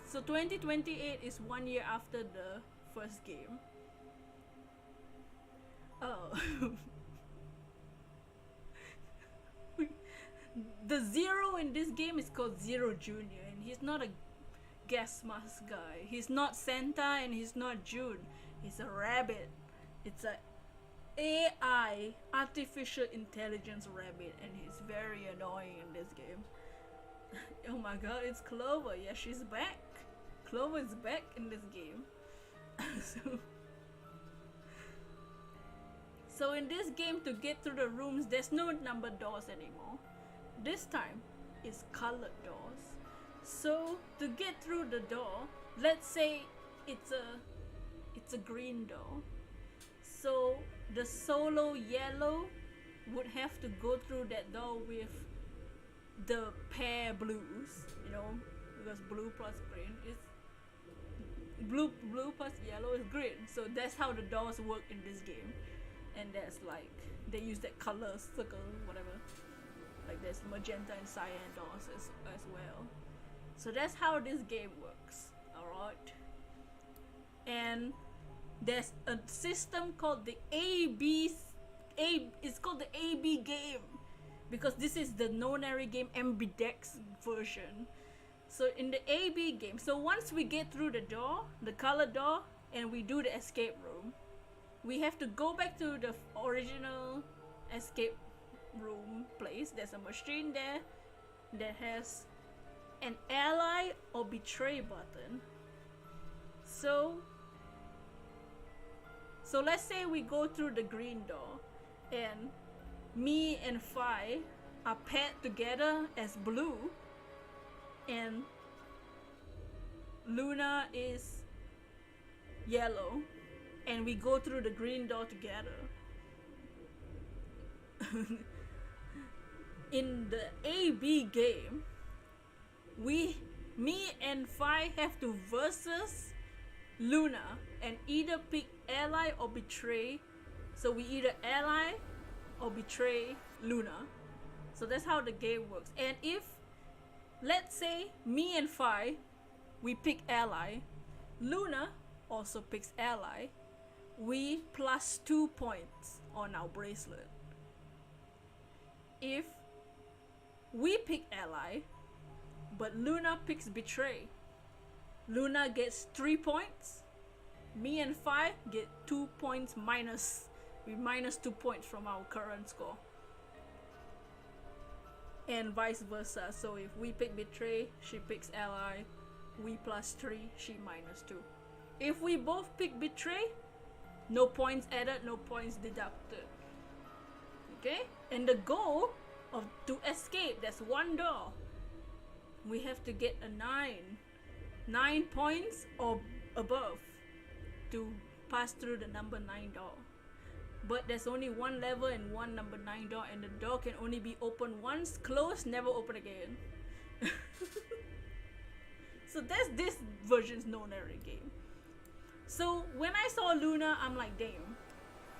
so 2028 is 1 year after the first game. Oh. The Zero in this game is called Zero Junior, and he's not a gas mask guy. He's not Santa and he's not June. He's a rabbit. It's a AI, artificial intelligence rabbit, and he's very annoying in this game. Oh my god, it's Clover. Yeah, she's back. Clover is back in this game. So in this game, to get through the rooms, there's no numbered doors anymore. This time, it's colored doors. So to get through the door, let's say it's a green door. So the solo yellow would have to go through that door with the pair blues, you know, because blue plus green is blue plus yellow is green. So that's how the doors work in this game. And that's like they use that color circle, whatever. Like there's magenta and cyan doors as well. So that's how this game works. Alright. And there's a system called the it's called the AB game, because this is the no-nary game ambidex version. So in the AB game, so once we get through the door, the colored door, and we do the escape room, we have to go back to the original escape room place. There's a machine there that has an ally or betray button. So let's say we go through the green door and me and Fi are paired together as blue and Luna is yellow, and we go through the green door together. In the AB game, me and Fi have to versus Luna and either pick ally or betray. So we either ally or betray Luna. So that's how the game works. And if, let's say, me and Fi, we pick ally, Luna also picks ally, we plus 2 points on our bracelet. If we pick ally, but Luna picks betray, Luna gets 3 points. Me and Fi get 2 points minus. We minus 2 points from our current score. And vice versa. So if we pick betray, she picks ally. We plus 3, she minus 2. If we both pick betray, no points added, no points deducted. Okay? And the goal of to escape, that's one door. We have to get a 9. 9 points or above to pass through the number 9 door. But there's only one level and one number 9 door, and the door can only be opened once, closed, never open again. So that's this version's no narrative game. So when I saw Luna, I'm like, damn,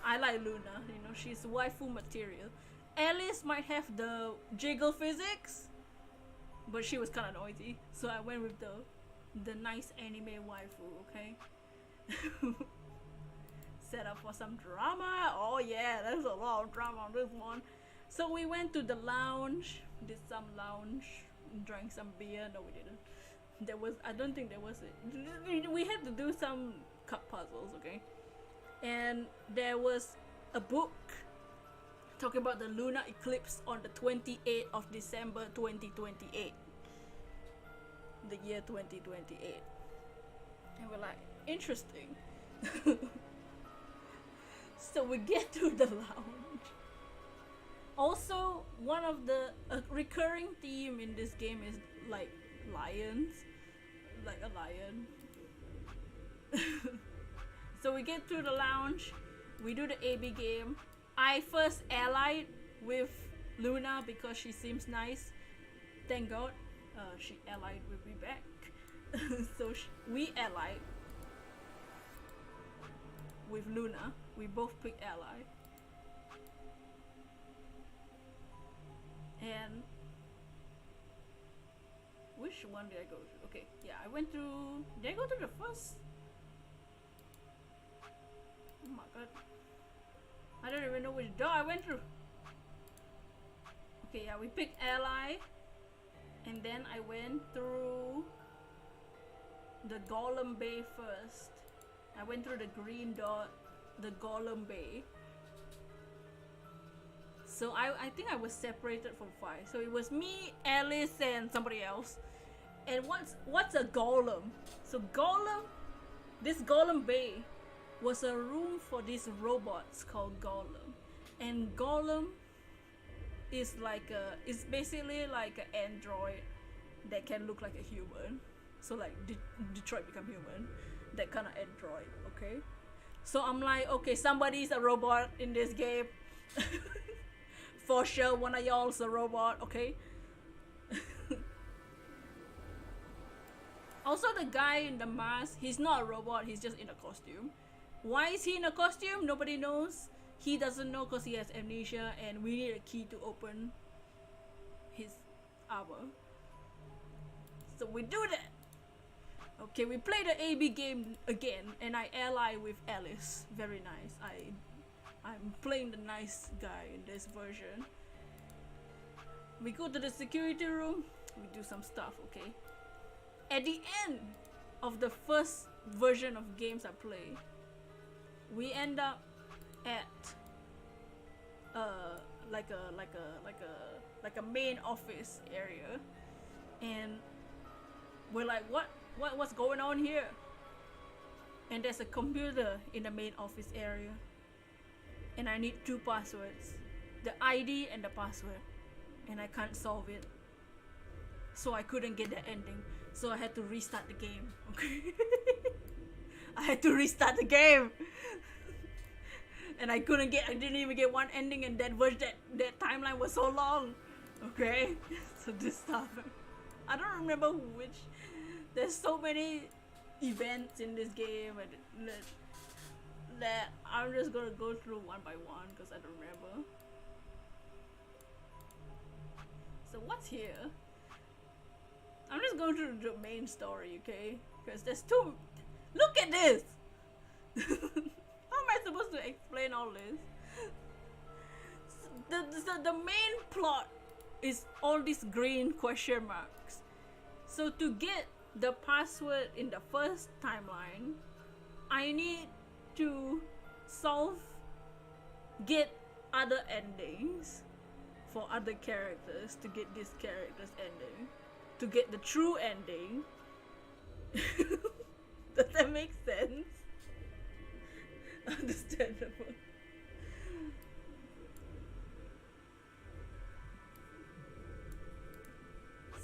I like Luna, you know, she's waifu material. Alice might have the jiggle physics, but she was kind of noisy, so I went with the nice anime waifu, okay? Set up for some drama. Oh yeah, there's a lot of drama on this one. So we went to the lounge, did some lounge, drank some beer. No, we didn't. There was, I don't think there was it. We had to do some cup puzzles, okay? And there was a book talking about the lunar eclipse on the 28th of December 2028. The year 2028. And we're like, interesting. So we get to the lounge. Also, one of the recurring theme in this game is like lions, like a lion. So we get to the lounge, we do the AB game. I first allied with Luna because she seems nice. Thank God, she allied with me back. So we allied with Luna. We both picked ally. And which one did I go to? Okay, yeah, I went through. Did I go to the first? Oh my god, I don't even know which door I went through. Okay, yeah, we picked ally, and then I went through the Golem Bay first. I went through the green dot, the Golem Bay. So I think I was separated from 5. So it was me, Alice, and somebody else. And what's a golem? So golem, this Golem Bay was a room for these robots called golem. And golem is like it's basically like an android that can look like a human. So like Detroit Become Human, that kind of android, okay? So I'm like, okay, somebody's a robot in this game. For sure, one of y'all's a robot, okay? Also, the guy in the mask, he's not a robot, he's just in a costume. Why is he in a costume? Nobody knows. He doesn't know because he has amnesia, and we need a key to open his armor. So we do that. Okay, we play the AB game again, and I ally with Alice. Very nice. I'm playing the nice guy in this version. We go to the security room, we do some stuff, okay? At the end of the first version of games I play, we end up at like a main office area, and we're like, what's going on here? And there's a computer in the main office area, and I need 2 passwords, the ID and the password, and I can't solve it, so I couldn't get the ending, so I had to restart the game. Okay. I had to restart the game. And I didn't even get one ending, and that timeline was so long. Okay. So this stuff, I don't remember which. There's so many events in this game, and that I'm just gonna go through one by one because I don't remember. So what's here? I'm just going through the main story, okay? Because there's 2. Look at this! How am I supposed to explain all this? The main plot is all these green question marks. So to get the password in the first timeline, I need to get other endings for other characters to get this character's ending, to get the true ending. Does that make sense? Understandable.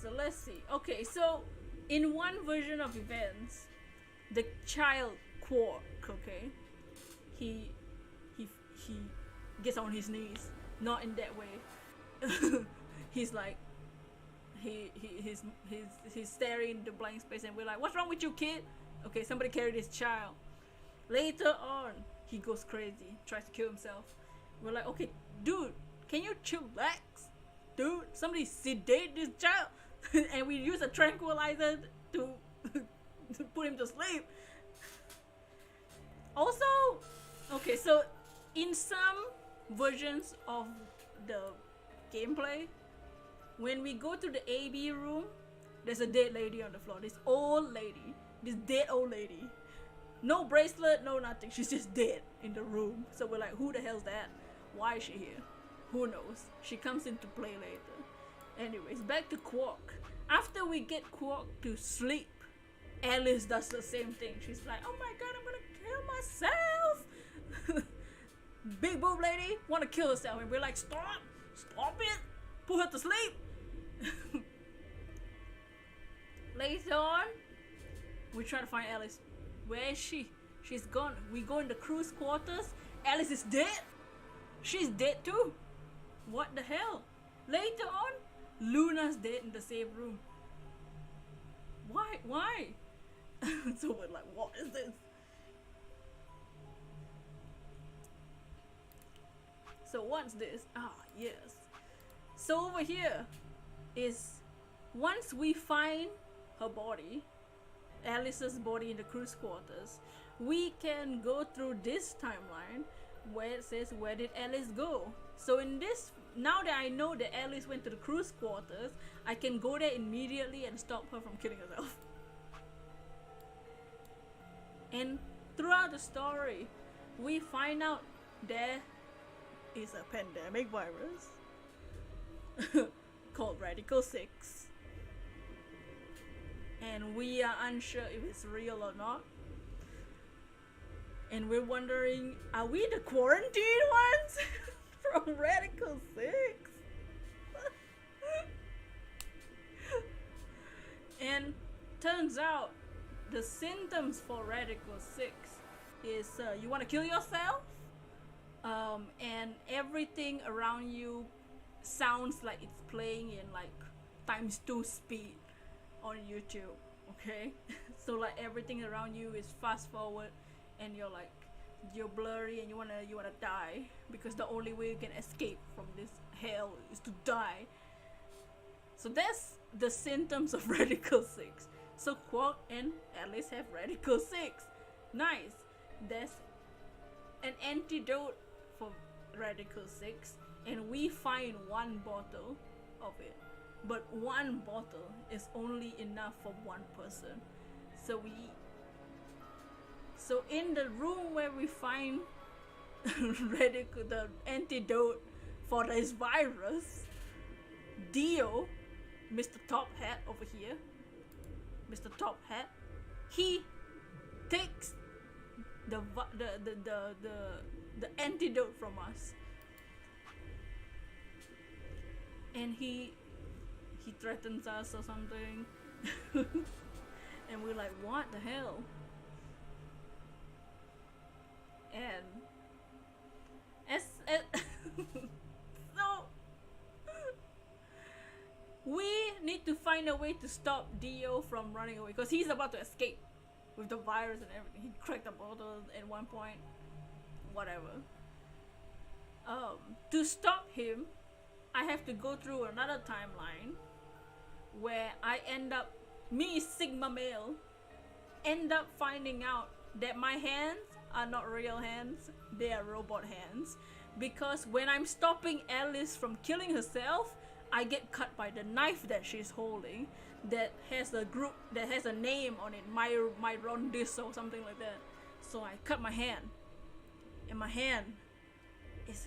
So let's see. Okay, so in one version of events, the child Quark, okay, he gets on his knees, not in that way. He's like, he's staring into blank space, and we're like, what's wrong with you, kid? Okay, somebody carried his child. Later on, he goes crazy, tries to kill himself. We're like, okay, dude, can you chillax? Dude, somebody sedate this child. And we use a tranquilizer to put him to sleep. Also, okay, so in some versions of the gameplay, when we go to the AB room, there's a dead lady on the floor. This old lady, this dead old lady. No bracelet, no nothing. She's just dead in the room. So we're like, who the hell's that? Why is she here? Who knows? She comes into play later. Anyways, back to Quark. After we get Quark to sleep, Alice does the same thing. She's like, oh my god, I'm gonna kill myself. Big boob lady wanna kill herself, and we're like, stop it, put her to sleep. Later on, we try to find Alice. Where is she? She's gone. We go in the crew's quarters. Alice is dead. She's dead too. What the hell? Later on, Luna's dead in the same room. Why? So we're like, what is this? So what's this? Ah, yes. So over here is, once we find her body, Alice's body in the crew's quarters, we can go through this timeline where it says, where did Alice go? So in this, now that I know that Alice went to the crew's quarters, I can go there immediately and stop her from killing herself. And throughout the story, we find out there is a pandemic virus called Radical 6. And we are unsure if it's real or not. And we're wondering, are we the quarantine ones from Radical 6? And turns out the symptoms for Radical 6 is you want to kill yourself, and everything around you sounds like it's playing in like ×2 speed on YouTube, okay? So like everything around you is fast forward, and you're blurry, and you wanna die, because the only way you can escape from this hell is to die. So that's the symptoms of Radical 6. So Quark and Alice have Radical 6. Nice. There's an antidote for Radical 6, and we find one bottle of it. But one bottle is only enough for one person. So in the room where we find the antidote for this virus, Dio, Mr. Top Hat over here, Mr. Top Hat, he takes the antidote from us, and he threatens us or something. And we're like, what the hell? And so we need to find a way to stop Dio from running away, because he's about to escape with the virus and everything. He cracked a bottle at one point, whatever. To stop him, I have to go through another timeline where I end up, me Sigma male, end up finding out that my hands are not real hands, they are robot hands. Because when I'm stopping Alice from killing herself, I get cut by the knife that she's holding that has a name on it, Myrondis or something like that. So I cut my hand, and my hand is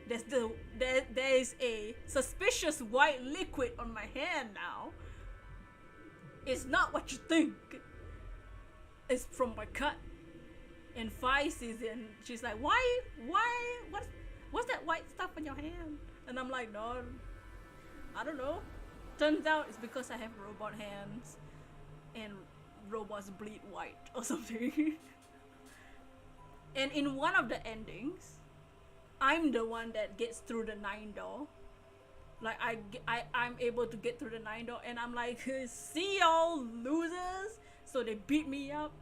there is a suspicious white liquid on my hand now. It's not what you think. It's from my cut. And Fi sees it and she's like, why, what's that white stuff on your hand? And I'm like, no, I don't know. Turns out it's because I have robot hands and robots bleed white or something. And in one of the endings, I'm the one that gets through the 9 door. Like I'm able to get through the 9 door, and I'm like, see y'all losers. So they beat me up,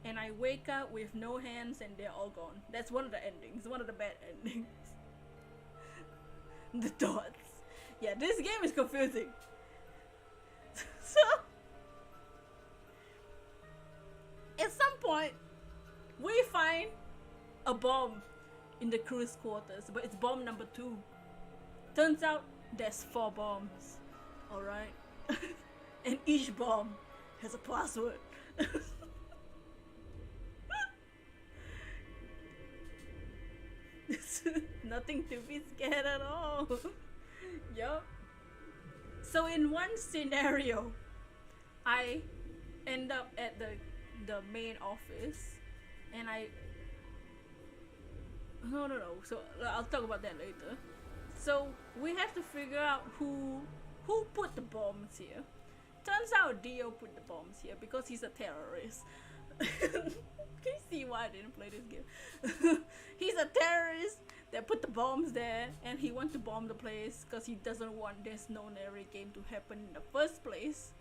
and I wake up with no hands and they're all gone. That's one of the endings, one of the bad endings. The dots. Yeah, this game is confusing. So at some point we find a bomb in the crew's quarters, but it's bomb number 2. Turns out there's 4 bombs, alright? And each bomb has a password. Nothing to be scared at all. Yup. So in one scenario, I end up at the main office, and no. So I'll talk about that later. So we have to figure out who put the bombs here. Turns out Dio put the bombs here because he's a terrorist. Can you see why I didn't play this game? He's a terrorist that put the bombs there, and he wants to bomb the place because he doesn't want this no-narrate game to happen in the first place.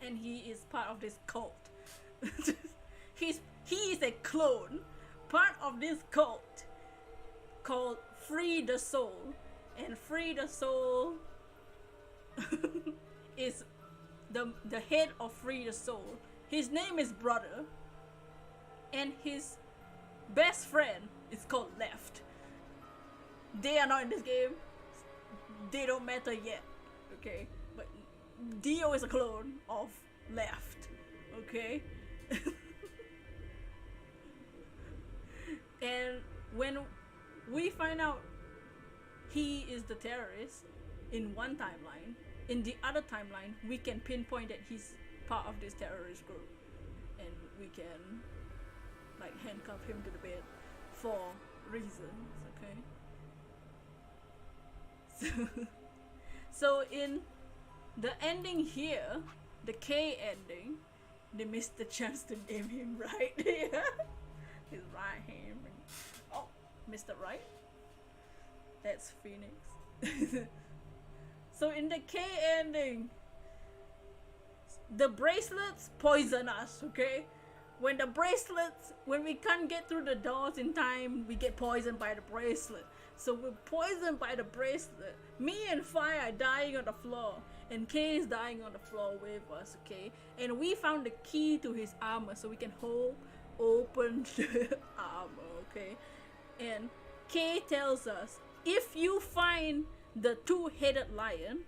And he is part of this cult. He is a clone, part of this cult called Free the Soul, and Free the Soul is the head of Free the Soul. His name is Brother, and his best friend is called Left. They are not in this game. They don't matter yet, okay? But Dio is a clone of Left, okay? And when we find out he is the terrorist in one timeline, in the other timeline we can pinpoint that he's part of this terrorist group, and we can like handcuff him to the bed for reasons, okay? So in the ending here, the K ending, they missed the chance to name him right here. His right hand. Oh, Mr. Right? That's Phoenix. So in the K ending, the bracelets poison us, okay? When we can't get through the doors in time, we get poisoned by the bracelet. So we're poisoned by the bracelet. Me and Fi are dying on the floor, and Kay is dying on the floor with us, okay? And we found the key to his armor, so we can open the armor, okay? And Kay tells us, if you find the 2-headed lion,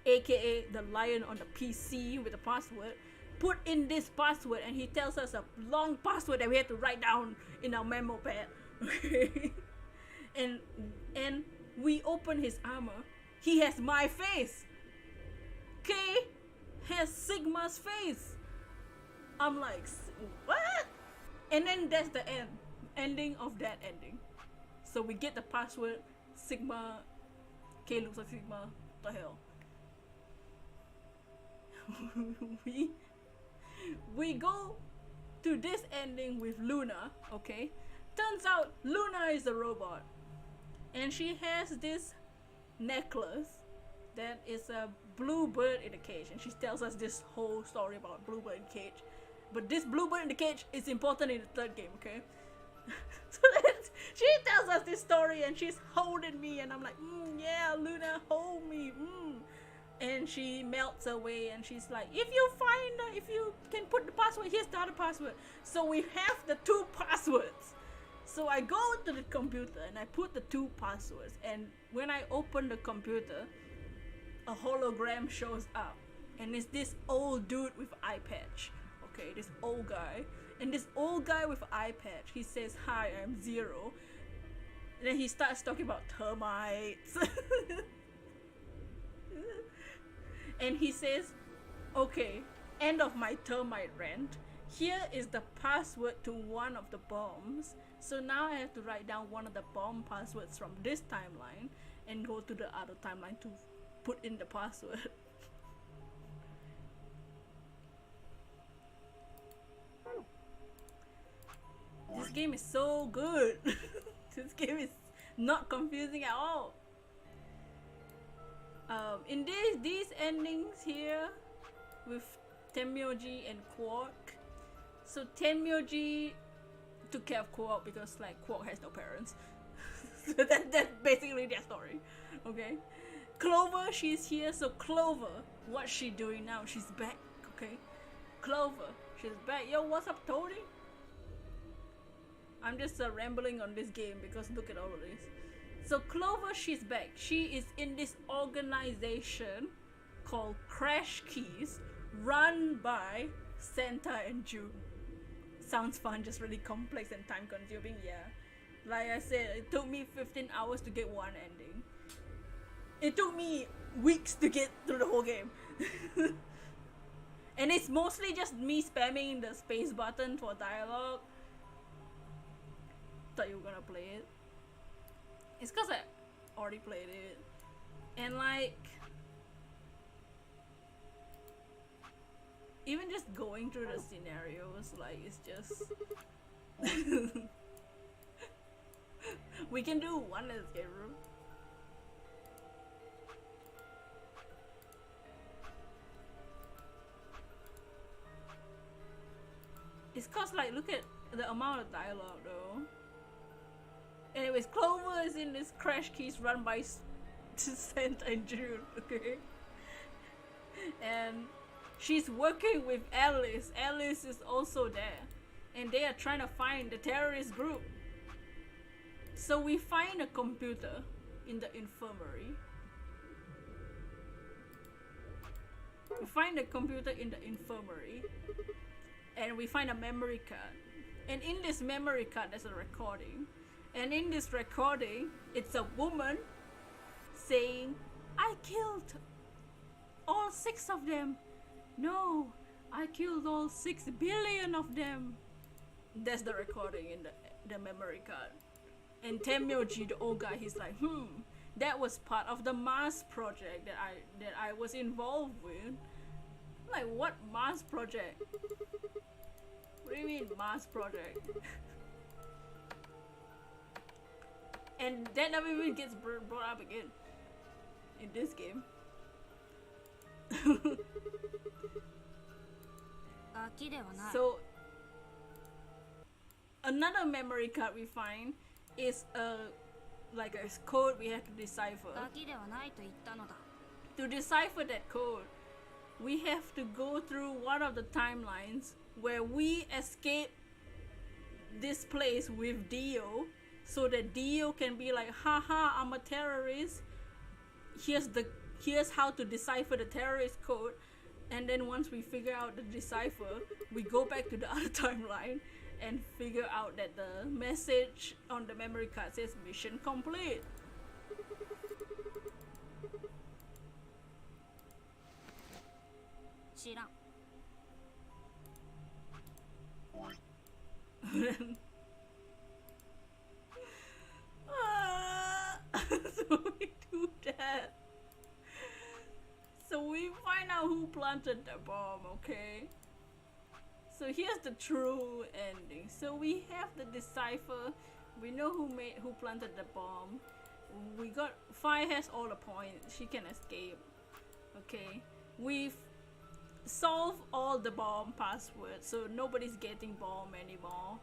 aka the lion on the PC with the password, put in this password, and he tells us a long password that we have to write down in our memo pad. Okay? And we open his armor. He has my face. K has Sigma's face. I'm like, what? And then that's the ending of that ending. So we get the password, Sigma, K looks like Sigma, the hell. we go to this ending with Luna, okay? Turns out Luna is a robot, and she has this necklace that is a blue bird in a cage, and she tells us this whole story about blue bird in the cage. But this blue bird in the cage is important in the 3rd game, okay? So then she tells us this story, and she's holding me, and I'm like, yeah, Luna, hold me, And then she melts away, and she's like, if you can put the password, here's the other password. So we have the 2 passwords. So I go to the computer and I put the 2 passwords, and when I open the computer, a hologram shows up, and it's this old dude with eye patch. Okay, this old guy, and this old guy with eye patch, he says, hi, I'm Zero. And then he starts talking about termites. And he says, okay, end of my termite rant. Here is the password to one of the bombs. So now I have to write down one of the bomb passwords from this timeline and go to the other timeline to put in the password. This game is so good. This game is not confusing at all. In these endings here with Tenmyoji and Quark. So Tenmyoji took care of Quark because like Quark has no parents. So that's basically their story. Okay. Clover, she's here. So Clover, what's she doing now? She's back. Okay. Clover, she's back. Yo, what's up, Tony? I'm just rambling on this game because look at all of this. So Clover, she's back. She is in this organization called Crash Keys, run by Santa and June. Sounds fun, just really complex and time consuming, yeah. Like I said, it took me 15 hours to get one ending. It took me weeks to get through the whole game. And it's mostly just me spamming the space button for dialogue. Thought you were gonna play it. It's cause I already played it. And like, even just going through the scenarios, like it's just we can do one escape room. It's cause like, look at the amount of dialogue though. Anyways, Clover is in this Crash Keys run by Santa and June, okay? And she's working with Alice. Alice is also there. And they are trying to find the terrorist group. So we find a computer in the infirmary. We find a computer in the infirmary. And we find a memory card. And in this memory card, there's a recording. And in this recording, it's a woman saying, I killed all 6 of them. No, I killed all 6 billion of them. That's the recording in the memory card. And Tenmyoji, the old guy, he's like, that was part of the Mars project that I was involved with. I'm like, what Mars project? What do you mean Mars project? And that never even gets brought up again in this game. So another memory card we find is like a code we have to decipher. To decipher that code, we have to go through one of the timelines where we escape this place with Dio, so that Dio can be like, haha, I'm a terrorist. Here's how to decipher the terrorist code. And then once we figure out the decipher, we go back to the other timeline and figure out that the message on the memory card says mission complete. So we do that. So we find out who planted the bomb, okay? So here's the true ending. So we have the decipher. We know who planted the bomb. We got Fi has all the points. She can escape. Okay. We've solved all the bomb passwords, so nobody's getting bomb anymore.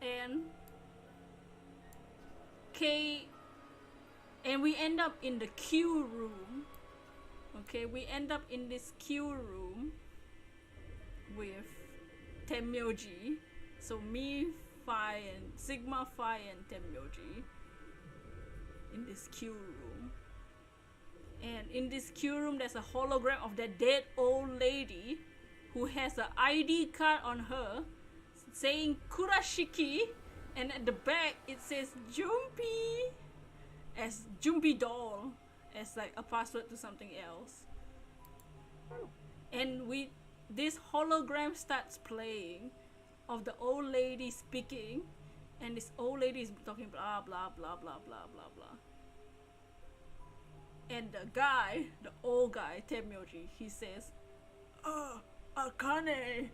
And and we end up in the Q room. Okay, we end up in this queue room with Tenmyoji. So me, Phi, and Sigma, Phi, and Tenmyoji in this queue room. And in this queue room, there's a hologram of that dead old lady who has an ID card on her saying Kurashiki, and at the back it says Jumpy as Jumpy doll, as like a password to something else. And this hologram starts playing of the old lady speaking, and this old lady is talking blah blah blah blah blah blah blah. And the guy, the old guy, Tenmyoji, he says, Akane.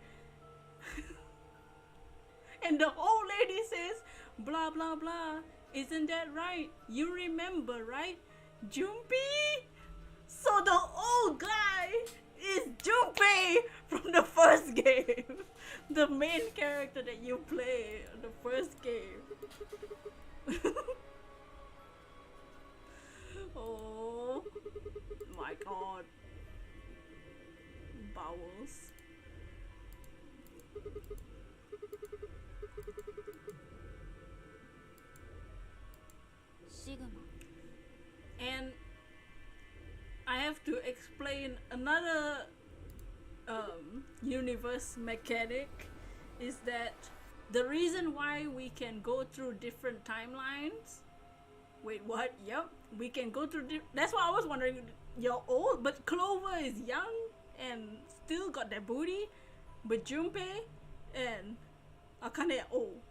And the old lady says, blah blah blah, isn't that right? You remember, right? Jumpy? So the old guy is Junpei from the first game. The main character that you play in the first game. Oh my god. Bowels. Sigma. And I have to explain another universe mechanic is that the reason why we can go through different timelines. Wait, what? Yep, we can go through. That's why I was wondering. You're old, but Clover is young and still got that booty, but Junpei and Akane are old.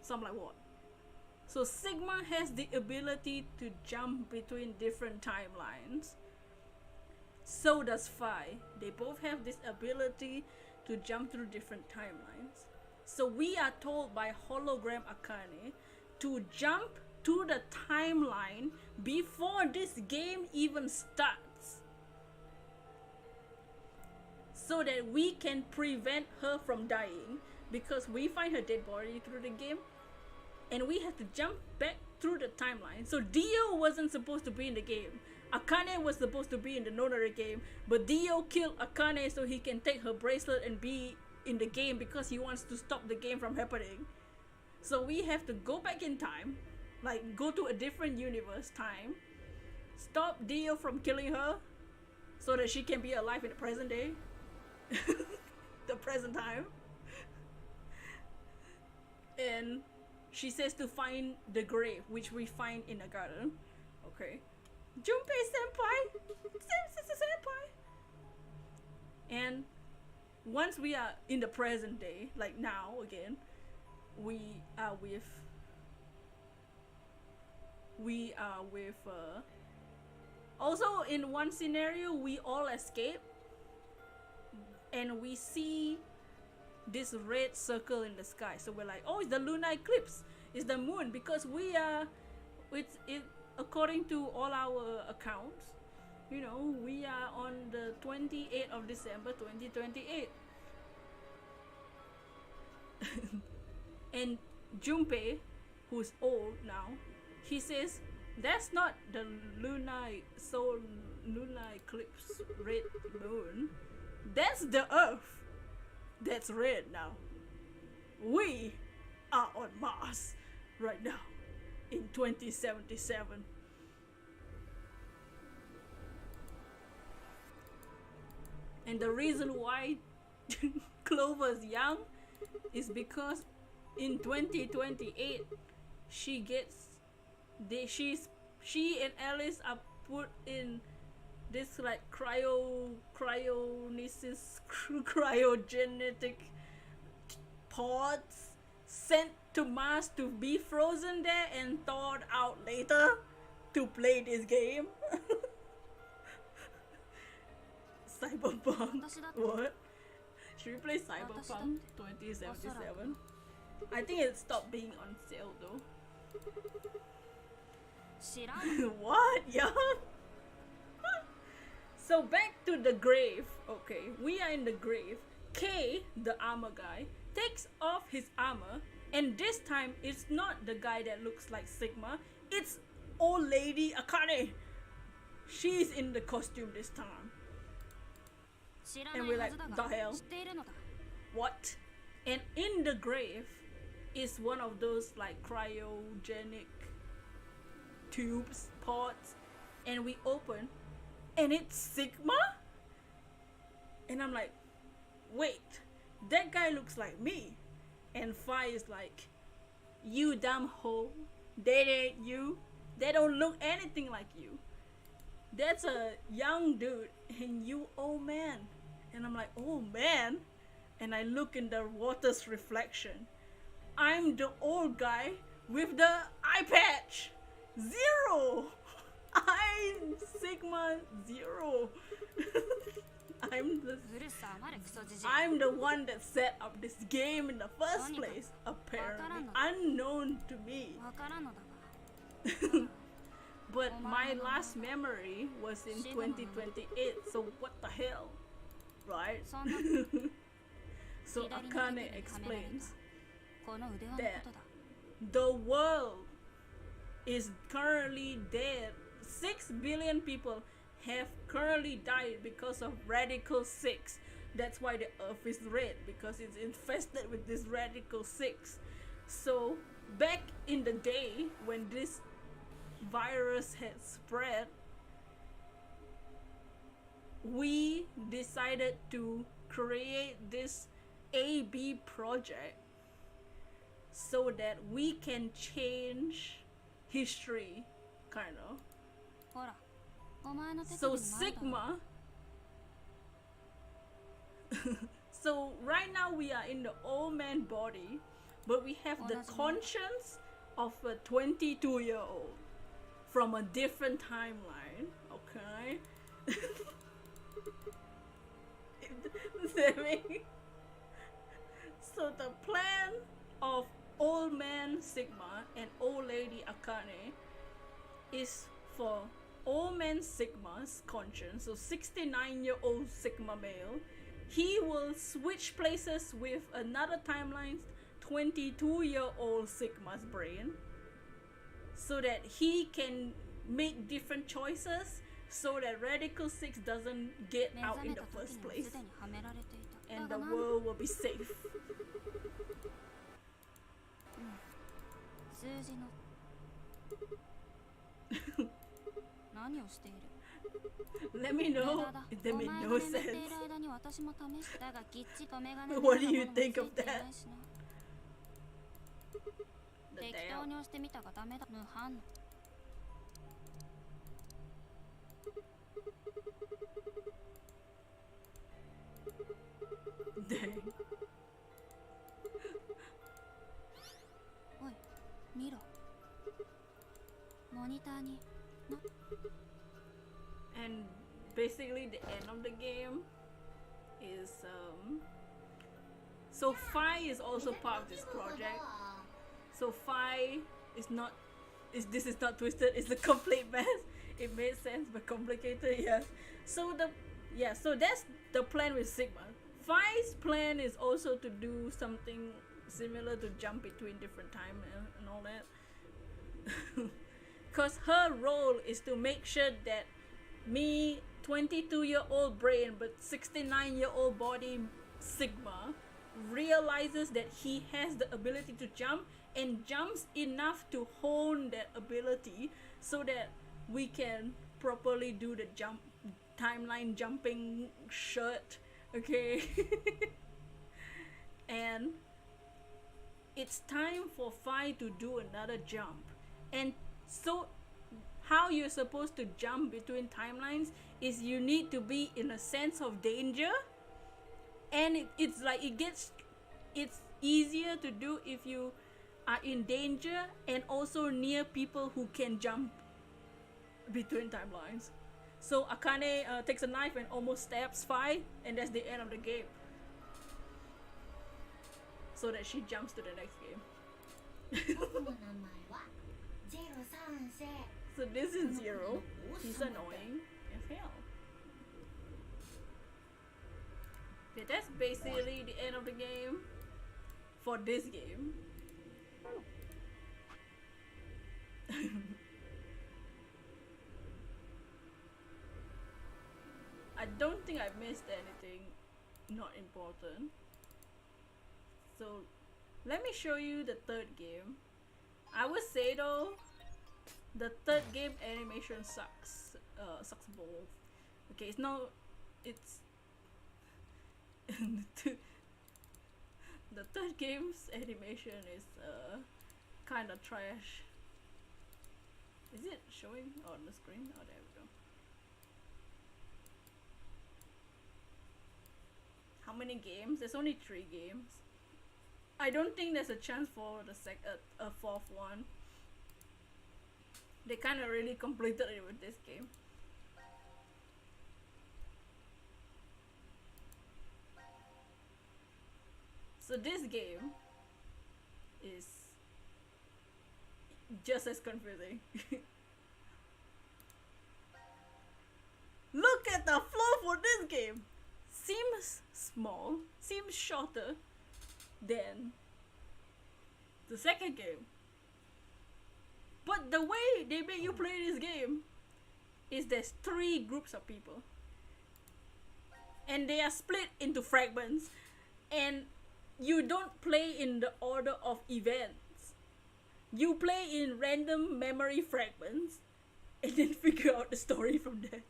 So I'm like, what? So Sigma has the ability to jump between different timelines. So does Phi. They both have this ability to jump through different timelines. So we are told by hologram Akane to jump to the timeline before this game even starts, so that we can prevent her from dying, because we find her dead body through the game and we have to jump back through the timeline. So Dio wasn't supposed to be in the game. Akane was supposed to be in the Nonary game, but Dio killed Akane so he can take her bracelet and be in the game because he wants to stop the game from happening. So we have to go back in time, like go to a different universe time, stop Dio from killing her so that she can be alive in the present day. The present time. And she says to find the grave, which we find in a garden. Okay. Junpei senpai! Senpai! And once we are in the present day, like now again, we are with also in one scenario we all escape and we see this red circle in the sky. So we're like, oh, it's the lunar eclipse, it's the moon, because we are according to all our accounts, you know, we are on the 28th of December 2028. And Junpei, who's old now, he says that's not the lunar eclipse red moon, that's the earth that's red now. We are on Mars right now in 2077. And the reason why Clover's young is because in 2028 she and Alice are put in this like cryogenetic pods sent to Mars to be frozen there and thawed out later to play this game. Cyberpunk. What? Should we play Cyberpunk 2077? I think it stopped being on sale though. What? Yeah. So back to the grave. Okay, we are in the grave. K, the armor guy, takes off his armor, and this time it's not the guy that looks like Sigma, it's old lady Akane. she's in the costume this time. 知ら And ない we're は like, ずだ the が hell? 知っているのだ What? And in the grave is one of those like cryogenic tubes, pods, and we open, and it's Sigma? And I'm like, wait, that guy looks like me. And Fi is like, you dumb hoe, that ain't you. They don't look anything like you. That's a young dude, and you old man. And I'm like, oh man. And I look in the water's reflection. I'm the old guy with the eye patch. 0. I'm Sigma 0. I'm the one that set up this game in the first place, apparently unknown to me. わからんのだが But my last memory was in 2028, so what the hell, right? そんな So 左の Akane 手でカメラに explains この腕輪のこ that とだ the world is currently dead. 6 billion people have currently died because of Radical 6. That's why the earth is red, because it's infested with this Radical 6. So back in the day when this virus had spread, we decided to create this AB project so that we can change history, kind of. ほらお前の手 So 首にもあるだろ Sigma. So right now we are in the old man body, but we have the conscience of a 22-year-old from a different timeline. Okay. So the plan of old man Sigma and old lady Akane is for old man Sigma's conscience, so 69-year-old Sigma male, he will switch places with another timeline's 22-year-old Sigma's brain, so that he can make different choices, so that Radical 6 doesn't get 目 out 覚 in め the た時 first には place, すでにはめられていた and だ the がな world will be safe. 数字の何をしている Let me 無 know 駄だ if that お made 前 no が眠ってい sense. る間に私も試したがきっちとメガネ What do の you ようなものも think つ of いてい that? ないしな The 適当 damn. に押してみたがダメだ無反応 Dang. おい見ろモニターに And basically the end of the game is so Phi is also part of this project. So Phi is not this is not twisted, it's a complete mess. It made sense but complicated, yes. So so that's the plan with Sigma. Phi's plan is also to do something similar to jump between different time and all that. Because her role is to make sure that me, 22-year-old brain but 69-year-old body Sigma, realizes that he has the ability to jump and jumps enough to hone that ability so that we can properly do the jump timeline jumping shirt, okay? And it's time for Phi to do another jump. And so how you're supposed to jump between timelines is you need to be in a sense of danger, and it's like it's easier to do if you are in danger and also near people who can jump between timelines. So Akane takes a knife and almost stabs Phi, and that's the end of the game, so that she jumps to the next game. 僕の名前は03世 So this is Zero. He's annoying as hell. Okay, that's basically the end of the game for this game. don't think I missed anything not important. So let me show you the third game. I would say though, the third game animation sucks. Sucks balls. Okay, it's no, it's the third game's animation is kind of trash. Is it showing on the screen? Oh, there we go. How many games? There's only 3 games. I don't think there's a chance for the a fourth one. They kind of really completed it with this game. So this game is just as confusing. Look at the flow for this game. Seems small, seems shorter than the second game. But the way they make you play this game is there's 3 groups of people. And they are split into fragments. And you don't play in the order of events. You play in random memory fragments and then figure out the story from there.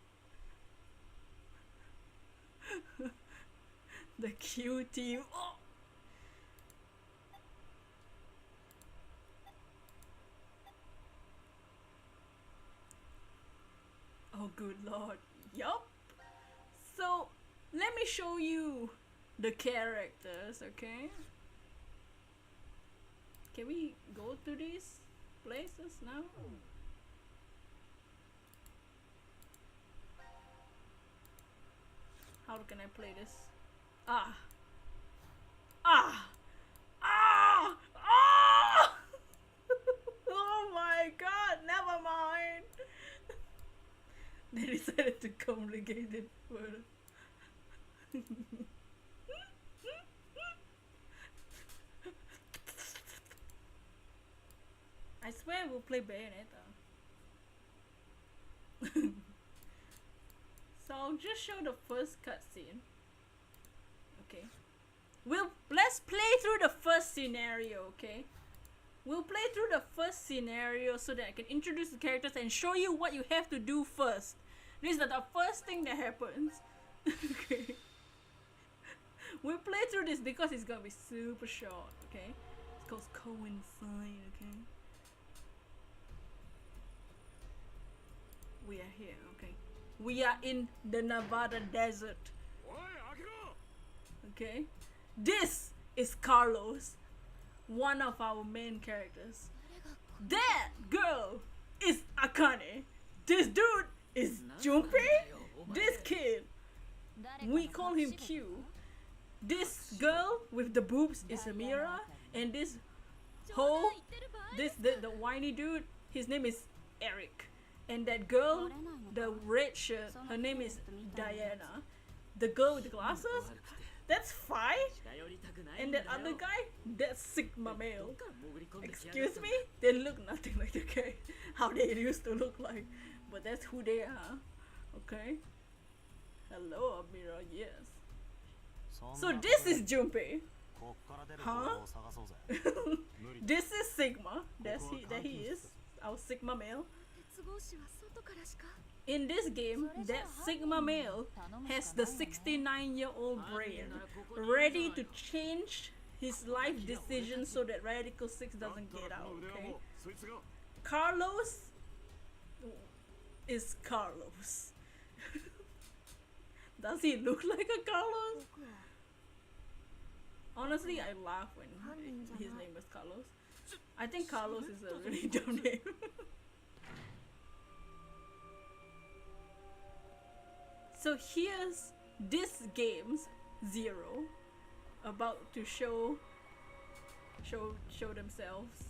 The Q team. Oh. Oh, good lord. Yup. So let me show you the characters, okay? Can we go to these places now? How can I play this? Ah! Ah! Ah! Ah! Oh my god, never mind! They decided to complicate it further. I swear we'll play Bayonetta. So I'll just show the first cutscene. Okay. Let's play through the first scenario, okay? We'll play through the first scenario so that I can introduce the characters and show you what you have to do first. This is the first thing that happens. Okay. We'll play through this because it's gonna be super short, okay? It's called Coincide, okay? We are here, okay? We are in the Nevada desert. Okay? This is Carlos, one of our main characters. That girl is Akane. This dude is Junpei. This kid, we call him Q. This girl with the boobs is Amira. And this whole, the whiny dude, his name is Eric. And that girl, the red shirt, her name is Diana. The girl with the glasses, that's Phi. And that other guy, that's Sigma male. Excuse me? They look nothing like the guy how they used to look like. But that's who they are. Okay? Hello, Amira, yes. So this is Junpei. Huh? This is Sigma. That he is. Our Sigma male. In this game, that Sigma male has the 69-year-old brain, ready to change his life decisions so that Radical 6 doesn't get out, okay? Carlos is Carlos. Does he look like a Carlos? Honestly, I laugh when his name is Carlos. I think Carlos is a really dumb name. So here's this game's Zero about to show themselves.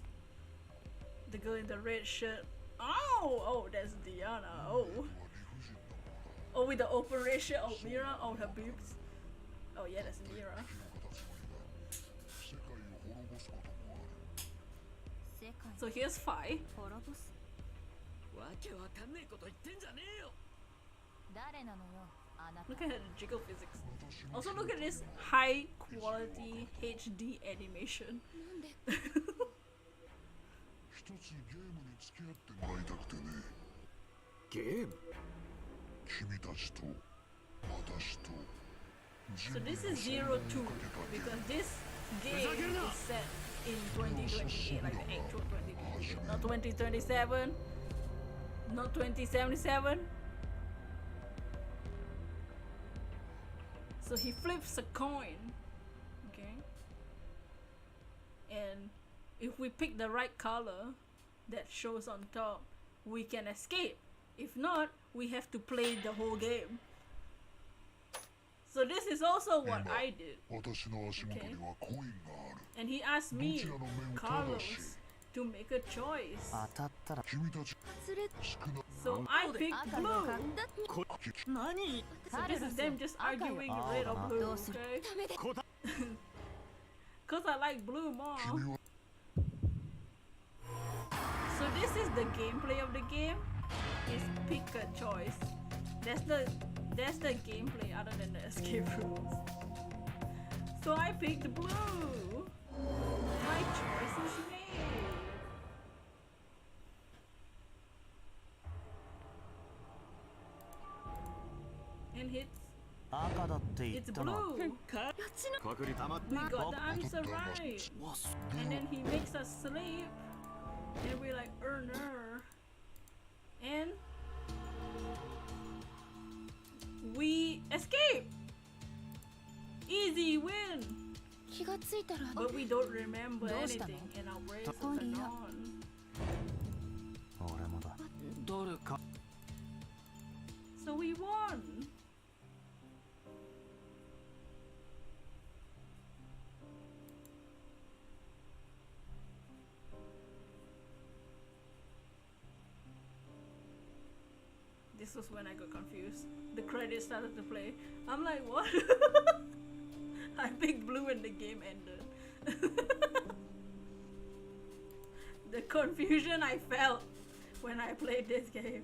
The girl in the red shirt. Oh, that's Diana. Oh, with the open red shirt. Oh, Mira. Oh, her boobs. Oh yeah, that's Mira. So here's Phi. Look at the jiggle physics. Also look at this high quality HD animation. 一つゲームに付き合ってもらいたくてね。ゲーム君たちと私と So this is 02 because this game is set in 2028, like the actual 2028, not 2027, not 2077. So he flips a coin, okay, and if we pick the right color that shows on top, we can escape. If not, we have to play the whole game. So this is also what I did. 私の足元にはコインがある。 And he asked me, どちらの面を正し Carlos, to make a choice. 当たったら君たち少な So I picked blue. 何 So this is them just arguing red or blue, okay? こだ Cause I like blue more. 君は So this is the gameplay of the game. Is pick a choice. That's the gameplay other than the escape rules. So I picked blue. My choice is made. And hits. 赤だって言っ It's たな blue. 確率たまっ We got the answer right. わす And then he makes us sleep. And we're like, no. And we escape. Easy win. 気がついたら But we don't remember どうしたの？ anything and our brains are 今夜 gone. 俺もだ誰か So we won. This was when I got confused. The credits started to play. I'm like, what? I picked blue and the game ended. The confusion I felt when I played this game.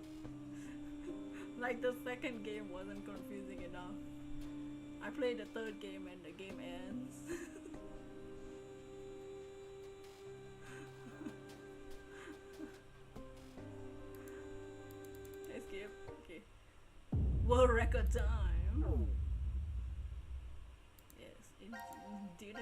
Like the second game wasn't confusing enough. I played the third game and the game ends. Escape. Okay. World record time. Yes, indeed.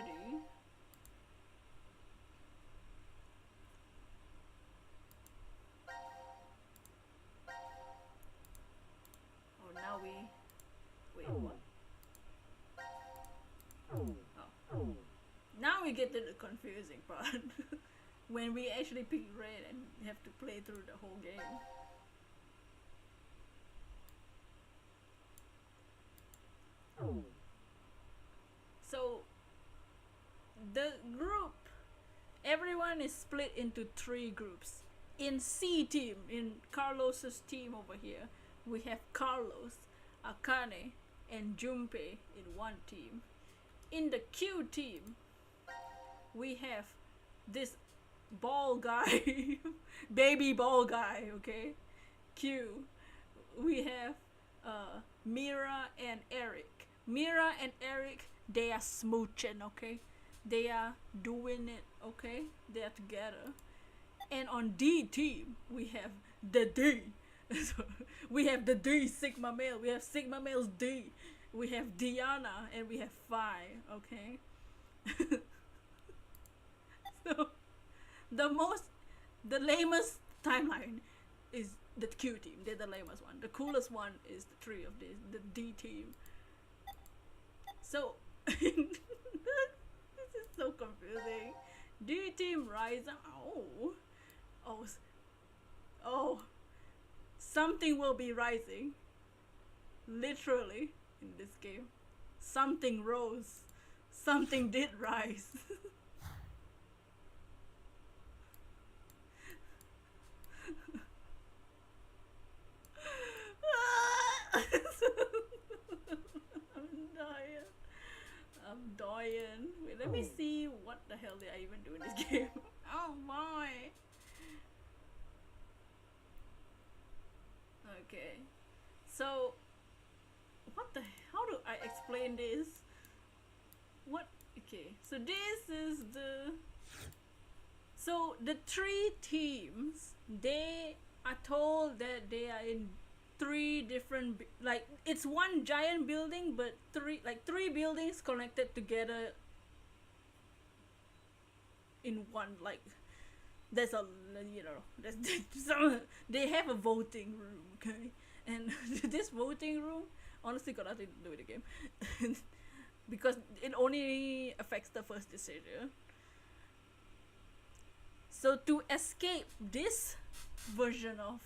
Oh, now we. Wait, what? Oh. Now we get to the confusing part. When we actually pick red and have to play through the whole game. So, the group, everyone is split into 3 groups. In C team, in Carlos's team over here, we have Carlos, Akane, and Junpei in one team. In the Q team, we have this ball guy, baby ball guy, okay? Q. We have Mira and Eric. Mira and Eric, they are smooching, okay? They are doing it, okay? They are together. And on D team, we have the D. So, we have the D, Sigma male. We have Sigma male's D. We have Diana and we have Phi, okay? So, the lamest timeline is the Q team. They're the lamest one. The coolest one is the 3 of this, the D team. So, this is so confusing. D team rise. Oh, something will be rising. Literally, in this game. Something rose. Something did rise. I'm dying. Wait, let me see what the hell did I even do in this game. Oh my. Okay. So what the, how do I explain this? What, okay, so this is so the three teams, they are told that they are in three different, like, it's one giant building, but three buildings connected together in one, like, there's a, you know, there's they have a voting room, okay, and this voting room honestly got nothing to do with the game because it only affects the first decision. So to escape this version of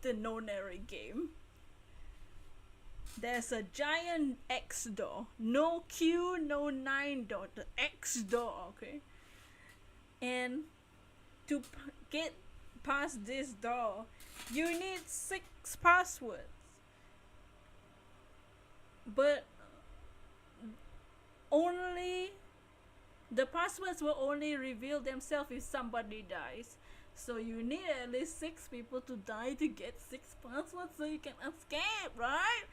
the no-narrate game, there's a giant X door. No Q, no 9 door, the X door, okay? And to get past this door, you need 6 passwords. But only the passwords will only reveal themselves if somebody dies. So you need at least 6 people to die to get 6 passwords so you can escape, right?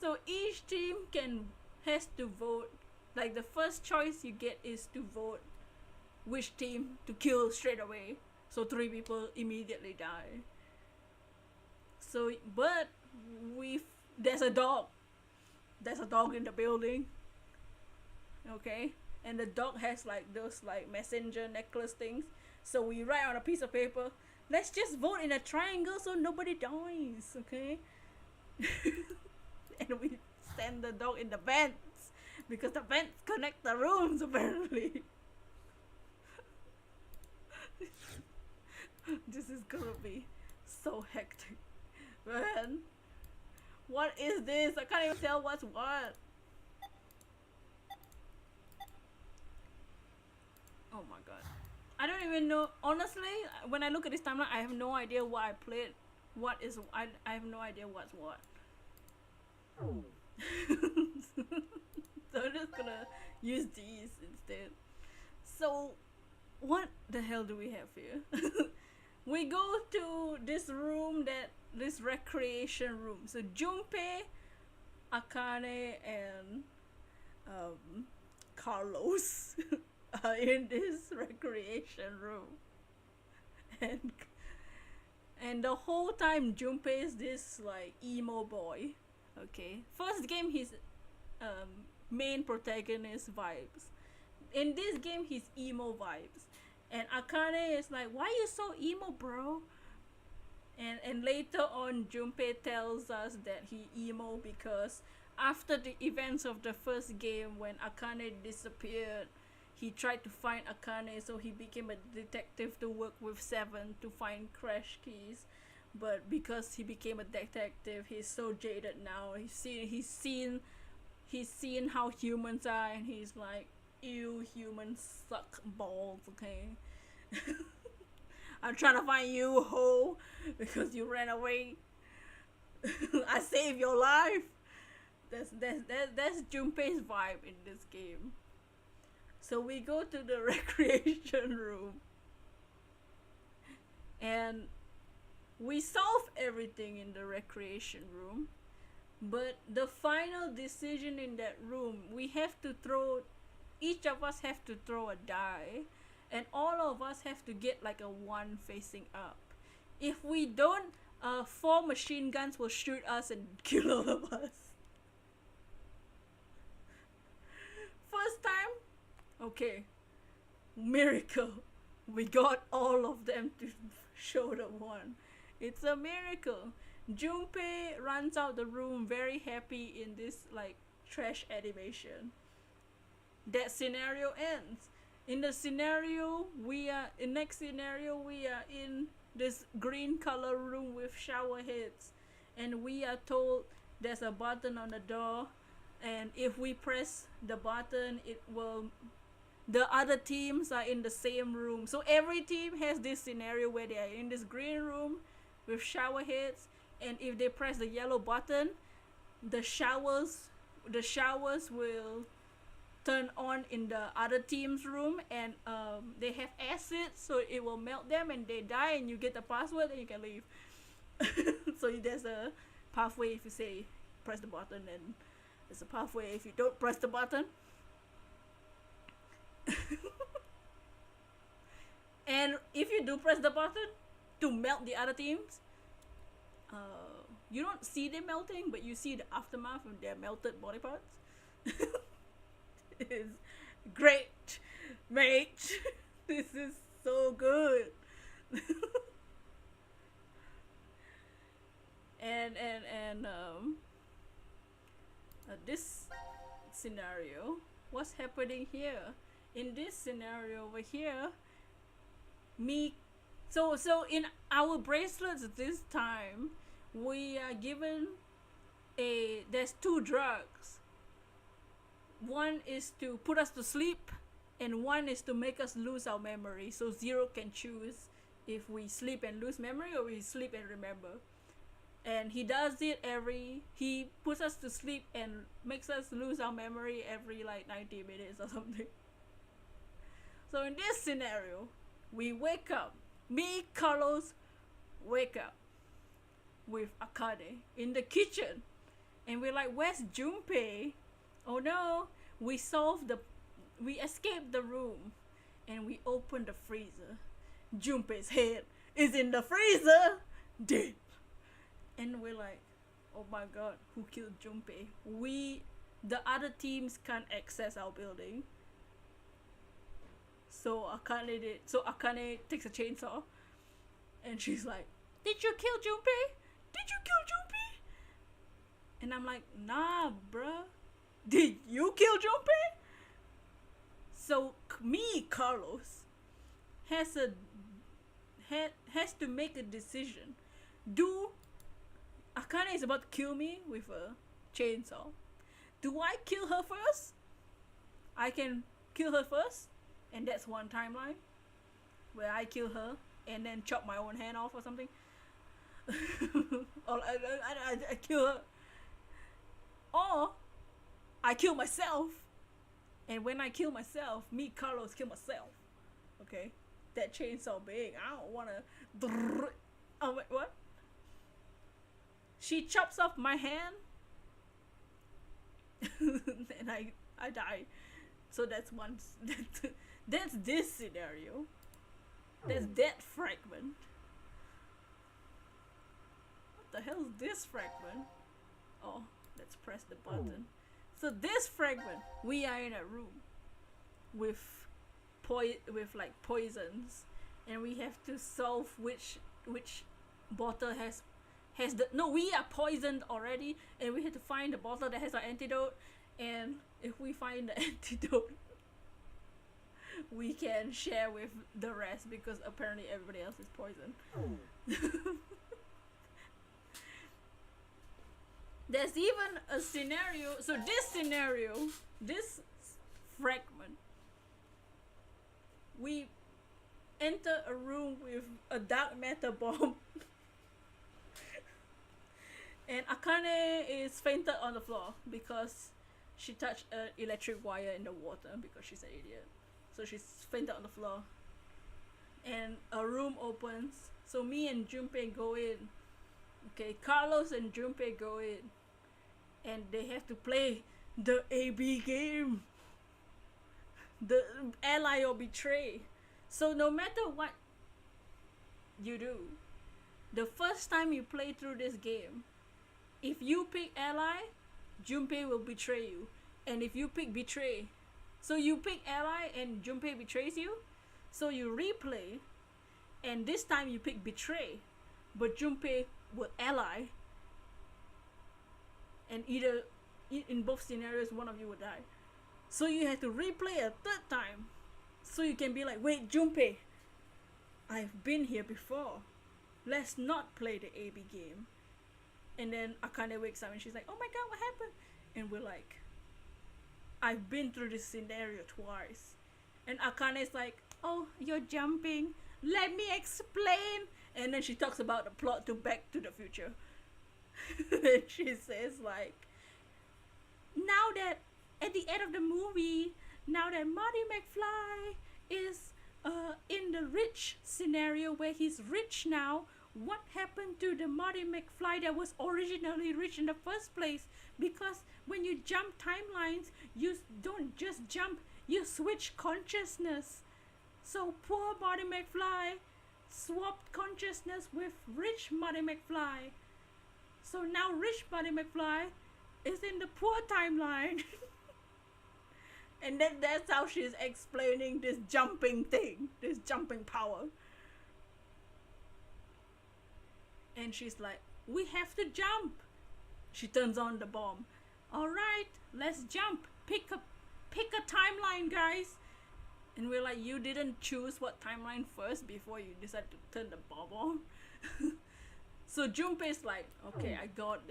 So each team has to vote. Like, the first choice you get is to vote which team to kill straight away. So 3 people immediately die. So, but there's a dog. There's a dog in the building. Okay? And the dog has like those like messenger necklace things. So we write on a piece of paper, let's just vote in a triangle so nobody dies, okay? And we send the dog in the vents because the vents connect the rooms apparently. This is gonna be so hectic. Man, what is this? I can't even tell what's what. Oh my god. I don't even know. Honestly, when I look at this timeline, I have no idea what I played. What is... I have no idea what's what. So I'm just gonna use these instead. So, what the hell do we have here? We go to this room, this recreation room. So Junpei, Akane, and Carlos are in this recreation room, and the whole time Junpei is this like emo boy. Okay, first game he's main protagonist vibes. In this game he's emo vibes, and Akane is like, why you so emo, bro? And later on Junpei tells us that he emo because after the events of the first game, when Akane disappeared, he tried to find Akane, so he became a detective to work with Seven to find crash keys. But because he became a detective, he's so jaded now. He's seen how humans are, and he's like, ew, humans suck balls, okay? I'm trying to find you, ho, because you ran away. I saved your life. That's Junpei's vibe in this game. So we go to the recreation room and we solve everything in the recreation room, but the final decision in that room, each of us have to throw a die, and all of us have to get like a 1 facing up. If we don't, 4 machine guns will shoot us and kill all of us. First time, okay, miracle, we got all of them to show the 1. It's a miracle. Junpei runs out the room very happy in this like trash animation. That scenario ends. In the next scenario we are in this green color room with shower heads, and we are told there's a button on the door, and if we press the button, the other teams are in the same room. So every team has this scenario where they are in this green room with shower heads, and if they press the yellow button, the showers will turn on in the other team's room, and they have acid, so it will melt them and they die, and you get the password and you can leave. So there's a pathway if you say press the button, and there's a pathway if you don't press the button. And if you do press the button to melt the other teams, you don't see them melting, but you see the aftermath of their melted body parts. It is great, mate. This is so good. and this scenario, what's happening here? In this scenario over here, so in our bracelets this time, we are given there's 2 drugs. One is to put us to sleep, and one is to make us lose our memory. So Zero can choose if we sleep and lose memory or we sleep and remember. And he does it he puts us to sleep and makes us lose our memory every like 90 minutes or something. So in this scenario, we wake up. Me, Carlos, wake up with Akane in the kitchen. And we're like, where's Junpei? Oh no, we escaped the room. And we open the freezer. Junpei's head is in the freezer, dead. And we're like, oh my god, who killed Junpei? The other teams can't access our building. So Akane takes a chainsaw, and she's like, did you kill Junpei? Did you kill Junpei? And I'm like, nah, bruh. Did you kill Junpei? So me, Carlos, has to make a decision. Akane is about to kill me with a chainsaw. Do I kill her first? I can kill her first, and that's one timeline where I kill her and then chop my own hand off or something. Or I kill her. Or I kill myself, and when I kill myself, me, Carlos, kill myself. Okay? That chainsaw big. I don't wanna. Oh, wait, what? She chops off my hand, and I die. So that's one. That's this scenario. That's that fragment. What the hell is this fragment? Oh, let's press the button. So this fragment, we are in a room with like poisons, and we have to solve which bottle has we are poisoned already, and we have to find the bottle that has our antidote. And if we find the antidote, we can share with the rest, because apparently everybody else is poisoned. There's even a scenario. So this fragment, we enter a room with a dark matter bomb. And Akane is fainted on the floor because she touched an electric wire in the water because she's an idiot. So she's fainted on the floor. And a room opens. So me and Junpei go in. Okay, Carlos and Junpei go in. And they have to play the AB game. The ally or betray. So no matter what you do, the first time you play through this game, if you pick ally, Junpei will betray you. And if you pick betray, so you pick ally and Junpei betrays you, so you replay, and this time you pick betray, but Junpei will ally, and either in both scenarios one of you will die. So you have to replay a third time, so you can be like, wait, Junpei, I've been here before, let's not play the AB game. And then Akane wakes up and she's like, oh my god, what happened? And we're like, I've been through this scenario twice. And Akane's like, oh, you're jumping, let me explain. And then she talks about the plot to Back to the Future. And she says like, now that at the end of the movie, now that Marty McFly is in the rich scenario where he's rich now, what happened to the Marty McFly that was originally rich in the first place? Because when you jump timelines, you don't just jump, you switch consciousness. So poor Marty McFly swapped consciousness with rich Marty McFly. So now rich Marty McFly is in the poor timeline. And then that's how she's explaining this jumping thing, this jumping power. And she's like, we have to jump. She turns on the bomb. All right, let's jump. Pick a timeline, guys. And we're like, you didn't choose what timeline first before you decide to turn the bomb on. So Junpei's like, okay, I got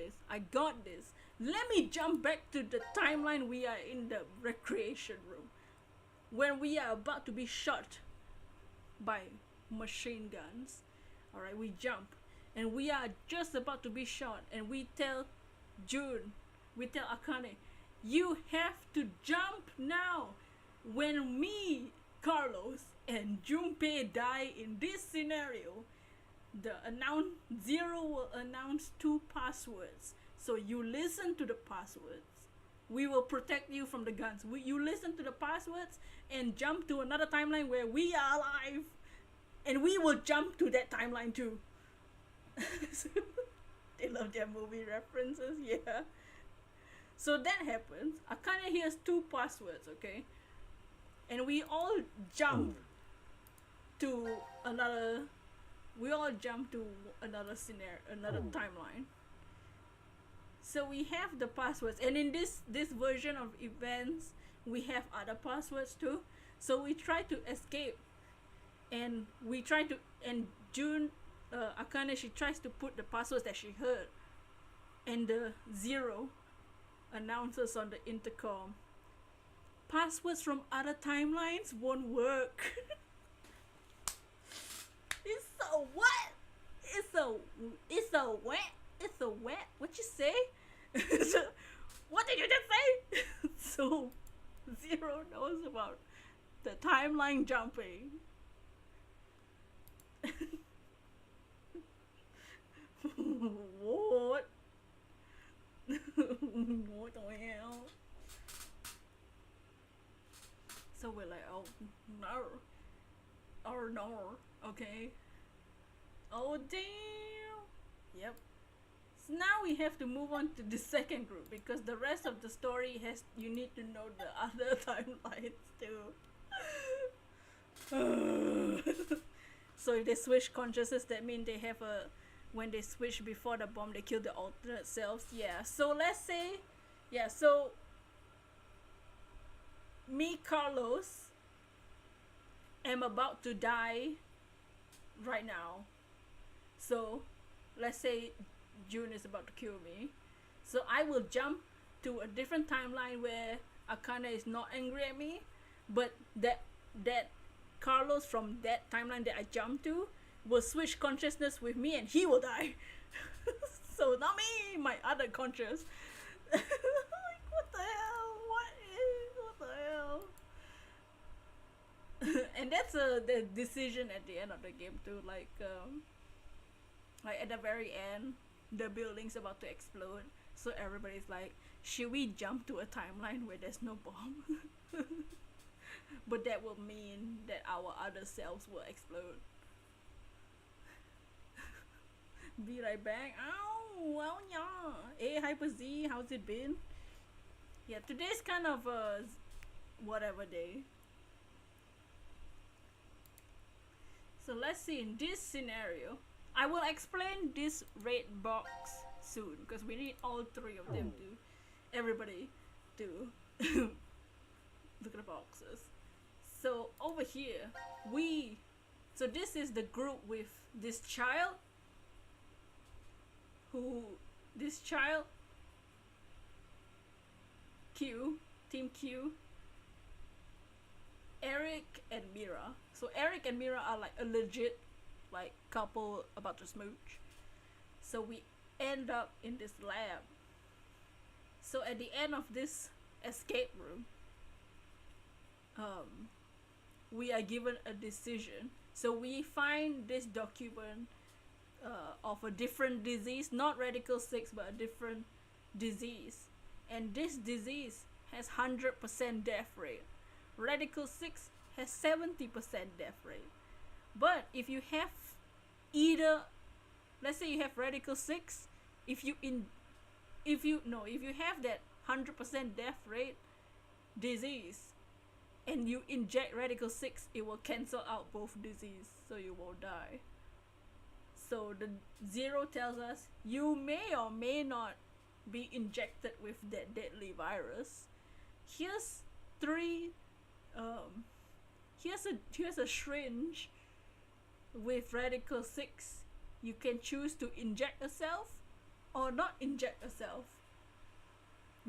this. Let me jump back to the timeline we are in the recreation room. When we are about to be shot by machine guns. Alright, we jump. And we are just about to be shot. And we tell Akane, you have to jump now. When me, Carlos, and Junpei die in this scenario, the Zero will announce 2 passwords. So you listen to the passwords. We will protect you from the guns. You listen to the passwords and jump to another timeline where we are alive. And we will jump to that timeline too. They love their movie references, yeah. So that happens. Akane hears 2 passwords, okay? And we all jump to another scenario, another timeline. So we have the passwords, and in this version of events, we have other passwords too. So we try to escape, and Akane, she tries to put the passwords that she heard, and the Zero announces on the intercom, passwords from other timelines won't work. It's so what? It's a what? What you say? What did you just say? So Zero knows about the timeline jumping. What? What the hell? So we're like, oh no, okay. Oh damn. Yep. So now we have to move on to the second group, because the rest of the story you need to know the other timelines too. So if they switch consciousness, that means they have when they switch before the bomb, they kill the alternate selves. Yeah, so let's say, so me, Carlos, am about to die right now. So let's say June is about to kill me. So I will jump to a different timeline where Akane is not angry at me, but that Carlos from that timeline that I jumped to will switch consciousness with me and he will die. So not me, my other conscious. Like, what the hell? What the hell? And that's the decision at the end of the game too. Like at the very end, the building's about to explode. So everybody's like, should we jump to a timeline where there's no bomb? But that will mean that our other selves will explode. Be right back. Oh, well, yeah. Hey, Hyper Z, how's it been? Yeah, today's kind of a whatever day. So let's see, in this scenario, I will explain this red box soon, because we need all 3 of them to, everybody to look at the boxes. So over here, so this is the group with this child, Q, Team Q, Eric and Mira. So Eric and Mira are like a legit like couple about to smooch. So we end up in this lab. So at the end of this escape room, we are given a decision. So we find this document of a different disease, not radical 6 but a different disease, and this disease has 100% death rate. Radical 6 has 70% death rate. But if you have either, let's say you have radical 6, if you have that 100% death rate disease and you inject radical 6, it will cancel out both disease, so you won't die. So the 0 tells us you may or may not be injected with that deadly virus. Here's here's a syringe with radical 6. You can choose to inject yourself or not inject yourself.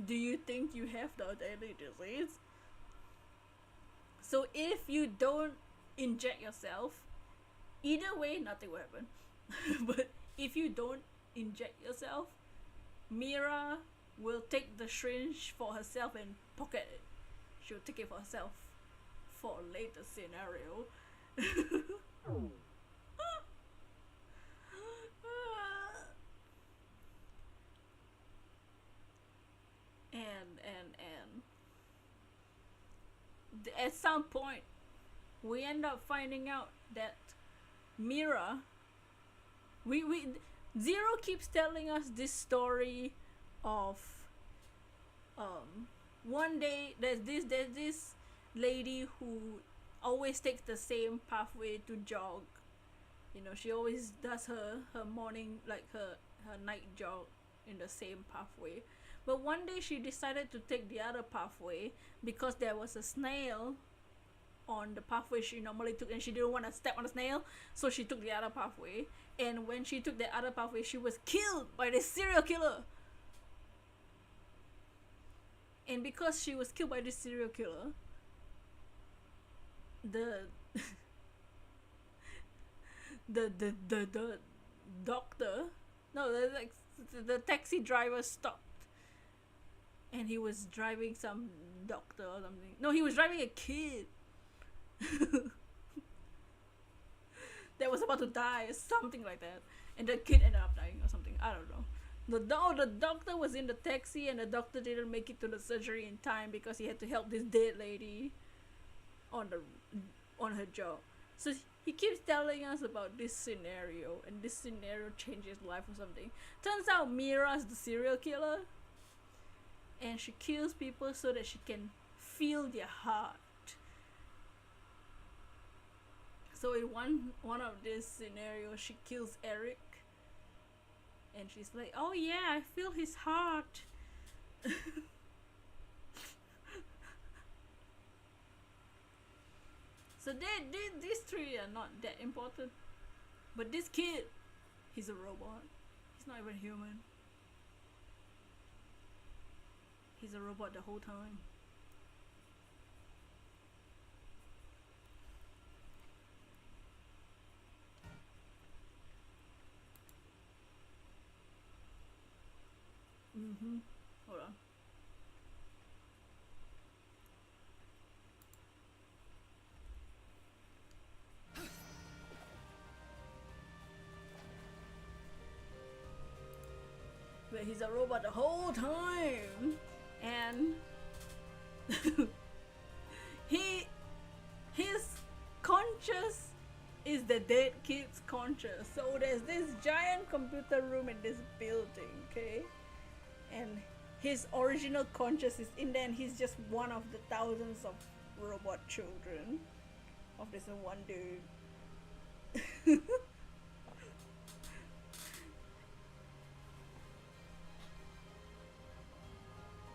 Do you think you have the deadly disease? So if you don't inject yourself, either way nothing will happen. But if you don't inject yourself, Mira will take the syringe for herself and pocket it. She'll take it for herself for a later scenario. At some point we end up finding out that Mira, we Zero keeps telling us this story of one day there's this lady who always takes the same pathway to jog. You know, she always does her morning, like her night jog in the same pathway. But one day she decided to take the other pathway because there was a snail on the pathway she normally took, and she didn't want to step on the snail, so she took the other pathway. And when she took the other pathway, she was killed by this serial killer. And because she was killed by this serial killer, the doctor, no, the taxi driver stopped, and he was driving some doctor or something. No, he was driving a kid that was about to die or something like that, and the kid ended up dying or something. I don't know. The doctor was in the taxi, and the doctor didn't make it to the surgery in time because he had to help this dead lady on her job. So he keeps telling us about this scenario, and this scenario changes life or something. Turns out Mira's the serial killer, and she kills people so that she can feel their heart. So in one of these scenarios, she kills Eric, and she's like, "Oh yeah, I feel his heart." So these three are not that important, but this kid, he's a robot. He's not even human. He's a robot the whole time. Hold on. But he's a robot the whole time, and his conscious is the dead kid's conscious. So there's this giant computer room in this building, okay? And his original conscious is in there, and he's just one of the thousands of robot children of this one dude.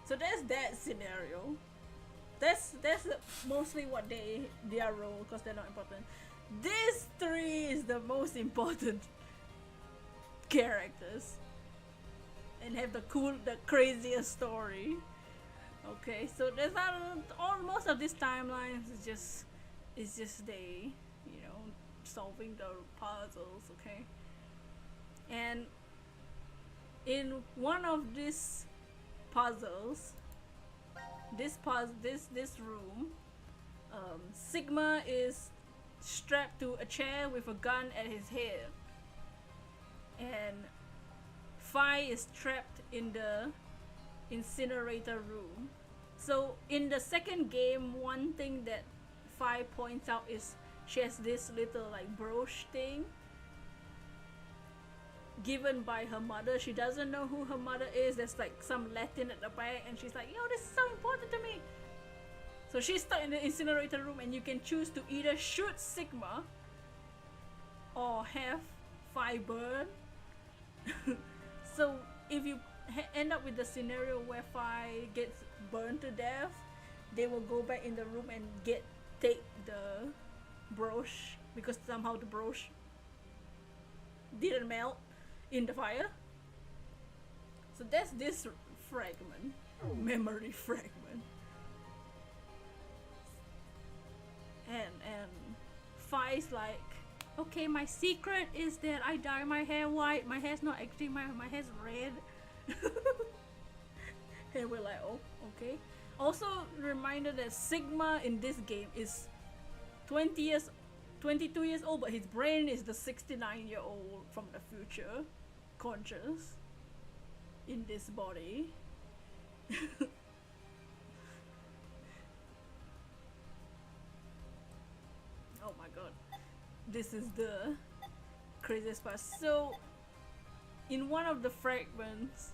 So there's that scenario. That's mostly what their role, because they're not important. These three is the most important characters, and have the craziest story. Okay, so there's most of these timelines is just they, you know, solving the puzzles. Okay, and in one of these puzzles, this room, Sigma is strapped to a chair with a gun at his head, and Fi is trapped in the incinerator room. So in the second game, one thing that Fi points out is she has this little like brooch thing given by her mother. She doesn't know who her mother is. There's like some Latin at the back, and she's like, yo, this is so important to me. So she's stuck in the incinerator room, and you can choose to either shoot Sigma or have Fi burn. So if you end up with the scenario where Fi gets burned to death, they will go back in the room and take the brooch, because somehow the brooch didn't melt in the fire. So that's this fragment, memory fragment. And Fi's like, okay, my secret is that I dye my hair white. My hair's not actually my hair's red. And we're like, oh, okay. Also, reminder that Sigma in this game is 22 years old, but his brain is the 69-year-old from the future, conscious in this body. Oh my god, this is the craziest part. So in one of the fragments,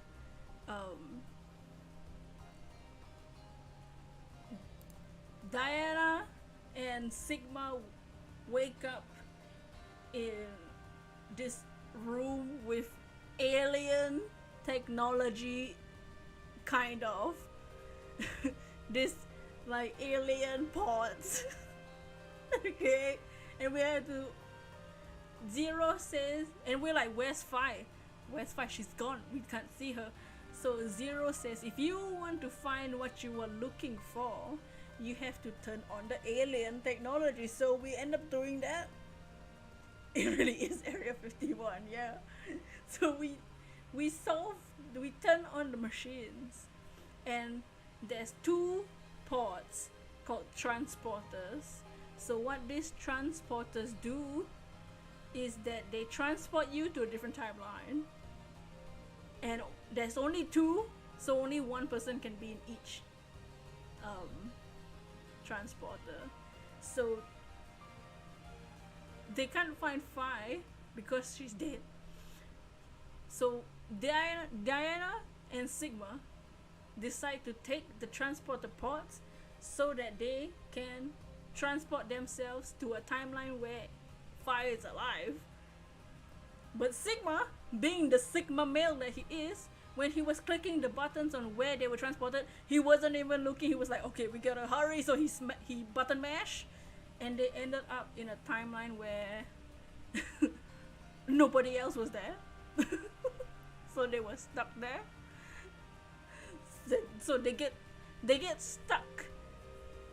Diana and Sigma wake up in this room with alien technology, kind of. This like alien pods. Okay, and we had to. Zero says, and we're like, where's Fi? Where's Fi? She's gone. We can't see her. So Zero says, if you want to find what you were looking for, you have to turn on the alien technology. So we end up doing that. It really is Area 51, yeah. So we turn on the machines, and there's two pods called transporters. So what these transporters do is that they transport you to a different timeline, and there's only two, so only one person can be in each transporter. So they can't find Fi because she's dead. So Diana and Sigma decide to take the transporter pods so that they can transport themselves to a timeline where Fi is alive. But Sigma, being the Sigma male that he is, when he was clicking the buttons on where they were transported, he wasn't even looking. He was like, okay, we gotta hurry. So he button mashed, and they ended up in a timeline where nobody else was there. So they were stuck there. So they get stuck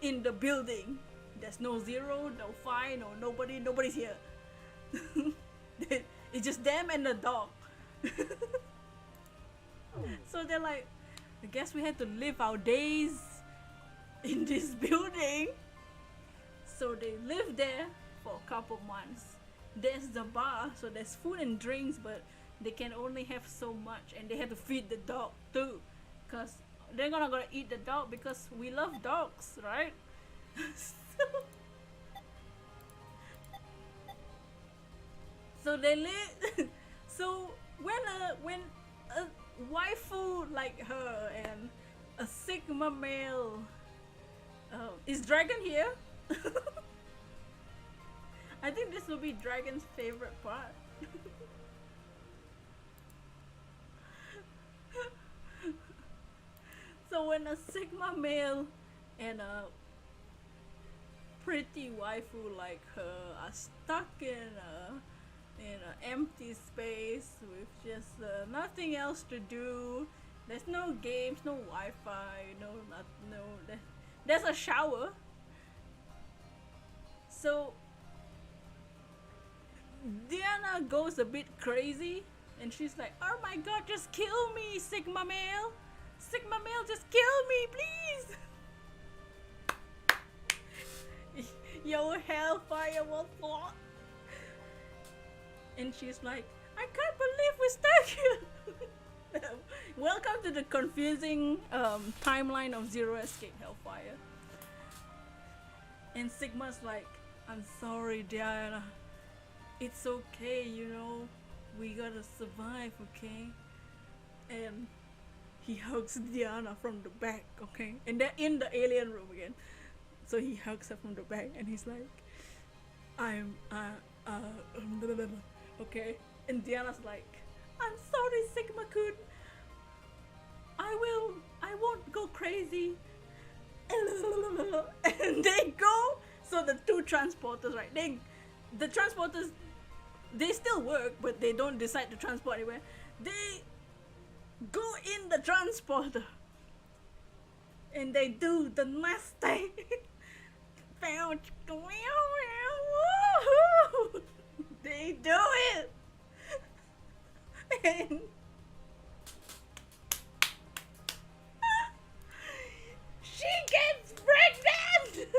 in the building. There's no Zero, no Fi, no nobody. Nobody's here. It's just them and the dog. So they're like, I guess we had to live our days in this building. So they lived there for a couple months. There's the bar, so there's food and drinks, but they can only have so much, and they had to feed the dog too, because they're not gonna eat the dog because we love dogs, right? So they live. So when a waifu like her and a Sigma male, is Dragon here? I think this will be Dragon's favorite part. So when a Sigma male and a pretty waifu like her are stuck in an empty space with just nothing else to do, there's no games, no Wi-Fi, there's a shower. So Diana goes a bit crazy, and she's like, oh my god, just kill me, Sigma male! Sigma male, just kill me, please! Your hellfire will fall. And she's like, I can't believe we're stuck here. Welcome to the confusing timeline of Zero Escape Hellfire. And Sigma's like, I'm sorry, Diana. It's okay, you know. We gotta survive, okay? And he hugs Diana from the back, okay? And they're in the alien room again. So he hugs her from the back and he's like, okay? And Diana's like, I'm sorry, Sigma-kun. I won't go crazy. And they go, so the two transporters, right? The transporters, they still work, but they don't decide to transport anywhere. They go in the transporter and they do the last thing. They do it. And she gets pregnant.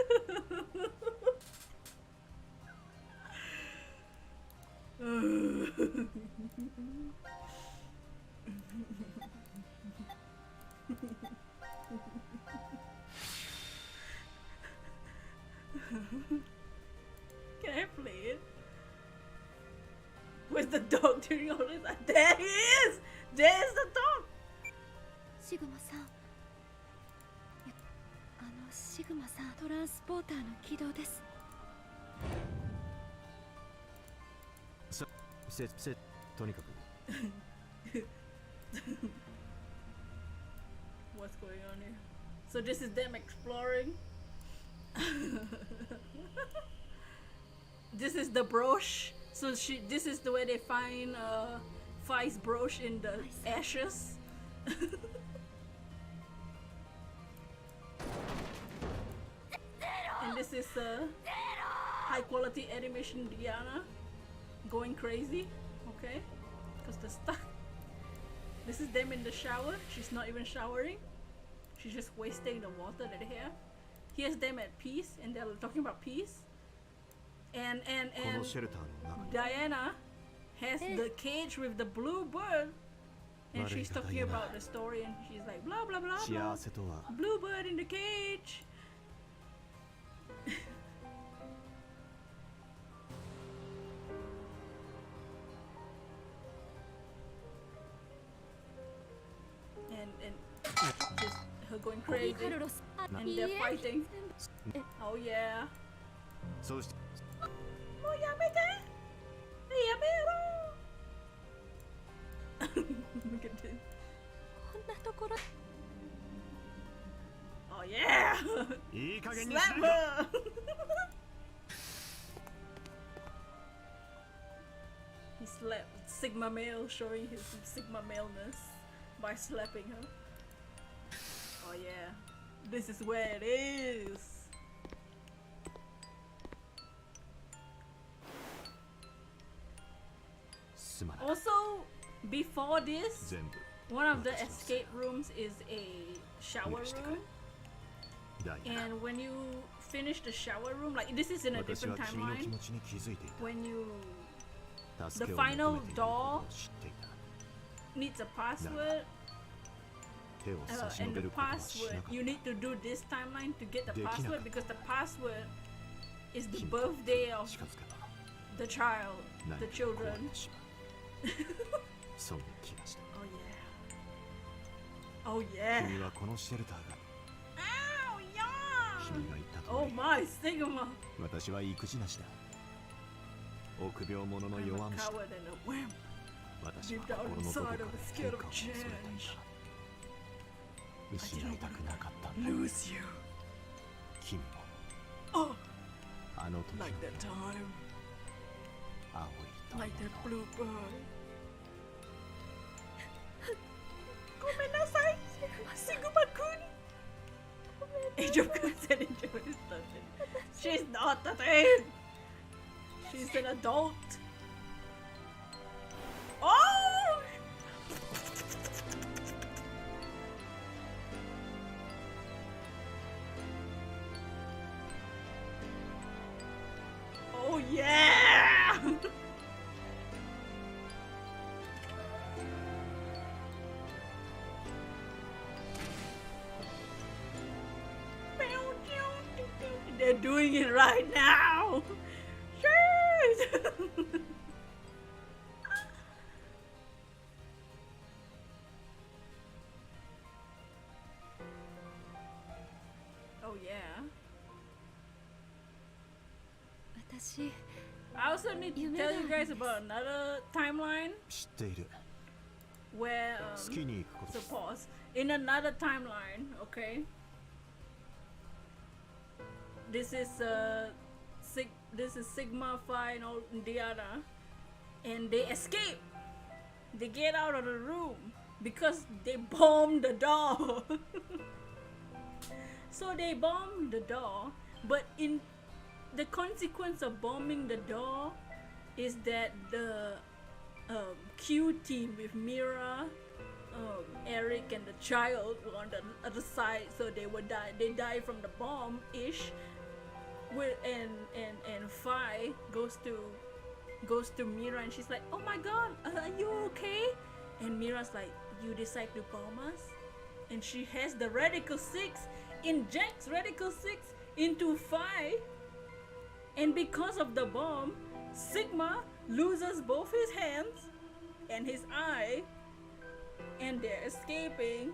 Can I play it? Where's the dog during all this? There he is! There's the dog! シグマさん。シグマさん、トランスポーターの起動です。とにかく What's going on here? So this is them exploring. This is the brooch. So this is the way they find Fai's brooch in the ashes. And this is high quality animation Diana going crazy, okay? Because they're stuck. This is them in the shower. She's not even showering. She's just wasting the water that they have. Here's them at peace, and they're talking about peace. And Diana has the cage with the blue bird, and she's talking about the story, and she's like blah blah blah blah. Blue bird in the cage. and just her going crazy, and they're fighting. Oh yeah. So Oh yamete! Yamero! Look at this. Oh yeah! Slap her! He slapped Sigma male, showing his Sigma maleness by slapping her. Oh yeah, this is where it is. Also, before this, one of the escape rooms is a shower room. And when you finish the shower room, like this is in a different timeline, when you, the final door needs a password, and the password, you need to do this timeline to get the password, because the password is the birthday of the child, the children. Oh yeah. Oh yeah. Ow, yeah. Oh my, Sigma. I'm a coward and a wimp. Deep down inside, I was scared of change. I didn't want to lose you. Oh, like that time. Like that blue bird. Gomenasai, Sigma-kun. Angel-kun said Angel is nothing. She's not a thing. She's an adult. Oh! Oh yeah! doing it right now. Shit. Oh yeah. 私 I also need to tell you guys about another timeline 知っている where 好きに行くこと so pause. In another timeline, okay? This is this is Sigma, Phi, and Diana, and they escape. They get out of the room because they bombed the door. So they bombed the door, but in the consequence of bombing the door is that the Q team with Mira, Eric, and the child were on the other side, so they would die. They die from the bomb ish. And Phi goes to Mira, and she's like, "Oh my God, are you okay?" And Mira's like, "You decide to bomb us?" And she has the Radical 6, injects Radical 6 into Phi, and because of the bomb, Sigma loses both his hands and his eye, and they're escaping,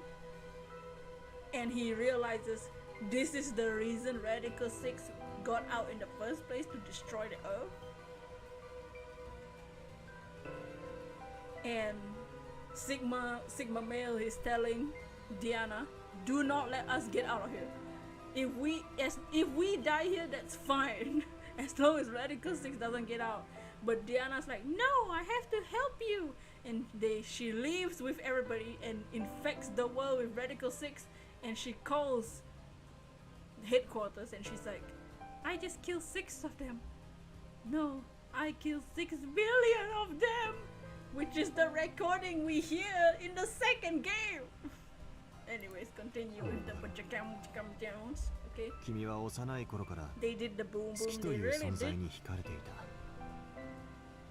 and he realizes this is the reason Radical 6 got out in the first place, to destroy the Earth. And Sigma male is telling Diana, do not let us get out of here. If we die here, that's fine, as long as Radical 6 doesn't get out. But Diana's like, no, I have to help you. And she leaves with everybody and infects the world with Radical 6, and she calls headquarters, and she's like, I just killed 6 of them. No, I killed 6 billion of them, which is the recording we hear in the second game. Anyways, continue with the Jones. Okay. 君は幼い頃から They did the boom 好き boom. と They いう really 存在 did. に惹かれてい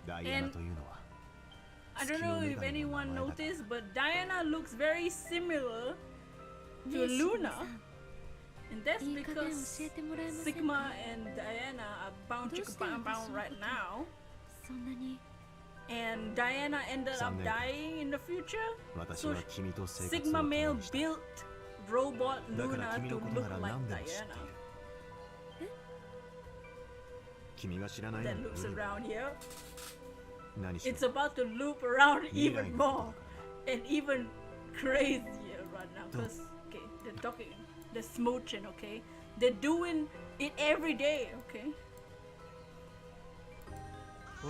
たダイアナというのは I don't know if anyone noticed, but Diana looks very similar to Luna. And that's because Sigma and Diana are bound right now. そんなに And Diana ended up dying in the future. 私 So は君と生活 Sigma を male 共にした built robot だから Luna 君 to のこと look なら like 何でも知ってい Diana. る君が知らないの That に loops around here. 何しろ It's about to loop around 未来 even のことだ more から and even crazier right now. Cause okay, they're talking, they're smooching. Okay, they're doing it every day. Okay. お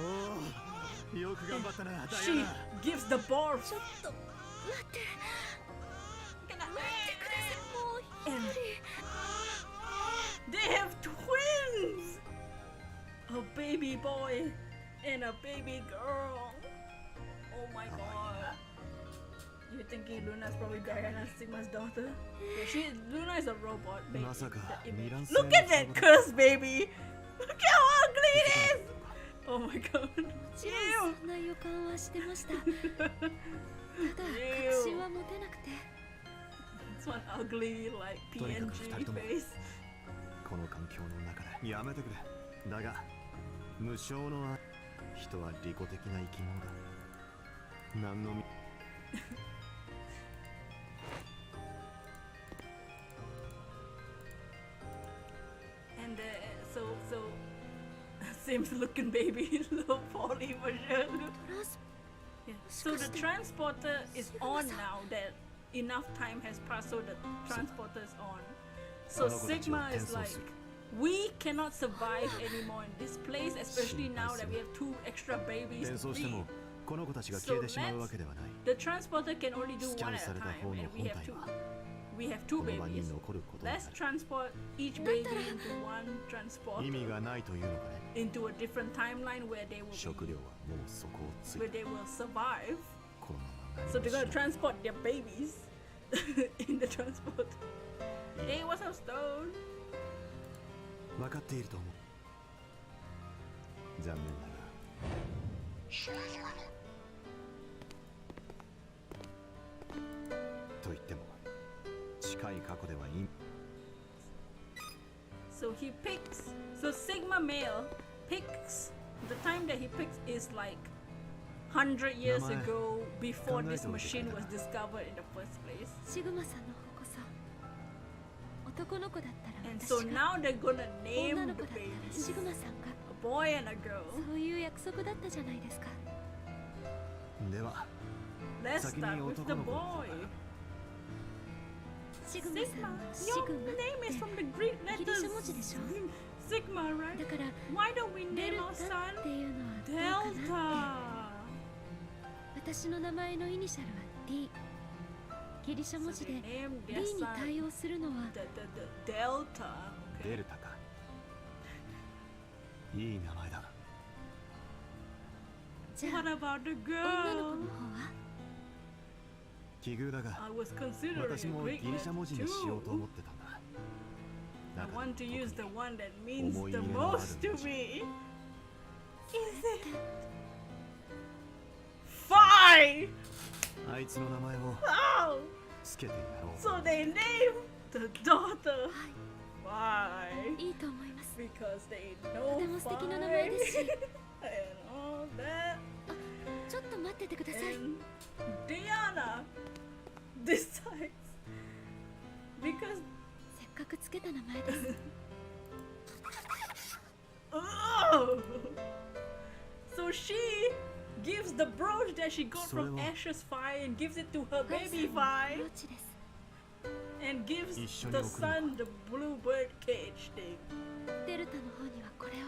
およく頑張ったなダイア She ナ gives the ball. ちょっと待って待ってください。もう一 And 人 they have twins, a baby boy and a baby girl. Oh my god. You thinking Luna's probably Diana Sigma's daughter? Yeah, Luna is a robot baby. まさか The image. 二卵性 Look の at that 双子だ curse baby. Look how ugly it is. Oh my god. もちろんそんな予感はしてました。ただ確信は持てなくて。 It's one ugly like とにかく PNG 二人とも face. この環境の中でやめてくれだが無償の愛人は利己的な生き物だ何のみ And so Sims looking baby, low poly version. トランス Yeah. So the transporter is on now that enough time has passed, so the transporter is on. So Sigma is like, we cannot survive anymore in this place, especially now that we have 2 extra babies 転 to 送して feed. もこの子たちが消えてしまうわけではない The transporter can only do スキャ one ン at さ a れた time, 方の and 本体は we have 2この場に babies. 残ることにな Let's る transport each baby into one transport 意味がないというのかね into a different timeline where they will 食料はもうそこをつい where た they will survive. このまま So 何 they're も gonna しない transport their babies in the transport. Hey, what's up, Stone? 分かっていると思う残念だがと言っても近い過去ではいい So he picks. So Sigma male picks. The time that he picks is like 100 years ago, before this machine was discovered in the first place. シグマさんの方こそ男の子だったら And 私 so が now they're gonna 女 name の the 子だったら babies シグマさんが a boy and a girl. そういう約束だったじゃないですか。では Let's 先に start with the 男の子 boy. シグマさん Sigma. のシ Your グマ name is っ from the Greek てギリシャ文 letters 字でしょ。 Sigma, right? だから Why don't we デ name ル our タ son っていうのはどうかな。 Delta? 私の名前のイニシャルは D。ギリシャ文 So 字 they で named D their に son 対応するのは the Delta. デ Okay. ルタかいい名前だじゃ What あ about the 女の子 girl? の方は奇遇だが I was considering 私 a も Greek ギリシャ文 letter 字にしようと思 too. ってたんだ I だから want to use the one that means the 思い入れのある most to 文字 me. Is it? Fine! あいつの名前を Oh! つけてやろう So they named the daughter は Phi いいいと思います。 because they と know ても素 Phi 敵な名前ですし and all that. ちょっと待っててください。 And Diana decides because せっかくつけた名前です。 oh! So she gives the brooch that she got from それは Ash's Phi and gives it to her ハイさん baby の Phi ブローチです。 and gives 一緒に the 送るのか son the bluebird cage thing. デルタの方にはこれを。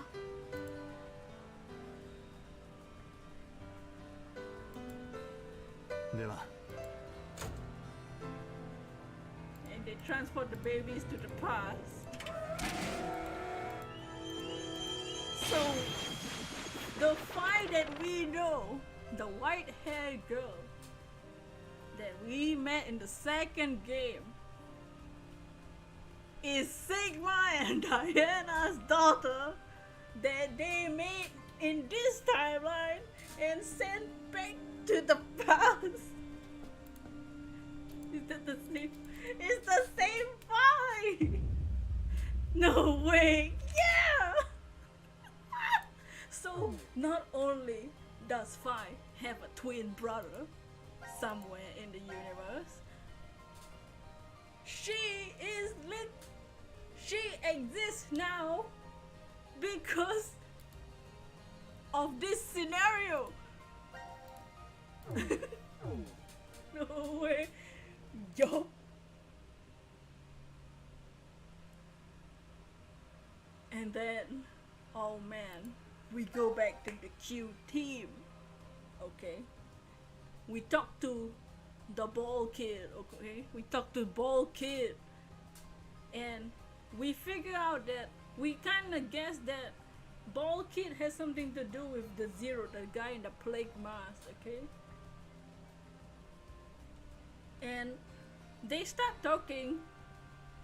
では And they transport the babies to the past. So, the Phi that we know, the white-haired girl that we met in the second game, is Sigma and Diana's daughter that they made in this timeline and sent back to the past. Is that the same? It's the same Phi! No way! Yeah! So, not only does Phi have a twin brother somewhere in the universe, she exists now because of this scenario. No way. Yo. And then, oh man, we go back to the Q team. Okay. We talk to the ball kid, okay? We talk to ball kid. And we figure out that we kind of guess that ball kid has something to do with the Zero, the guy in the plague mask, okay? And they start talking,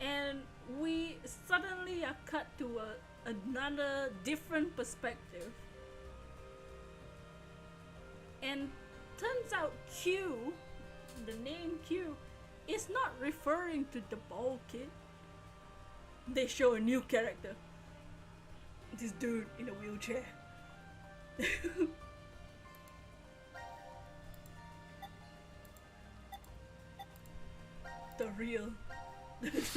and we suddenly are cut to another different perspective. And turns out Q, the name Q, is not referring to the bald kid. They show a new character. This dude in a wheelchair. The real this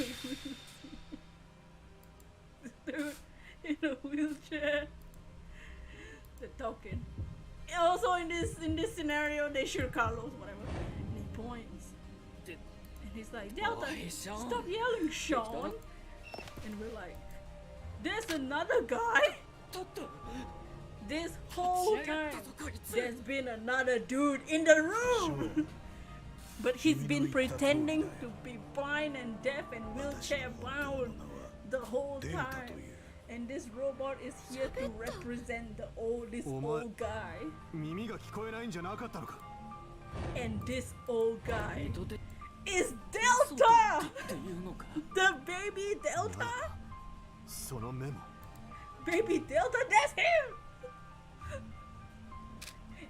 dude in a wheelchair. They're talking. Also in this scenario they shoot Carlos, whatever. And he points. And he's like, Delta, stop yelling, Sean. And we're like, there's another guy. This whole time there's been another dude in the room. But he's been pretending to be blind and deaf and wheelchair bound the whole time. And this robot is here to represent this old guy. 耳が聞こえないんじゃなかったのか And this old guy is Delta! The baby Delta? そのメモ Baby Delta, that's him!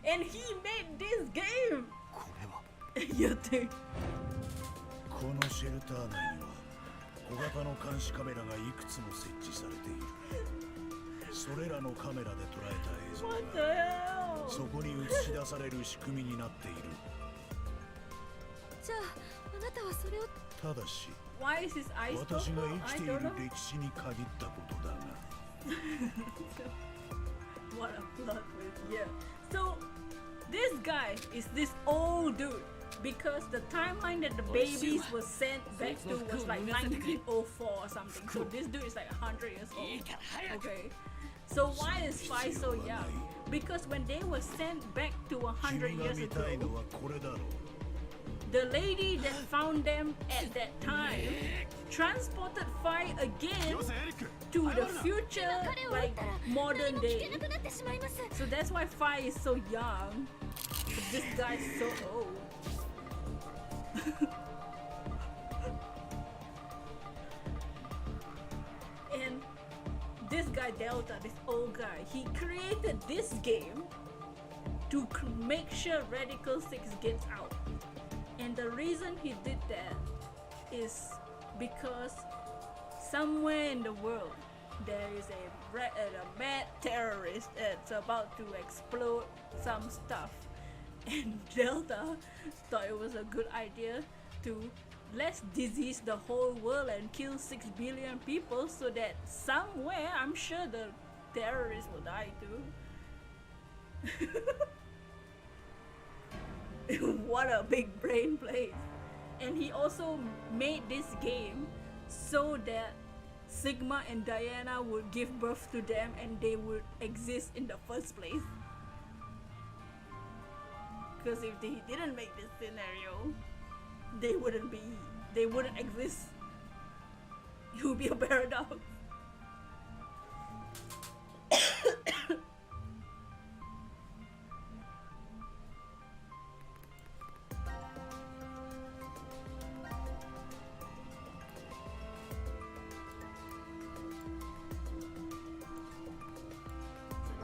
And he made this game! これは You think? このシェルター内には小型の監視カメラがいくつも設置されている。それらのカメラで捉えた映像 What the が hell? そこに映し出される仕組みになっている。じゃああなたはそれをただし Why is his eyes 私が purple? 生き I ている don't know. 歴史に限ったことだが What a plot twist. Yeah. So this guy is this old dude because the timeline that the babies was sent back to was like 1904 or something. So this dude is like 100 years old. Okay. So why is Fi so young? Because when they were sent back to 100 君が years 見たいの ago, はこれだろう。 the lady that found them at that time transported Fi again to the future, like modern 聞 day. けなくなってしまいます。 So that's why Fi is so young. But this guy's so old. And this guy Delta, this old guy, he created this game to make sure Radical 6 gets out. And the reason he did that is because somewhere in the world there is a mad terrorist that's about to explode some stuff. And Delta thought it was a good idea to let's disease the whole world and kill 6 billion people so that somewhere I'm sure the terrorists will die too. What a big brain place. And he also made this game so that Sigma and Diana would give birth to them and they would exist in the first place. Because if he didn't make this scenario, they wouldn't exist. It would be a paradox.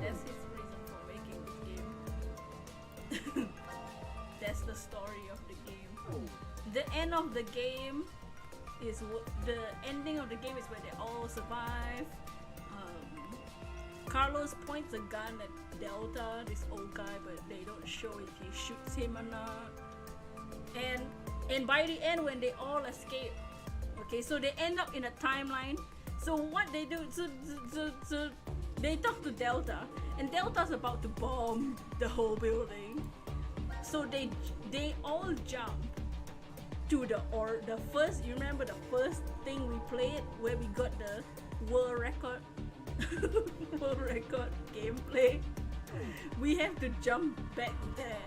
That's his reason for making this game. That's the story of the game. The end of the game is the ending of the game is where they all survive. Carlos points a gun at Delta, this old guy, but they don't show if he shoots him or not. And by the end, when they all escape, okay, so they end up in a timeline. So what they do, so they talk to Delta, and Delta's about to bomb the whole building. So they all jump to the first. You remember the first thing we played where we got the world record, world record gameplay. We have to jump back there.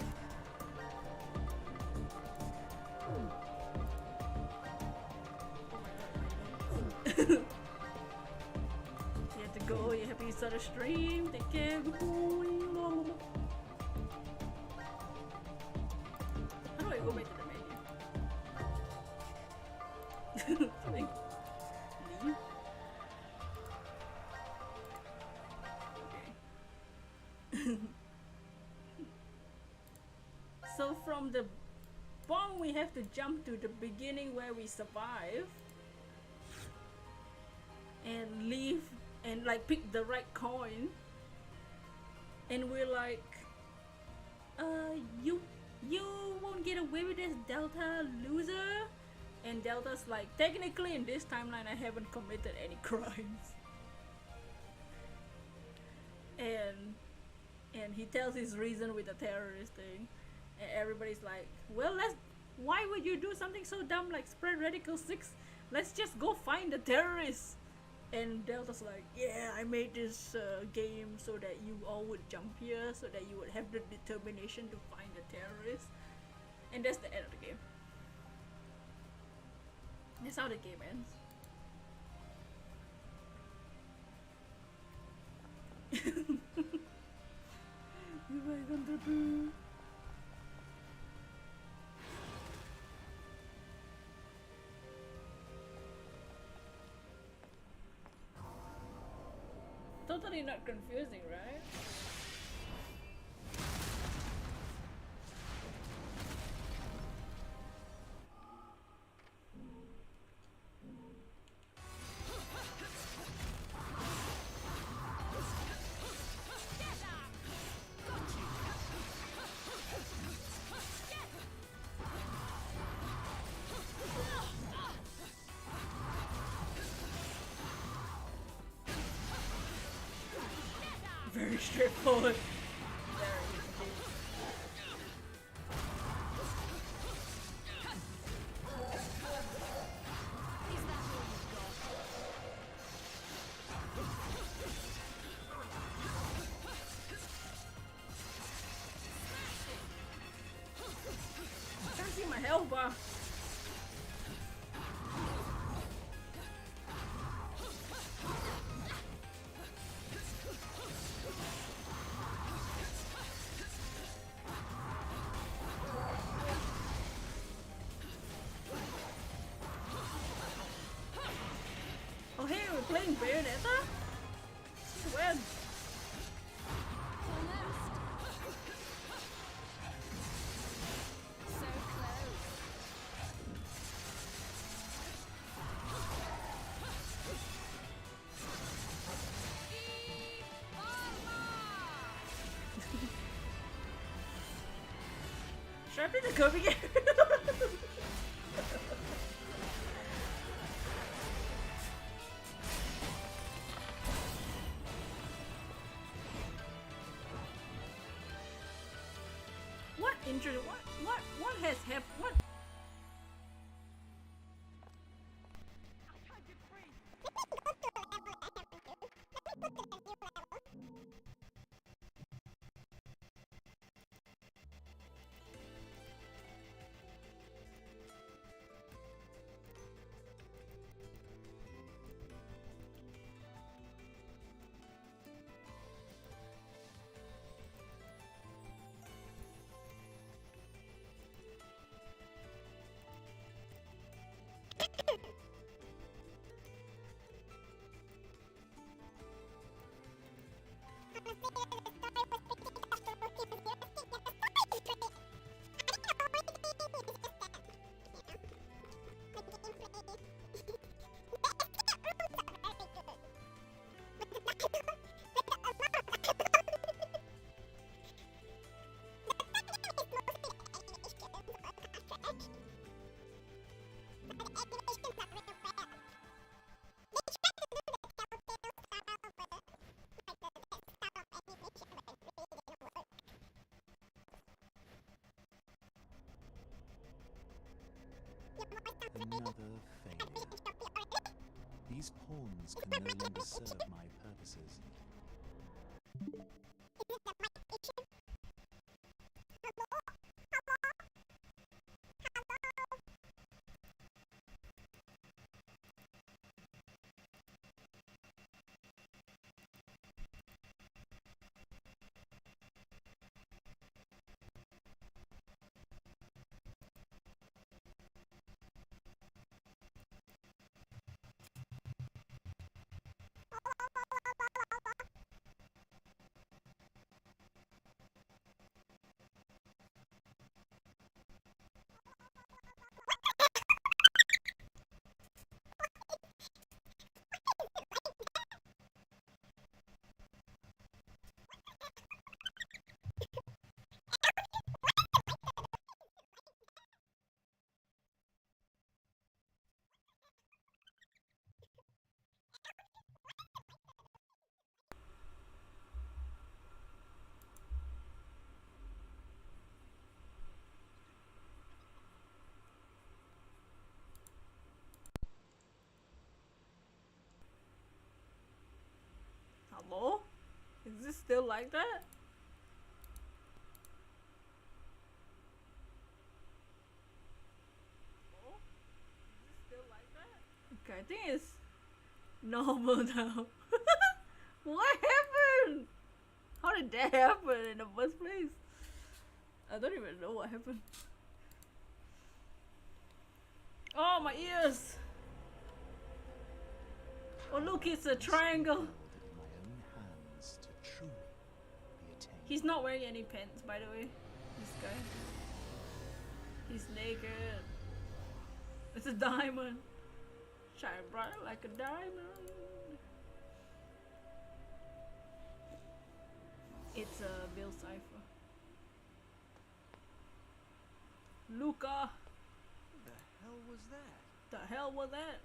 You have to go. You have to start a stream. Take care. How do I go back to the menu? Can I leave? Okay. So from the bomb, we have to jump to the beginning where we survive and leave and like pick the right coin, and we're like, you won't get away with this, Delta, loser. And Delta's like, technically in this timeline I haven't committed any crimes. And he tells his reason with the terrorist thing, and everybody's like, well, why would you do something so dumb like spread Radical 6? Let's just go find the terrorists. And Delta's like, yeah, I made this game so that you all would jump here, so that you would have the determination to find the terrorists. And that's the end of the game. That's how the game ends. Totally not confusing, right? very straightforward. Very easy. I can't see my health bar. Oh hey, we're playing Bayonetta? When? Should I play the Kirby game? What interesting? What has happened? What? Another failure. These pawns can no longer serve my purposes. Hello? Is this still like that? Hello? Is this still like that? Okay, I think it's normal now. What happened? How did that happen in the first place? I don't even know what happened. Oh, my ears! Oh look, it's a triangle. He's not wearing any pants, by the way. This guy. He's naked. It's a diamond. Shine bright like a diamond. It's a Bill Cipher. Luca. The hell was that? The hell was that?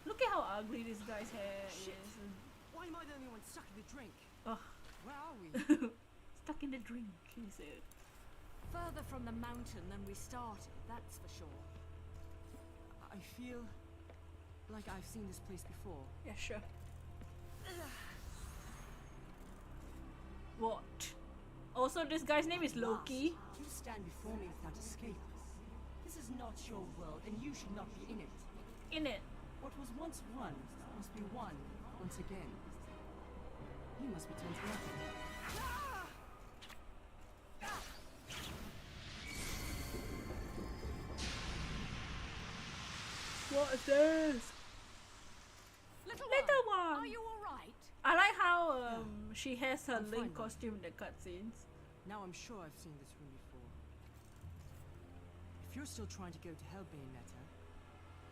Look at how ugly this guy's hair Shit. is. Why am I the only one stuck in the drink? Ugh. Where are we? Stuck in the drink, he said. Further from the mountain than we started, that's for sure. I feel like I've seen this place before. Yeah, sure. What? Also, this guy's name is Loki. You stand before me without escape. This is not your world, and you should not be in it. In it. What was once one must be one once again. You must be turned to nothing. What is this? Little one. Are you alright? I like how she has her I'm fine Link now. costume in the cutscenes. Now I'm sure I've seen this room before. If you're still trying to go to hell, Bayonetta,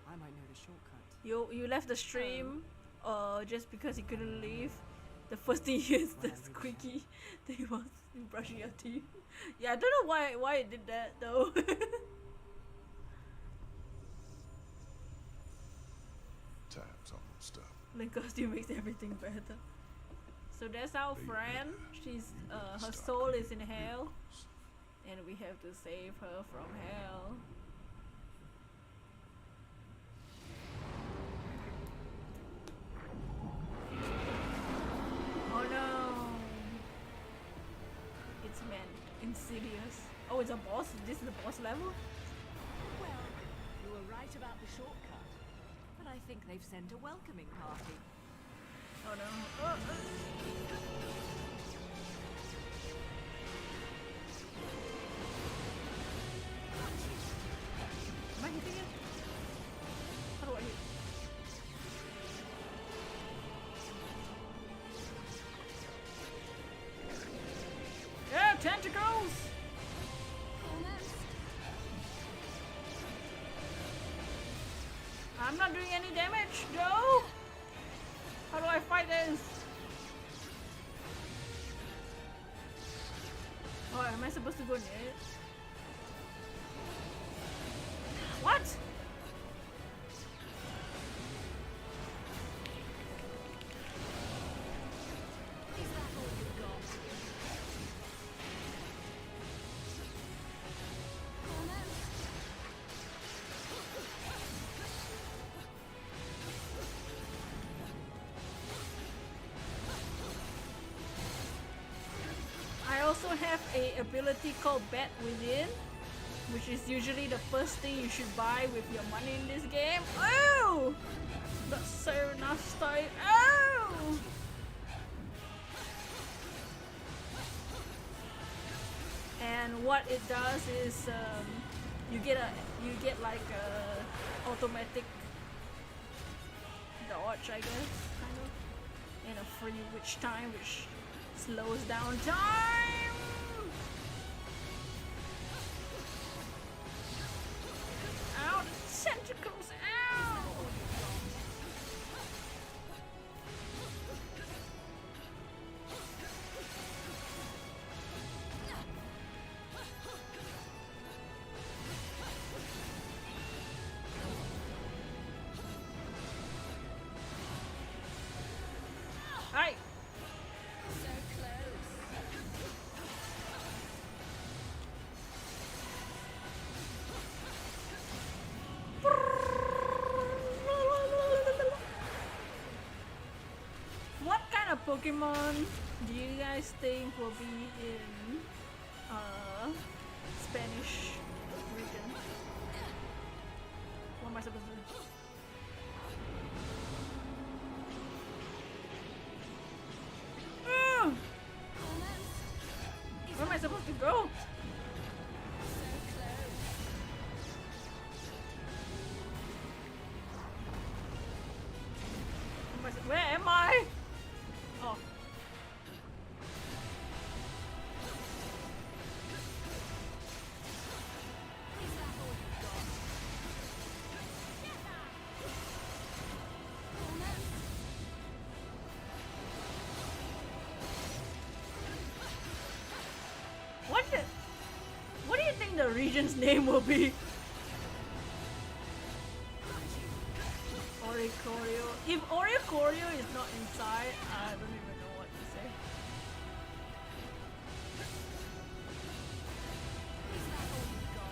I might know the shortcut. You left the stream just because you couldn't leave. The first thing is the squeaky thing was you brushing your teeth. Yeah, I don't know why it did that though. Time's almost up. Link costume makes everything better. So that's our friend. She's her soul is in hell, and we have to save her from hell. Oh no! It's meant insidious. Oh, it's a boss. This is the boss level. Well, you were right about the shortcut. But I think they've sent a welcoming party. Oh no! Am I hitting it? How do I hit? Yeah, tentacles! I'm not doing any damage, Joe! How do I fight this? Oh, am I supposed to go near it? What? Is that all you've got? I also have a ability called Bet Within, which is usually the first thing you should buy with your money in this game. Oh! That's so nasty. Oh! And what it does is you get like a automatic dodge, I guess, kind of, and a free witch time, which slows down time. Ow, the tentacles! Ow! Hi. So close. What kind of Pokemon do you guys think will be in Spanish region? What am I supposed to do? Mm! Where am I supposed to go? Where am I? Oh. What do you think the region's name will be? Or Oricorio. If Oricorio is not inside, I don't even know what to say. Is that all you got?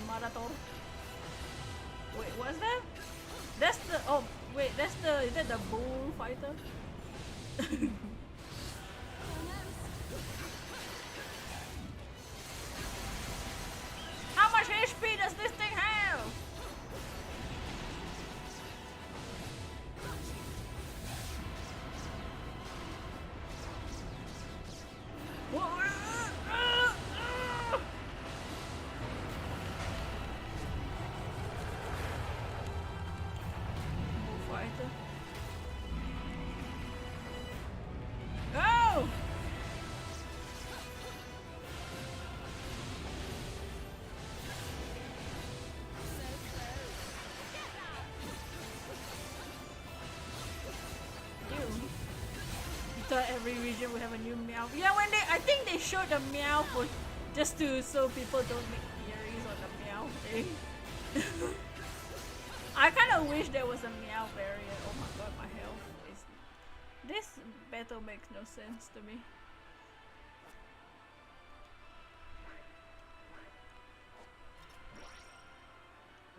Marator. Wait, what's that? That's the, oh wait, that's the, is that the bullfighter? How much HP does this thing have? Bullfighter. Go! Thought every region would have a new meow. Yeah, when they, I think they showed the meow for just to so people don't make theories on the meow thing. I kind of wish there was a meow variant. Oh my god, my health is. This battle makes no sense to me.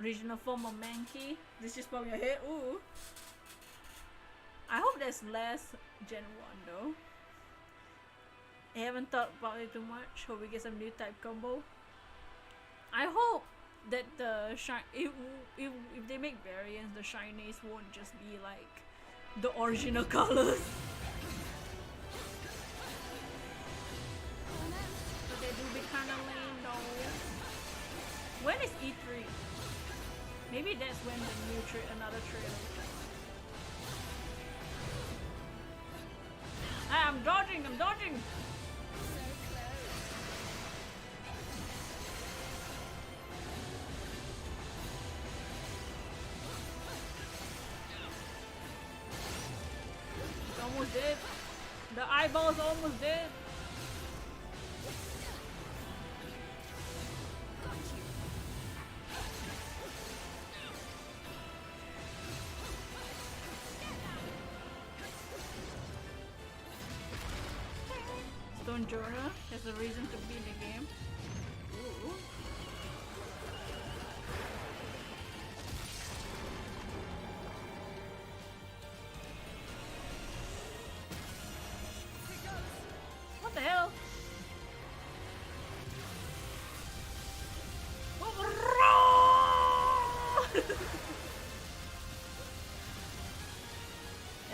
Regional form of Mankey. This is probably a hit. Ooh. I hope there's less Gen 1 though. I haven't thought about it too much. Hope we get some new type combo. I hope that the if they make variants, the shinies won't just be like the original colors. But they do be kinda lame though. When is E3? Maybe that's when the new another trailer will come out. Ah, I'm dodging, I'm dodging! It's almost dead. The eyeball's almost dead. Stone Jonah has a reason to be in the game. Ooh. What the hell?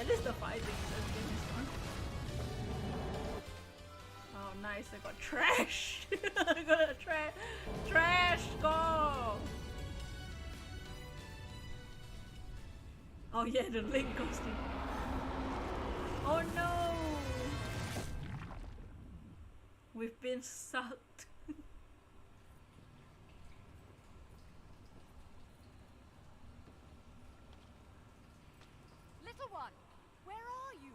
At least the fighting in this game is fun. Oh nice, I got trash! I got a trash go! Oh yeah, the Link costume. Oh no! We've been sucked. Little one, where are you?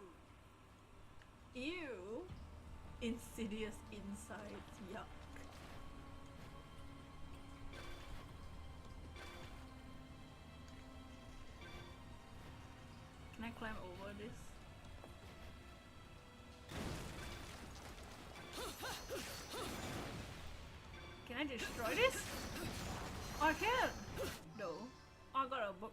Ew. Insidious insides, yuck. Can I climb over this? Can I destroy this? Oh, I can! No. I got a book.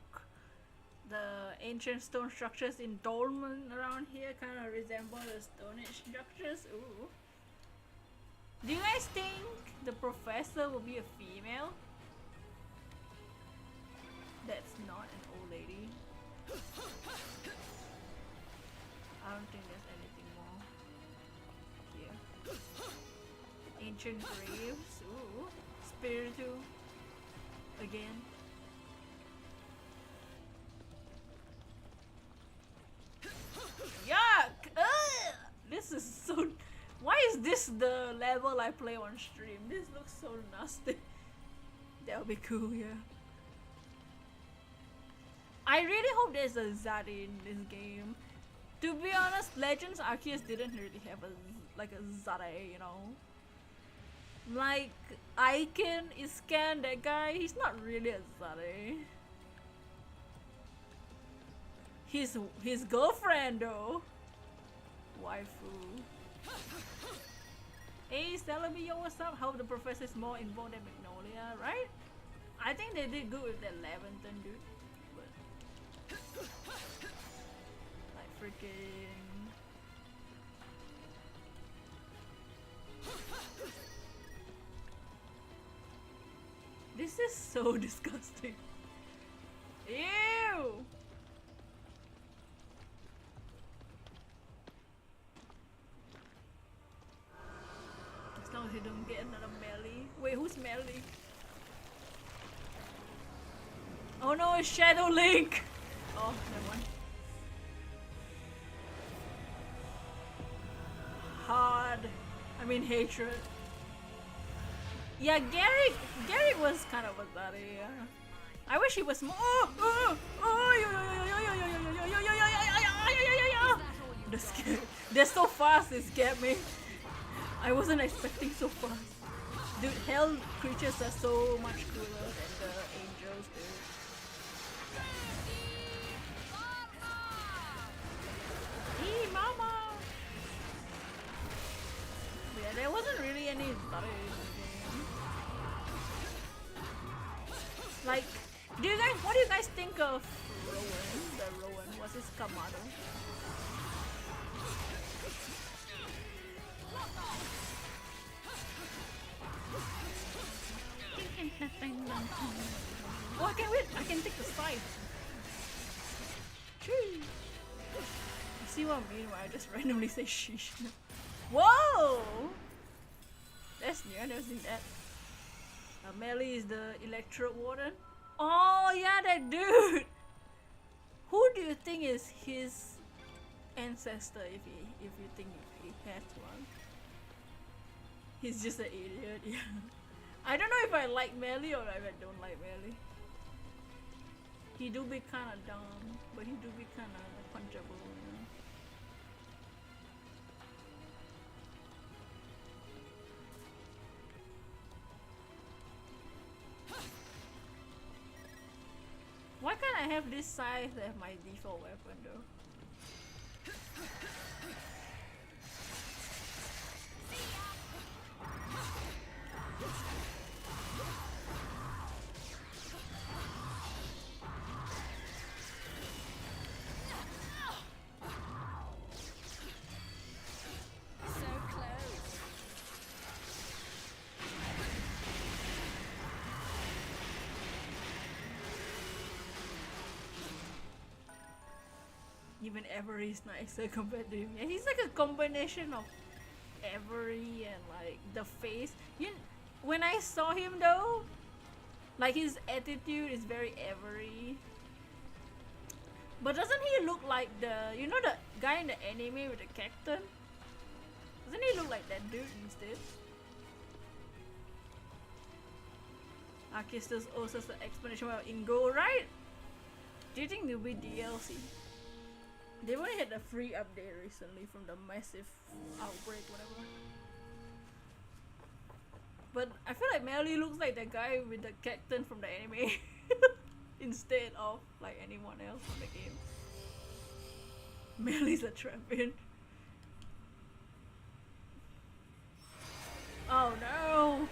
The ancient stone structures in Dolmen around here kind of resemble the Stone Age structures. Ooh. Do you guys think the professor will be a female? That's not an old lady. I don't think there's anything more here. Ancient graves. Ooh. Spiritu. Again. Yuck! Ugh! This is so... Why is this the level I play on stream? This looks so nasty. That'll be cool, yeah. I really hope there's a Zaddy in this game. To be honest, Legends Arceus didn't really have a like a Zare, you know. Like Aiken, Iscan, that guy, he's not really a Zare. His girlfriend though. Waifu. Hey, Celebi, yo, what's up? Hope the professor is more involved than Magnolia, right? I think they did good with that Leventon dude. But like freaking this is so disgusting. Ew! As long as you don't get another Melly. Wait, who's Melly? Oh no, it's Shadow Link! Oh, never mind. Hard. I mean hatred. Yeah, Garrick was kind of a daddy, yeah. I wish he was more. They're so fast, they scared me. I wasn't expecting so fast. Dude, hell creatures are so much cooler than the angels, dude. Hey, mama! Yeah, there wasn't really any daddies in the game. Like, what do you guys think of Rowan? The Rowan, what's his Kamado? Oh, I can wait. I can take the scythe. Chee. You see what I mean? Where I just randomly say sheesh. Whoa! That's new. I never seen that. Melly is the Electro Warden. Oh yeah, that dude. Who do you think is his ancestor? If you think he has one, he's just an idiot. Yeah. I don't know if I like Melly or if I don't like Melly. He do be kind of dumb, but he do be kind of punchable. You know? Why can't I have this size as my default weapon though? Even Avery is nicer compared to him. Yeah, he's like a combination of Avery and like the face. When I saw him though, like his attitude is very Avery. But doesn't he look like the the guy in the anime with the cactus? Doesn't he look like that dude instead? Archistus also an explanation about Ingo, right? Do you think there'll be DLC? They only had a free update recently from the massive outbreak, whatever. But I feel like Melly looks like the guy with the cactus from the anime instead of like anyone else from the game. Melly's a champion. Oh no!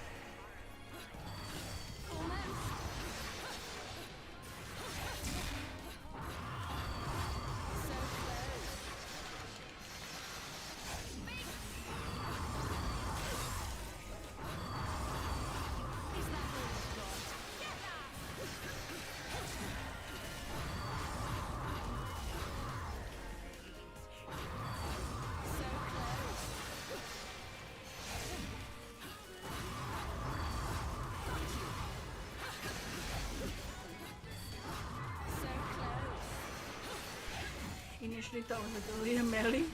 Initially thought it was a girl in Melly.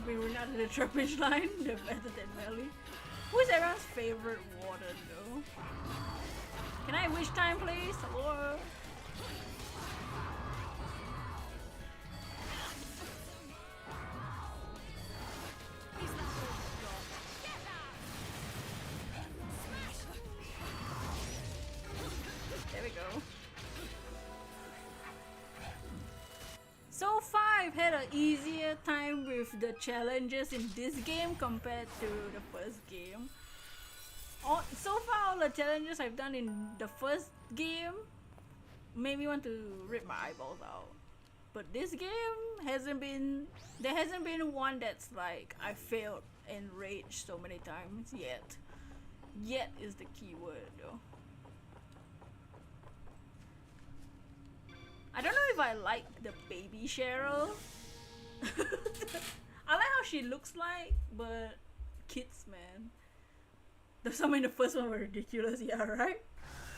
been run out of the trapeze line. They're better than melee. Who's everyone's favorite warden though? Can I wish time please? Hello? There we go. So far I've had an easier time with the challenges in this game compared to the first game. So far all the challenges I've done in the first game made me want to rip my eyeballs out. But this game there hasn't been one that's like I failed and raged so many times yet. Yet is the key word though. I don't know if I like the baby Cheryl. I like how she looks like, but kids, man. Some in the first one were ridiculous, yeah, right?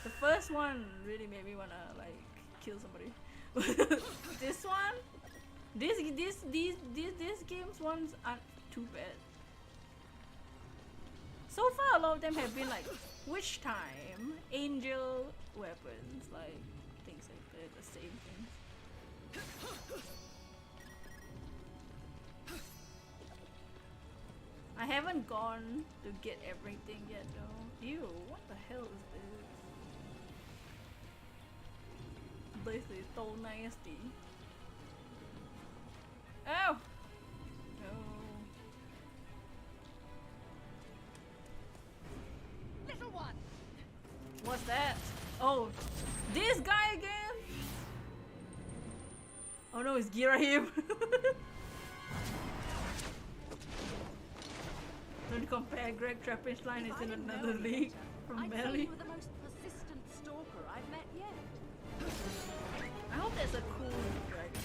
The first one really made me wanna like kill somebody. This one, these games ones aren't too bad. So far, a lot of them have been like witch time, angel weapons, like things like that, the same thing. I haven't gone to get everything yet though. Ew, what the hell is this? This is so nasty. Oh! No. Little one. What's that? Oh, this guy again? Oh no, it's Girahim. Don't compare, Greg Trapinch line is in another league from I'd say Melly. you were the most persistent stalker I've met yet. I hope there's a cool dragon.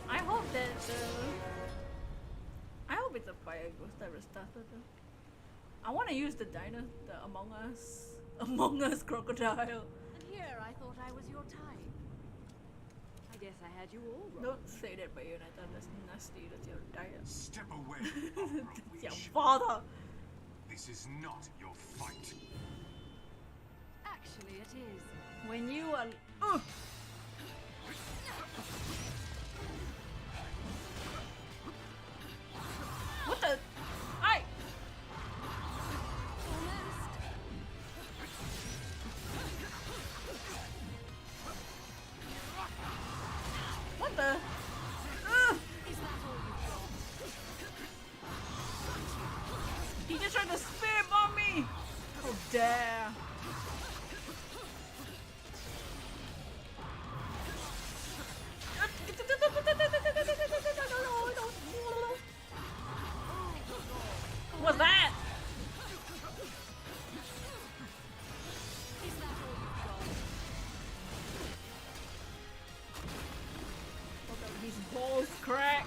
I hope that I hope it's a fire ghost that restarted. I want to use the Among Us crocodile. And here I thought I was your type. I guess I had you all wrong. Don't say that, Bayonetta. That's nasty. That's your diet. Step away, That's your father. This is not your fight. Actually, it is. When you are. What the? I. What the? Is that all you've got? He just tried to spirit bomb me! How dare! What's that? Is that all you've got? His balls cracked.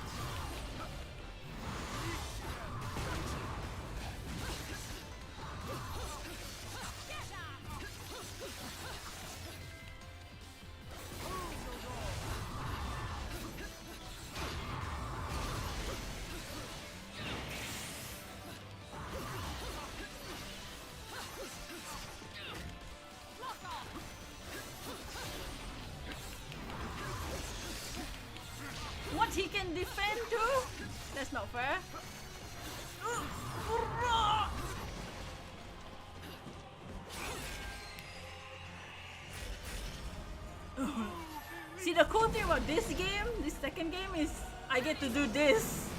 What, he can defend too? That's not fair. See, the cool thing about this game, this second game, is I get to do this.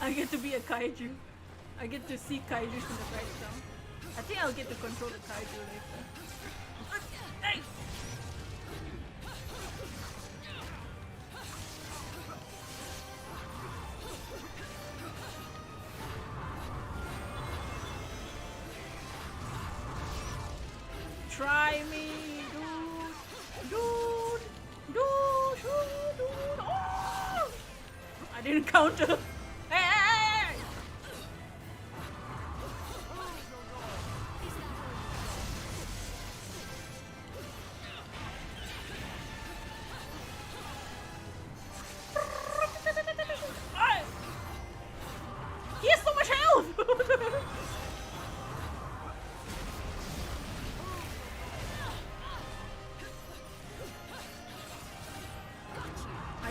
I get to be a kaiju. I get to see kaiju from the background. I think I'll get to control the kaiju later. Hey! Try me, dude. Oh! I didn't counter. Hey!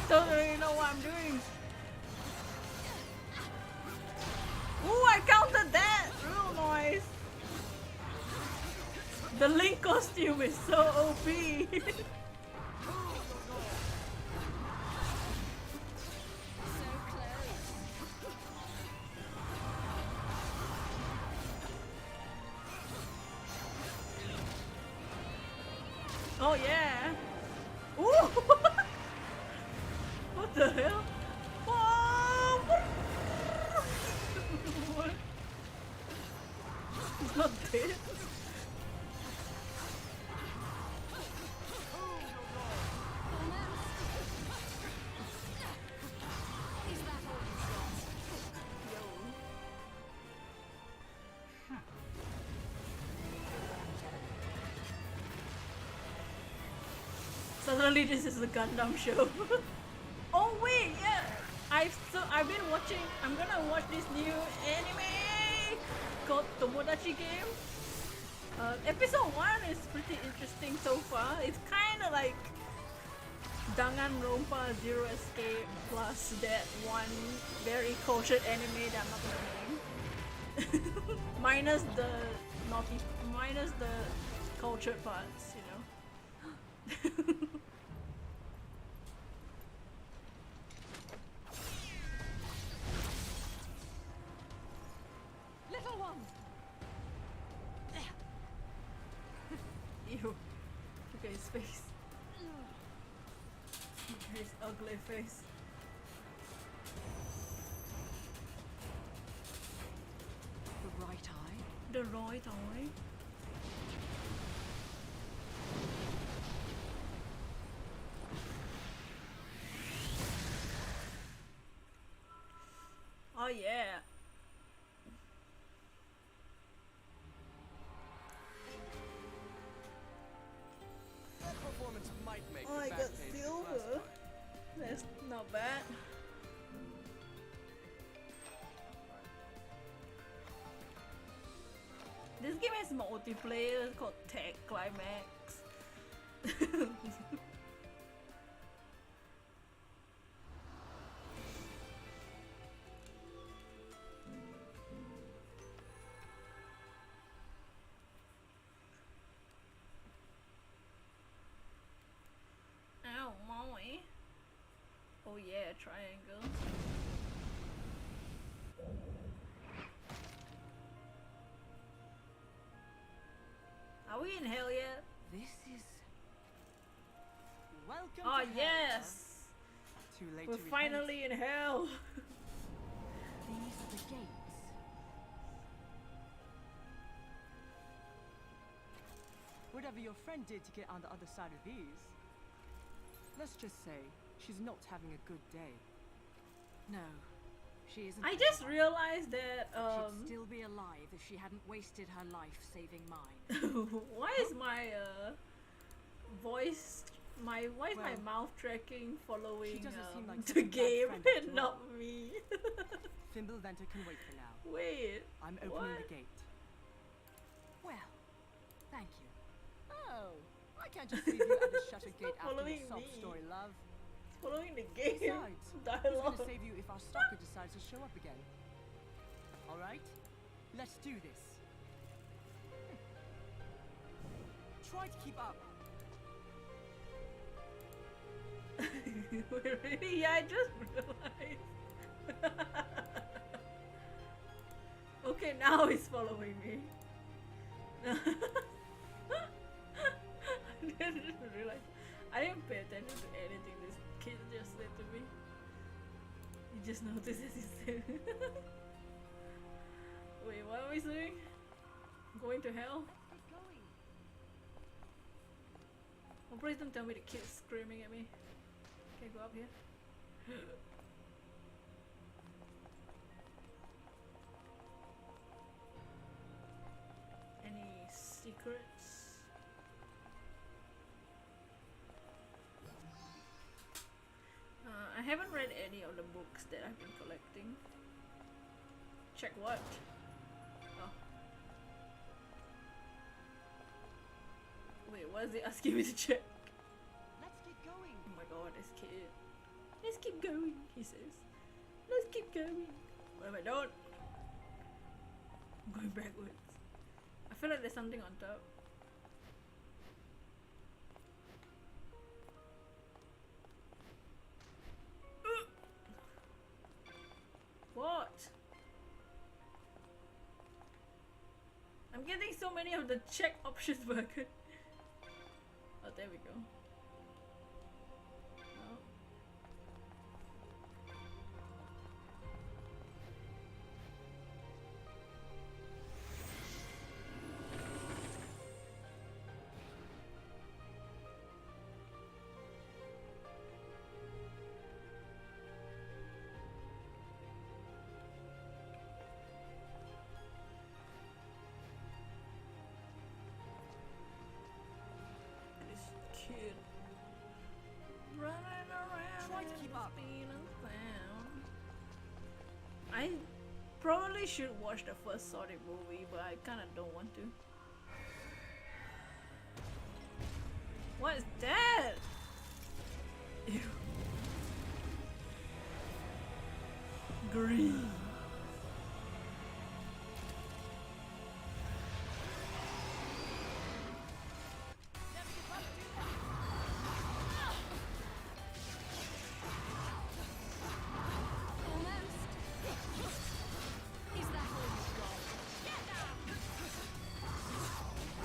don't really know what I'm doing. Ooh, I counted that! Real noise. The Link costume is so OP. Oh yeah! Ooh! What the hell? Oh! What? He's not dead. Suddenly this is a Gundam show. Oh wait, yeah. I've been watching. I'm gonna watch this new anime called Tomodachi Game. Episode 1 is pretty interesting so far. It's kind of like Danganronpa Zero Escape plus that one very cultured anime that I'm not gonna name. minus the cultured parts, you know. Little one! Ew. Look at his face. Look at his ugly face. The right eye? The right eye. Oh yeah. That performance might make Oh, the I back got page the silver. first time. That's not bad. This game has multiplayer called Tag Climax. Ow, Molly. Oh yeah, triangle. Are we in hell yet? This is... Welcome Oh to hell, yes! huh? Too late We're to repent. finally in hell! These are the gates. Whatever your friend did to get on the other side of these, let's just say she's not having a good day. No, she isn't. I just realized that She'd still be alive if she hadn't wasted her life saving mine. why is my voice why is my Well, mouth tracking following doesn't seem like the such a bad game friend and after not all. me? Thimble Venter can wait for now. Wait, I'm opening what? the gate. Well, thank you. Oh, I can't just leave you at the shutter gate after following your sob me. story, love. Following the game Besides, who's dialogue. gonna save you if our stalker decides to show up again? All right, let's do this. Try to keep up. Wait, really? Yeah, I just realized. Okay, now he's following me. I didn't realize. I didn't pay attention to anything this kid just said to me. He just noticed as he said. Wait, what are we doing? Going to hell? Oh, please don't tell me the kid's screaming at me. Can I go up here? Any secrets? I haven't read any of the books that I've been collecting. Check what? Oh. Wait, what is it asking me to check? Let's get going. Oh my god, this kid. Let's keep going, he says. Let's keep going. What if I don't? I'm going backwards. I feel like there's something on top. What? I'm getting so many of the check options, but I could. Oh, there we go. No. This kid running around. Try to keep up. I probably should watch the first Sonic movie, but I kind of don't want to. What is that? Ew. Green. Is that all you've got? Get down!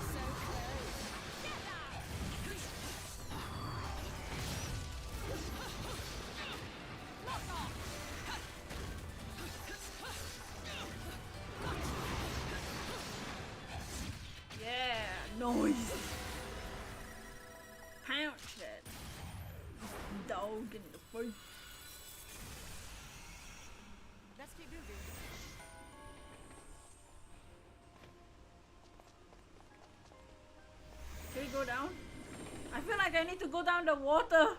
So close. Get down! Lock off! Yeah, noise. Punch that dog in the face. Let's keep moving. Can we go down? I feel like I need to go down the water.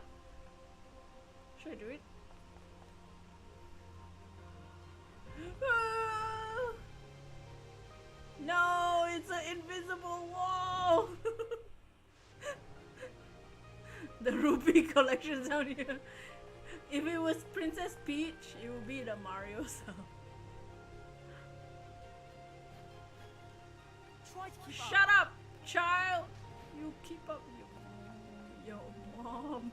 Should I do it? Ah! No, it's an invisible wall. The rupee collection's down here. If it was Princess Peach, it would be the Mario sound. Try to keep up. Shut up, child! You keep up, yo mom.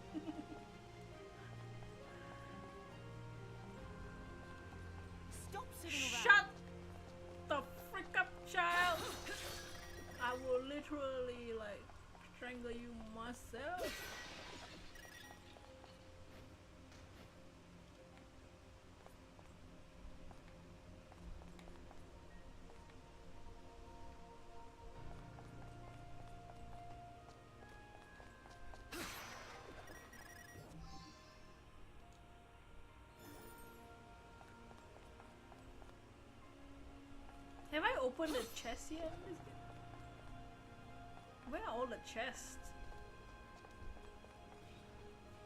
Stop sitting around. Shut the frick up, child! I will literally like strangle you myself. Have I opened the chest yet? Where are all the chests?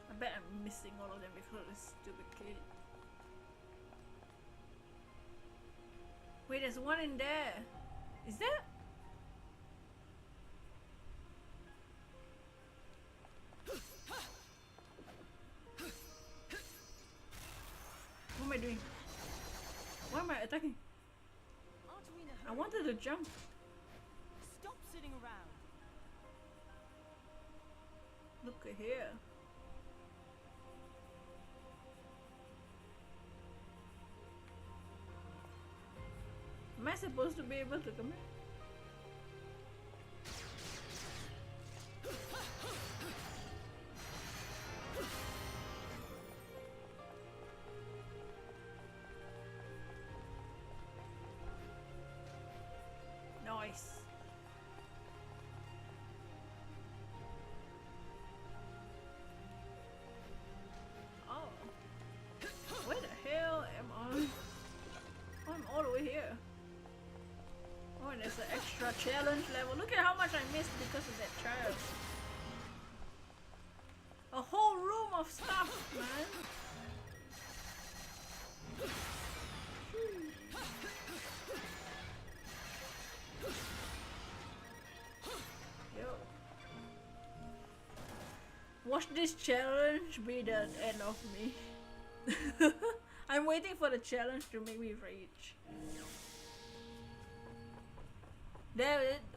I bet I'm missing all of them because of this stupid kid. Wait, there's one in there. Is there? What am I doing? Why am I attacking? Aren't we in a I hurry? wanted to jump. Stop sitting around. Look at here. Am I supposed to be able to come in? Nice. Oh. Where the hell am I? Oh, I'm all the way here. Oh, and there's an extra challenge level. Look at how much I missed because of that child. A whole room of stuff, man. Yo. Watch this challenge be the end of me. I'm waiting for the challenge to make me rage.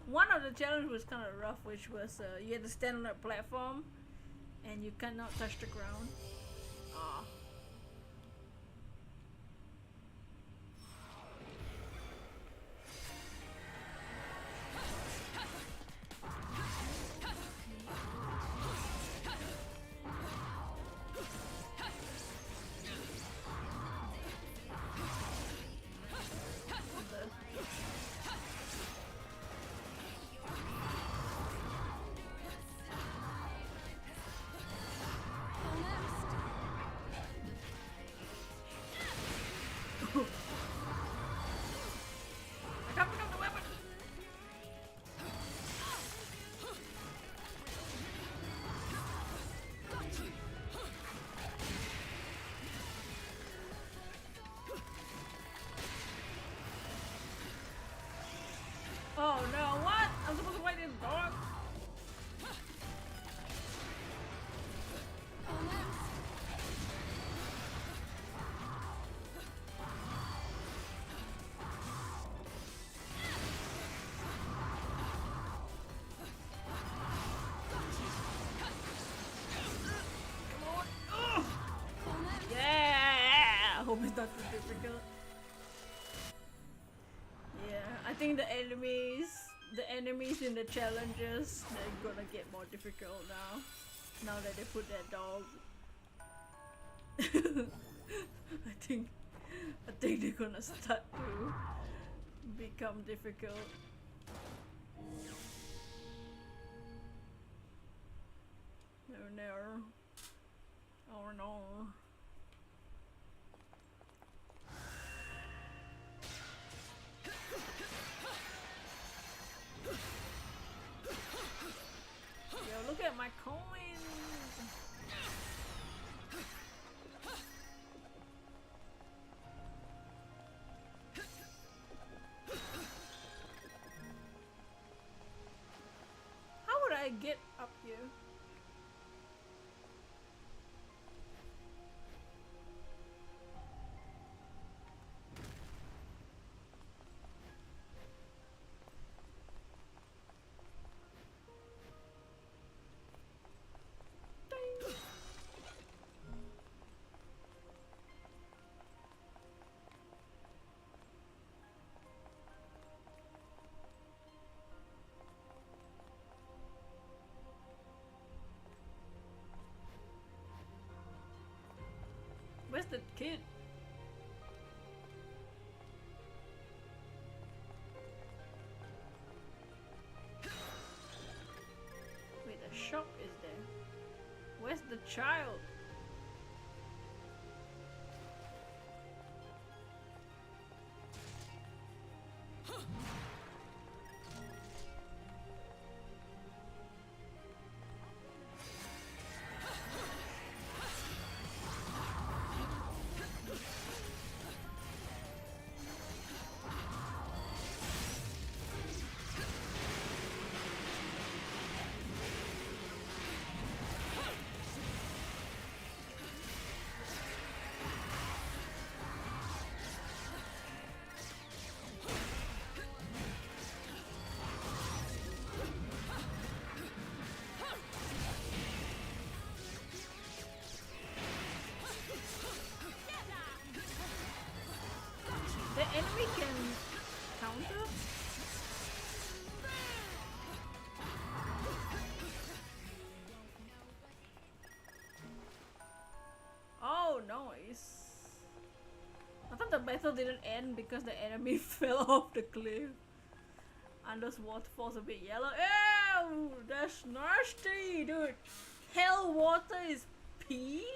One of the challenges was kind of rough, which was you had to stand on a platform and you cannot touch the ground. Aw. I can't pick up the weapon. Oh no, what? I'm supposed to fight this dog? Yeah! I hope it's not too difficult. Yeah, I think the enemies in the challenges, they're gonna get more difficult now. Now that they put that dog. I think they're gonna start to become difficult. No, no. Oh no. Yo, look at my coins! How would I get up here? Where's the kid? Wait, the shop is there. Where's the child? The enemy can counter? Oh, nice. I thought the battle didn't end because the enemy fell off the cliff. And those waterfalls a bit yellow. Ew! That's nasty, dude! Hell water is pee?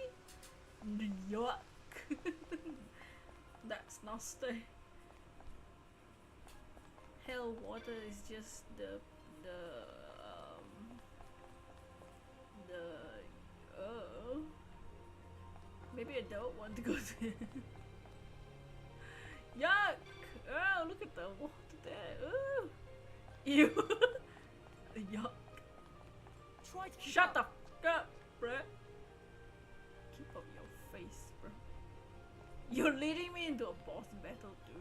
Yuck! That's nasty. Hell water is just maybe I don't want to go there. Yuck! Oh, look at the water there. Ooh. Ew. Yuck. Try to keep Shut up. the fuck up, bruh. Keep up your face, bruh. You're leading me into a boss battle too.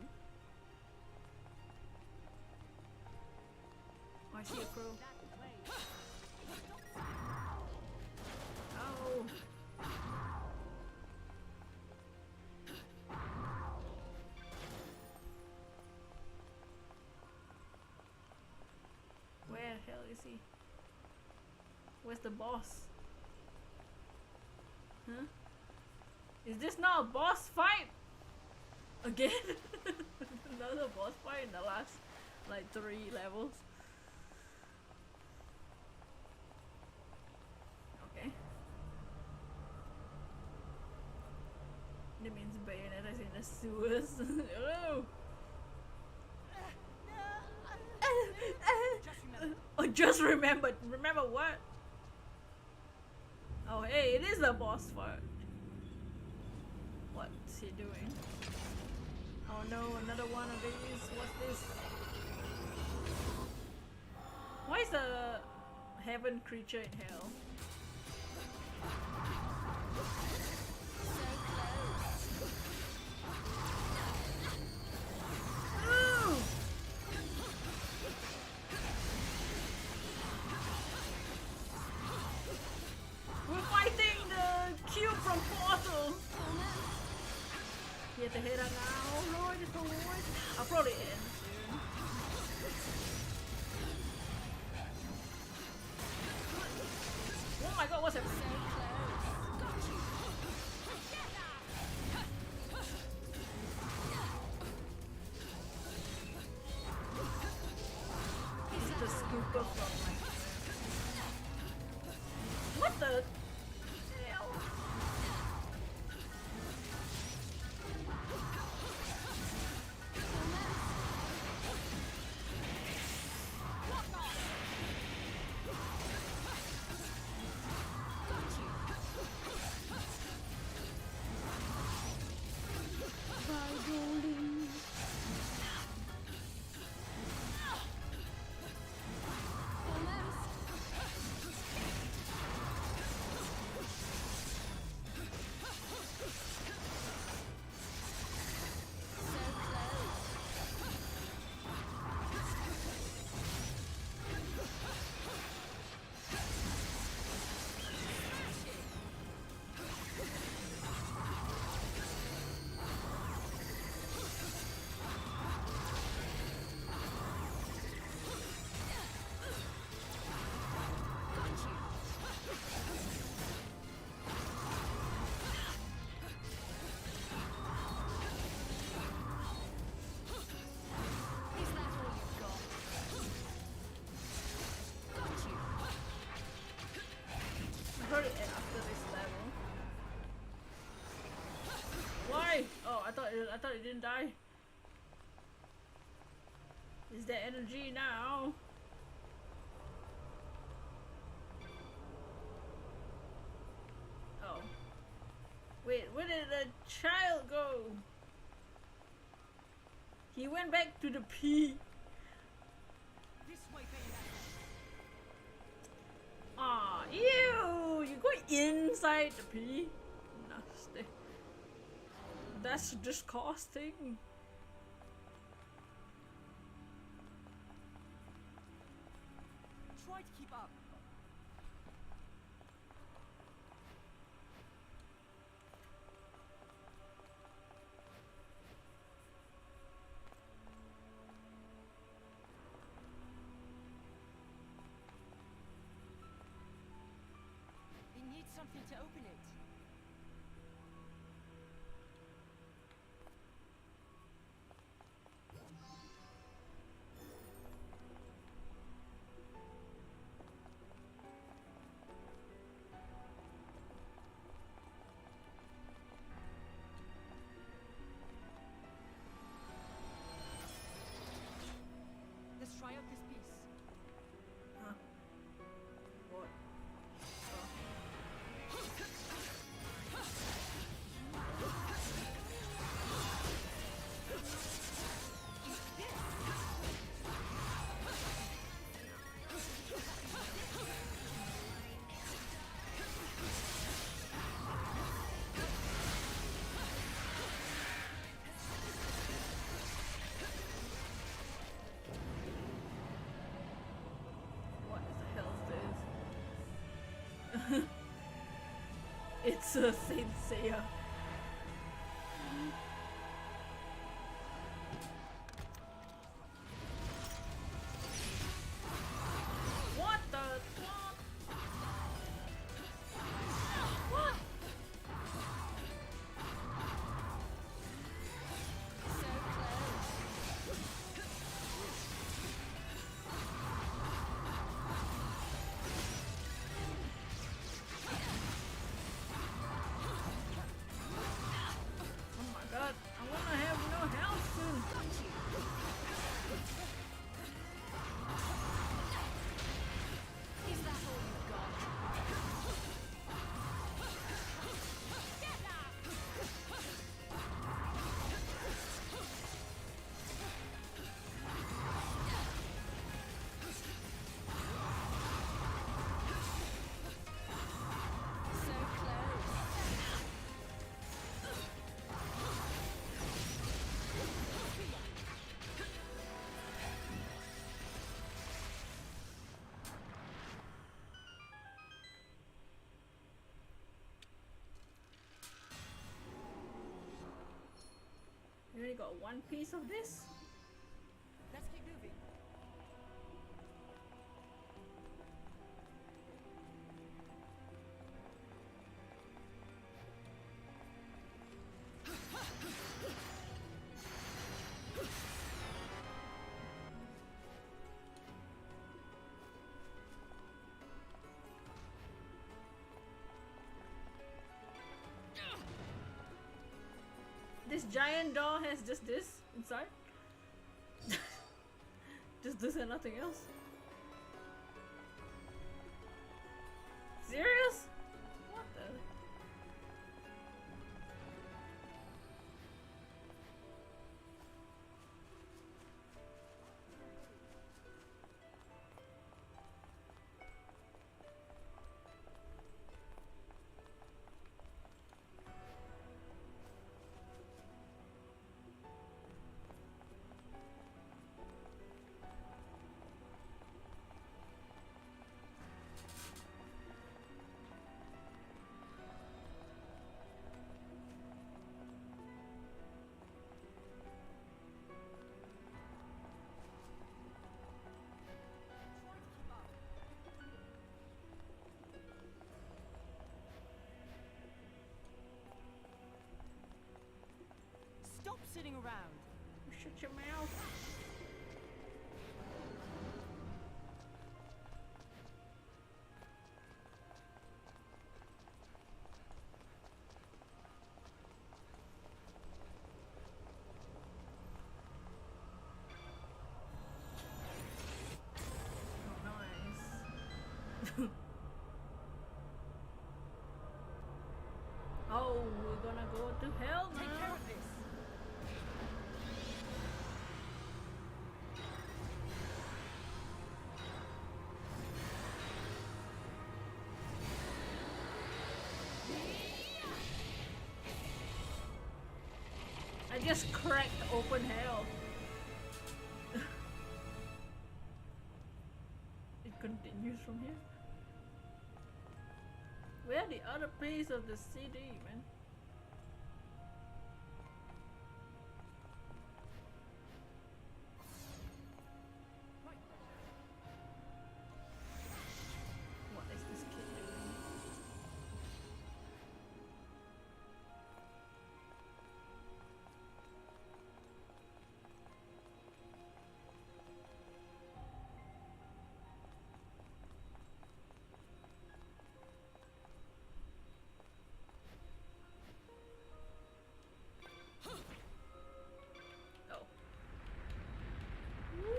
Oh, I see a crow. Oh. Where the hell is he? Where's the boss? Huh? Is this now a boss fight? Again? Another boss fight in the last like 3 levels. Okay. That means Bayonetta's in the sewers. Hello! Oh, just remembered. Remember what? Oh, hey, it is the boss fight. What's he doing? Oh no, another one of these. What's this? Why is the heaven creature in hell? Ooh! We're fighting the cube from Portal! Get the head out now, Lord, it's Lord. I'll probably end soon. Oh my god, what's happening? This is the scooper from my... What the hell? After this level. Why? Oh, I thought it didn't die. Is there energy now? Oh. Wait, where did the child go? He went back to the P. This way, Bayonetta. Ah, ew! You go inside the P? Nasty. That's disgusting. Try to keep up. It needs something to open it. Let's try out this piece. Huh? What? Oh. It's Saint Seiya. What the fuck? What? Oh my god, I wanna have no health soon. Is that all you've got? So close. You only got one piece of this? Let's keep moving. This giant door has just this inside? Just this and nothing else? Serious? What the? Stop sitting around. Shut your mouth. Oh, we're gonna go to hell now. Take care of this. I just cracked open hell. It continues from here. Where the other piece of the CD, man? What is this kid doing? Oh. Whee!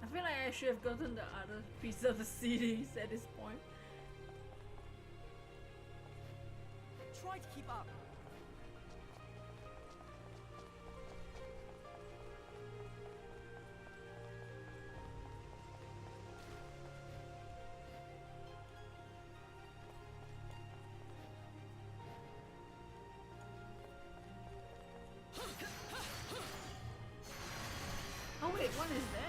I feel like I should have gotten the other piece of the CDs at this point. Try to keep up. one is there?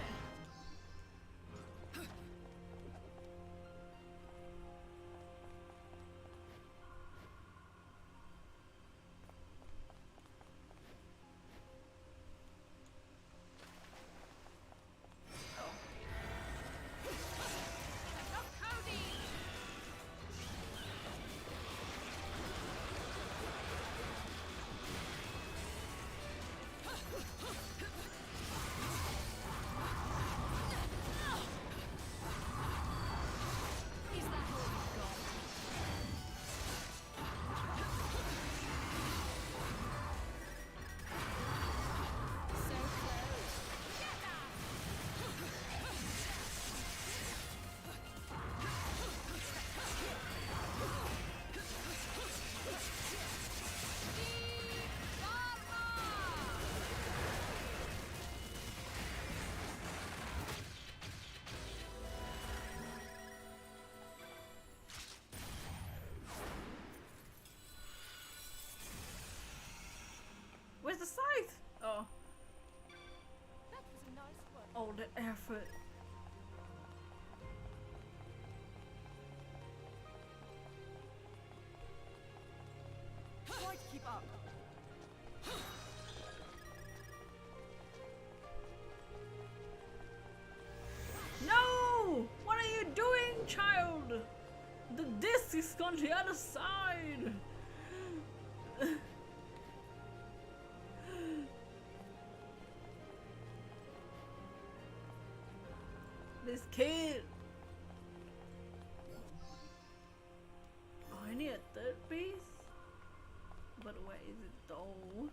Where's the scythe? Oh. That was a nice one. All the effort. Try to keep up. No! What are you doing, child? The disc is on the other side. This kid. Oh, I need a third piece. But where is it though?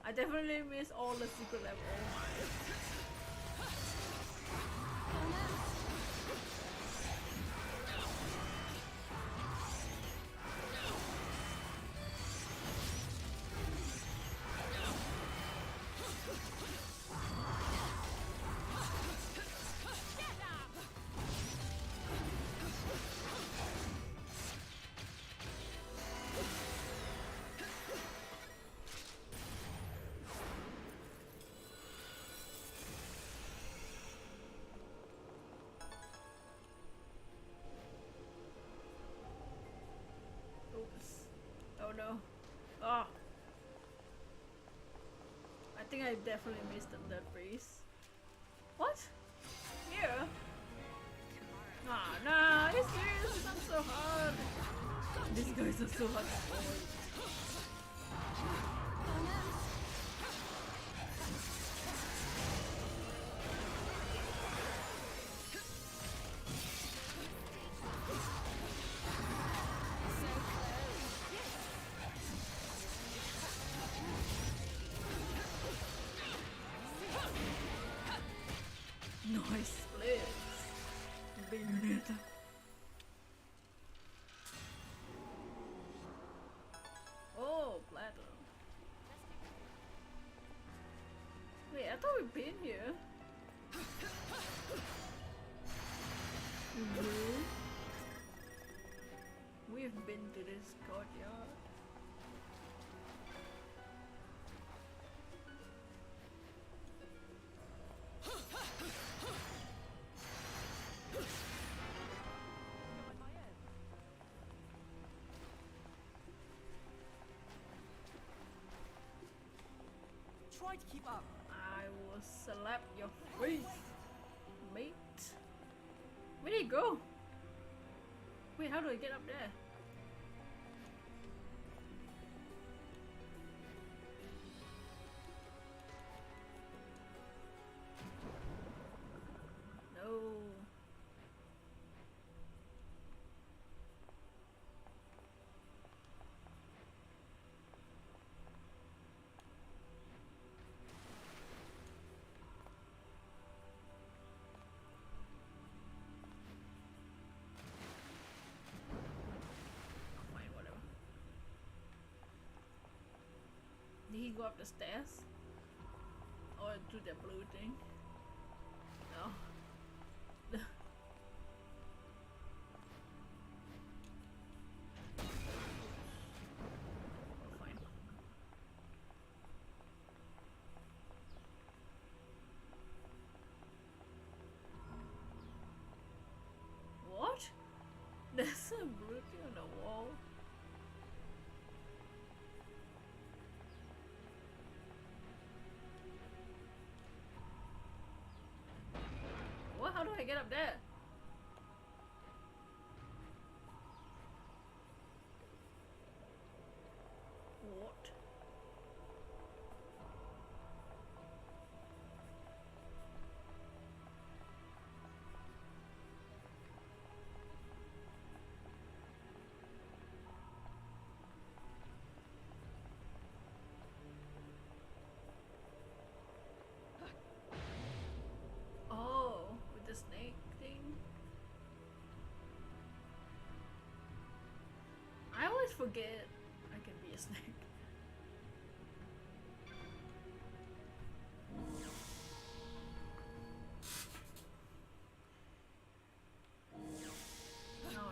I definitely miss all the secret level. Oh my. Oh no. Oh. I think I definitely missed that race. What? Here? Ah, nah, are you serious? It's not so hard. These guys are so hard to avoid. Nice splits. Bayonetta. Oh, platinum. Wait, I thought we've been here. No. We've been to this courtyard. Try to keep up. I will slap your face, mate. Where did he go? Wait, how do I get up there? No. Fine, whatever. Did he go up the stairs? Or to the blue thing? No. Fine. I get up there? What? Oh, with the snake thing. I always forget I can be a snake. Oh no.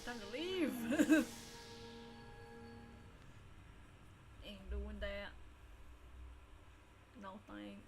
Time to leave. Ain't doing that. No thanks.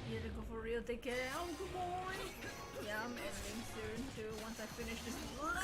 You to go for real, take it out, good boy. Yeah, I'm ending soon too once I finish this level.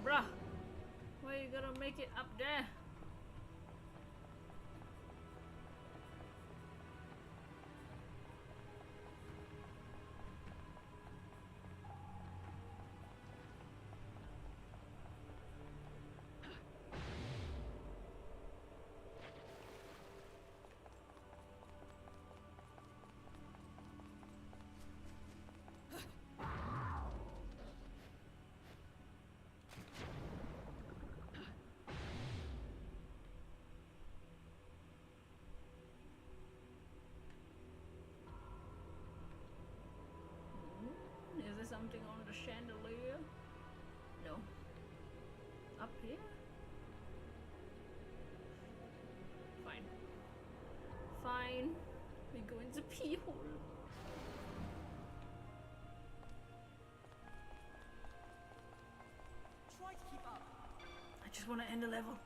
Bruh, why you gotta make it up there? Is there something on the chandelier? No. Up here? Fine. Fine. We go into pee hole. Try to keep up. I just want to end the level.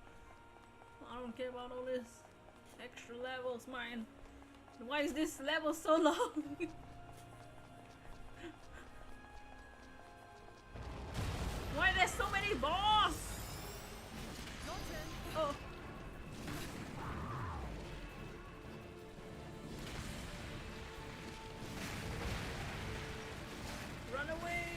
I don't care about all this extra levels, man. Why is this level so long? Why there's so many boss? Oh. Run away!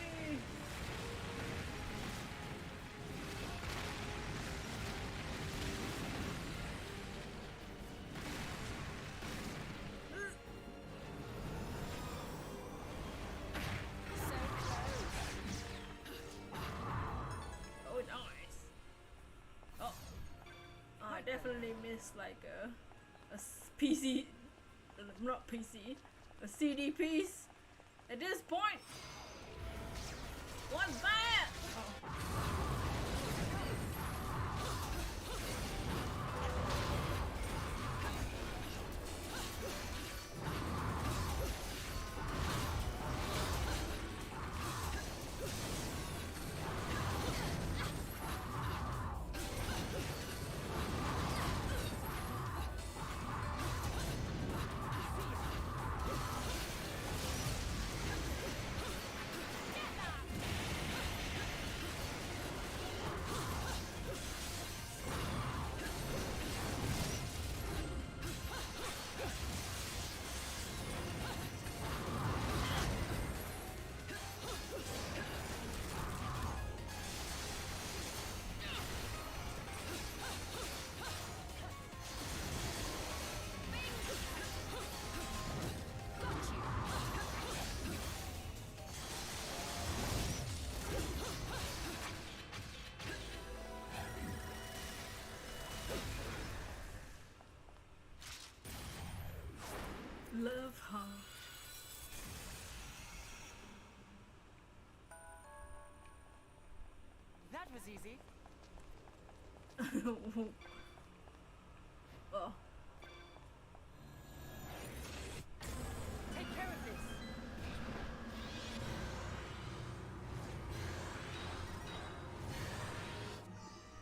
Oh, nice. Oh, I definitely missed like a PC, not PC, a CD piece. At this point, what's that? Oh. Love heart. That was easy. Oh. Take care of this.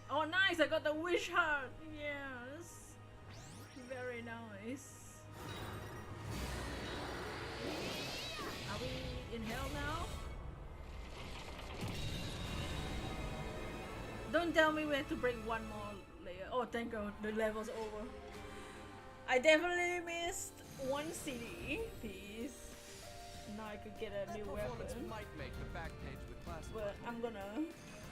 Oh, nice! I got the wish heart. Yes, very nice. Are we in hell now? Don't tell me we have to break one more layer. Oh, thank God, the level's over. I definitely missed one CD piece. Now I could get a new weapon. Might make the back page with plastic. But I'm gonna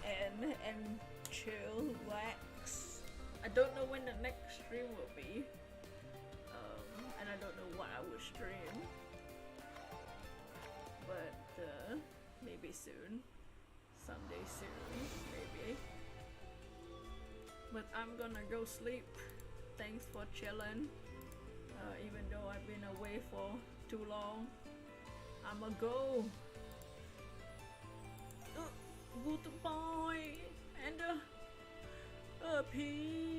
end and chill, relax. I don't know when the next stream will be. And I don't know what I will stream. But maybe soon. Someday soon, maybe. But I'm gonna go sleep. Thanks for chilling. Even though I've been away for too long. I'ma go. Goodbye and peace.